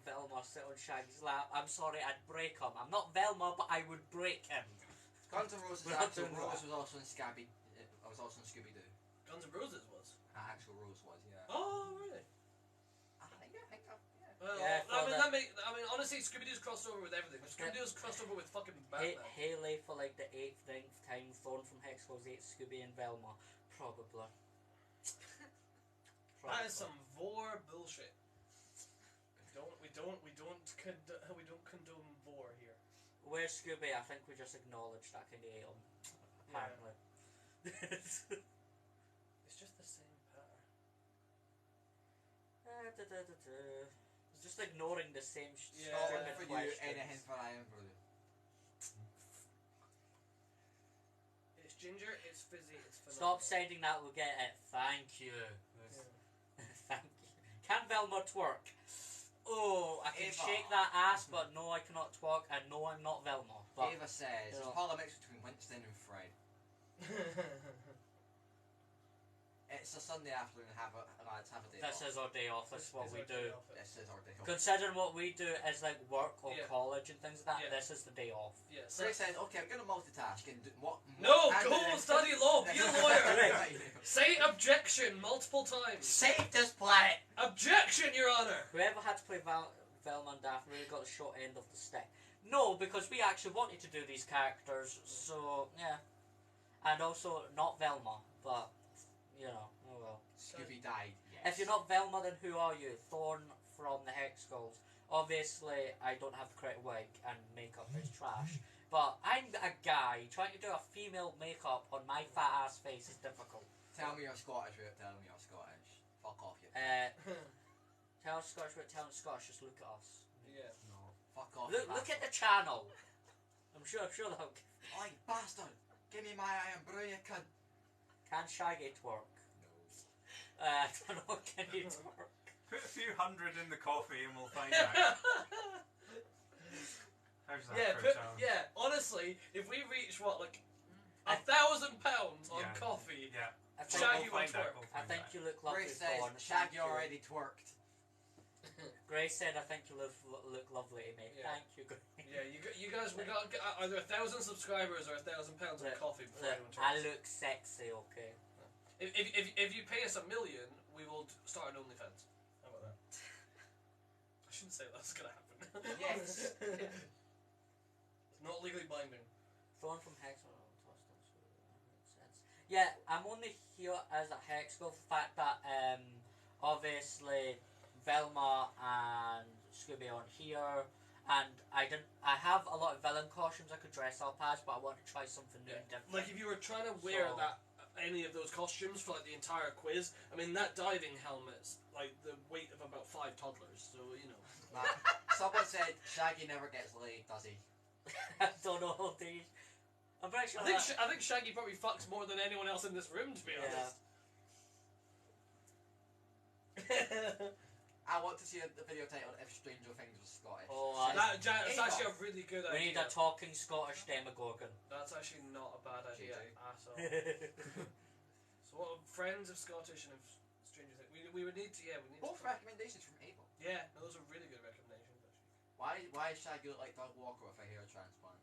Velma sit on Shaggy's lap. I'm sorry, I'd break him. I'm not Velma, but I would break him. Guns N' Roses' We're not actual doing Rose that. was also in Scooby. Was also in Scooby-Doo. Guns N' Roses was. Actual Rose was, yeah. Oh, really? I think so. Yeah. Well, Yeah, I mean, honestly, Scooby-Doo's crossed over with everything. Scooby-Doo's crossed over with fucking Batman. Haley for like the 8th, 9th time, thrown from Hex Goes 8, Scooby and Velma. Probably. That is some vor bullshit. We don't condone vor here. Where's Scooby? I think we just acknowledged that kind of ate him. Apparently. It's just the same pattern. Just ignoring the same Yeah. stupid One for you, questions. anything for I am for you. It's ginger, it's fizzy, it's phenomenal. Stop sending that, we'll get it. Thank you. Thank you. Can Velma twerk? Oh, I can Ava. shake that ass, but no, I cannot twerk, and no, I'm not Velma. But Ava says, you know. it's probably a mix between Winston and Fred. It's a Sunday afternoon, lads, have a day this off. is our day off, this is what we do. This is our day off. Considering what we do is like work or Yeah. college and things like that, Yeah. this is the day off. Yeah, Grace says, okay, I'm going to multitask and do what... No, and go then- study law, be a lawyer! Say objection multiple times. Save this planet! Objection, Your Honor! Whoever had to play Velma and Daphne really got the short end of the stick. No, because we actually wanted to do these characters, so yeah. And also, not Velma, but, you know, oh well. Scooby died, yes. If you're not Velma, then who are you? Thorn from the Hex Skulls. Obviously, I don't have the correct wig, and makeup is trash. But I'm a guy, trying to do a female makeup on my fat ass face is difficult. Tell me you're Scottish, Rick. Tell me you're Scottish. Fuck off, you. Tell us Scottish, but tell us Scottish, just look at us. Yeah. No. Fuck off, Look at the channel. I'm sure they'll... Oi, bastard! Give me my iron brew, you cunt! Can Shaggy twerk? No. I don't know, can you twerk? Put a few hundred in the coffee and we'll find out. How's that for a challenge? Honestly, if we reach what, £1,000 on Yeah. coffee, Yeah. I think, Shaggy we'll will find out, twerk. we'll I find think out. you look lovely, Grace Thorn. says, Shaggy Thank you. already twerked. Grace said, I think you look lovely to me. Yeah. Thank you, Grace. yeah, you guys, we got to get either 1,000 subscribers or £1,000 Look, of coffee before Look, anyone I turns. look sexy, okay? If you pay us $1 million, we will start an OnlyFans. How about that? I shouldn't say that's gonna happen. Yes. It's not legally binding. Thorn from Hex. Makes sense. Yeah, I'm only here as a Hex Girl for the fact that obviously Velma and Scooby aren't here, and I have a lot of villain costumes I could dress up as, but I want to try something new and different. Like if you were trying to wear So- any of those costumes for like the entire quiz, I mean that diving helmet's like the weight of about 5 toddlers, so you know. Nah. Someone said Shaggy never gets laid, does he? I don't know, dude. I'm pretty sure. I think Shaggy probably fucks more than anyone else in this room, to be honest. I want to see the video title if Stranger Things was Scottish. Oh, That's Ava. actually a really good We need idea. a talking Scottish Demogorgon. That's actually not a bad idea JJ. at all. So what friends of Scottish and of Stranger Things? We would need to we need Both to. recommendations from Ava. Yeah, those are really good recommendations actually. Why does Shaggy look like Doug Walker with a hair transplant?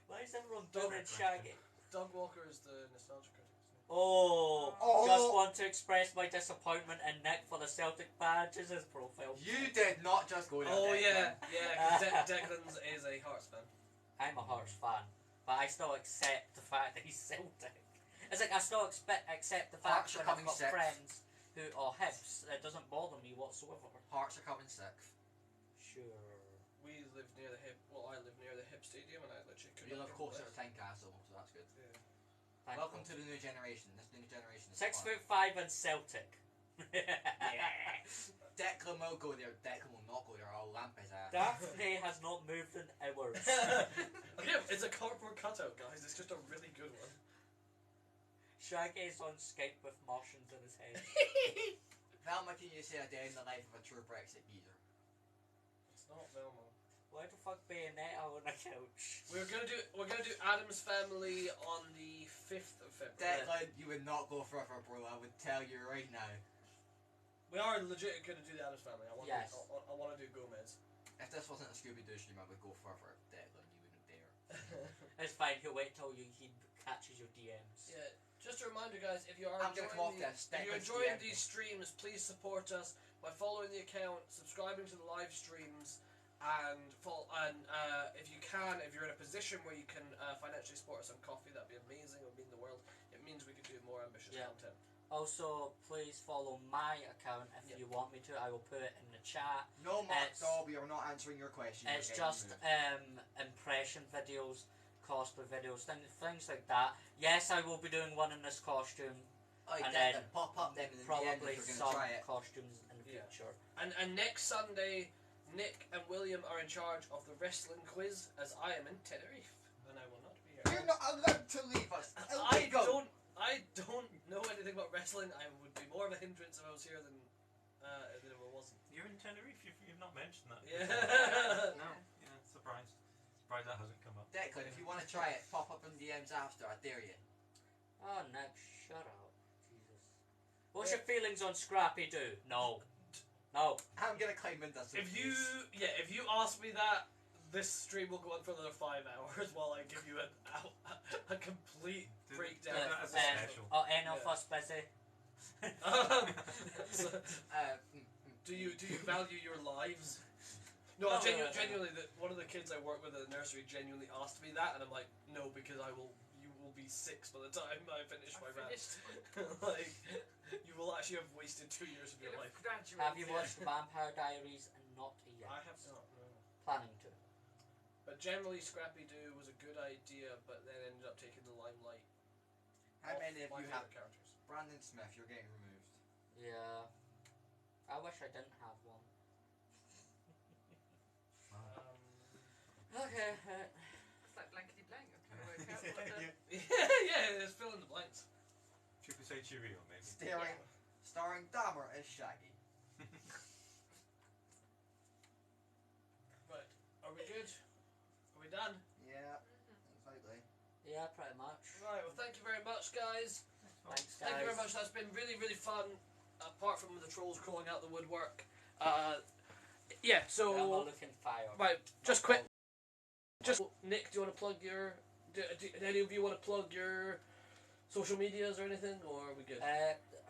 Why is everyone Don't doing Shaggy? Doug Walker is the nostalgia critic. Isn't he? Oh, Oh. just want to express my disappointment in Nick for the Celtic badge as his profile. You did not just go there. Oh Declan. yeah, because Declan's is a Hearts fan. I'm a Hearts fan, but I still accept the fact that he's Celtic. It's like I still accept the fact Hearts are that I've coming got sixth. friends who are Hibs. It doesn't bother me whatsoever. Hearts are coming sixth. Sure. We live near the Hip. Well, I live near the Hip Stadium, and I literally couldn't. You live care closer to less. Tynecastle, so that's good. Yeah. Thank Welcome you. to the new generation. This new generation is 6'5" and Celtic. Yeah. Declan will go there. Declan will not go there. I'll lamp his ass. Daphne has not moved in hours. Okay, it's a cardboard cutout, guys. It's just a really good one. Shaggy's on Skype with Martians in his head. Velma, can you say a day in the life of a true Brexit geezer? It's not Velma. Why the fuck Bayonetta on a couch? We're gonna do Adam's Family on the 5th of February. Declan, you would not go further, bro. I would tell you right now. We are legit gonna do the Adam's Family. I want Yes. to. I want to do Gomez. If this wasn't a Scooby-Doo stream, I would go further. Declan, you wouldn't dare. It's fine, he'll wait till he catches your DMs. Yeah. Just a reminder, guys, if you are I'm gonna come off enjoying, this. if you're Declan's enjoying DM. these streams, please support us by following the account, subscribing to the live streams, and if you can, if you're in a position where you can financially support us on coffee, that'd be amazing. It would mean the world. It means we could do more ambitious Yeah. content. Also, please follow my account if Yeah. you want me to. I will put it in the chat. No, Mark It's- Dahl, we are not answering your question. It's You're getting just removed. impression videos, cosplay videos, things like that. Yes, I will be doing one in this costume, Oh, and Declan, then pop up them in the DMs probably if you're some gonna try it. costumes in the Yeah. future. And next Sunday, Nick and William are in charge of the wrestling quiz, as I am in Tenerife, and I will not be here. You're not allowed to leave us. Illegal. I don't know anything about wrestling. I would be more of a hindrance if I was here than if I wasn't. You're in Tenerife. You've not mentioned that. Yeah. No. Yeah. Surprised. Surprised that hasn't come up. Declan, if you want to try it, pop up in DMs after. I dare you. Oh, Nick, shut up. Jesus. What's your feelings on Scrappy-Doo? No. No. I'm gonna climb into this. If you ask me that, this stream will go on for another 5 hours while I give you a complete Do breakdown. that as a special. Are any of Yeah. us busy? So, Uh, do you value your lives? No, No, genuinely, one of the kids I work with at the nursery genuinely asked me that, and I'm like, no, because you will be 6 by the time I finish my rap. Like, you will actually have wasted 2 years of your life. Have you watched The Vampire Diaries and not yet? I have not, no. Planning to. But generally, Scrappy-Doo was a good idea, but then ended up taking the limelight. how off many of my you favourite have characters? Brandon Smith? You're getting removed. Yeah. I wish I didn't have one. Okay. It's like blankety blank. I'm trying to work out what the... Yeah, just fill in the blanks. Should we say Cheerio, maybe? Starring Dahmer as Shaggy. Right, are we good? Are we done? Yeah, exactly. Yeah, pretty much. Right, well, thank you very much, guys. Thanks, guys. Thank you very much. That's been really, really fun. Apart from the trolls crawling out the woodwork. Yeah. I'm So looking fire. right, just quick. Just Nick, do you want to plug your? Do any of you want to plug your social medias or anything, or are we good?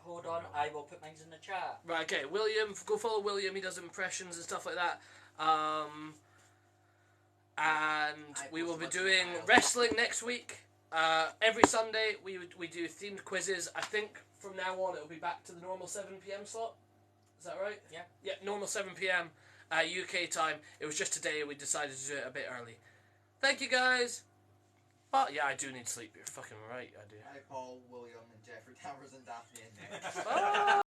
Hold on, I will put mine in the chat. Right. Okay. William, go follow William. He does impressions and stuff like that. And we will be doing wrestling next week. Every Sunday we do themed quizzes. I think from now on it will be back to the normal 7 p.m. slot. Is that right? Yeah. Yeah, normal 7 p.m. UK time. It was just today we decided to do it a bit early. Thank you guys. But yeah, I do need sleep. You're fucking right, I do. Hi, Paul, William, and Jeffrey Towers, and Daphne, and Nick. Bye.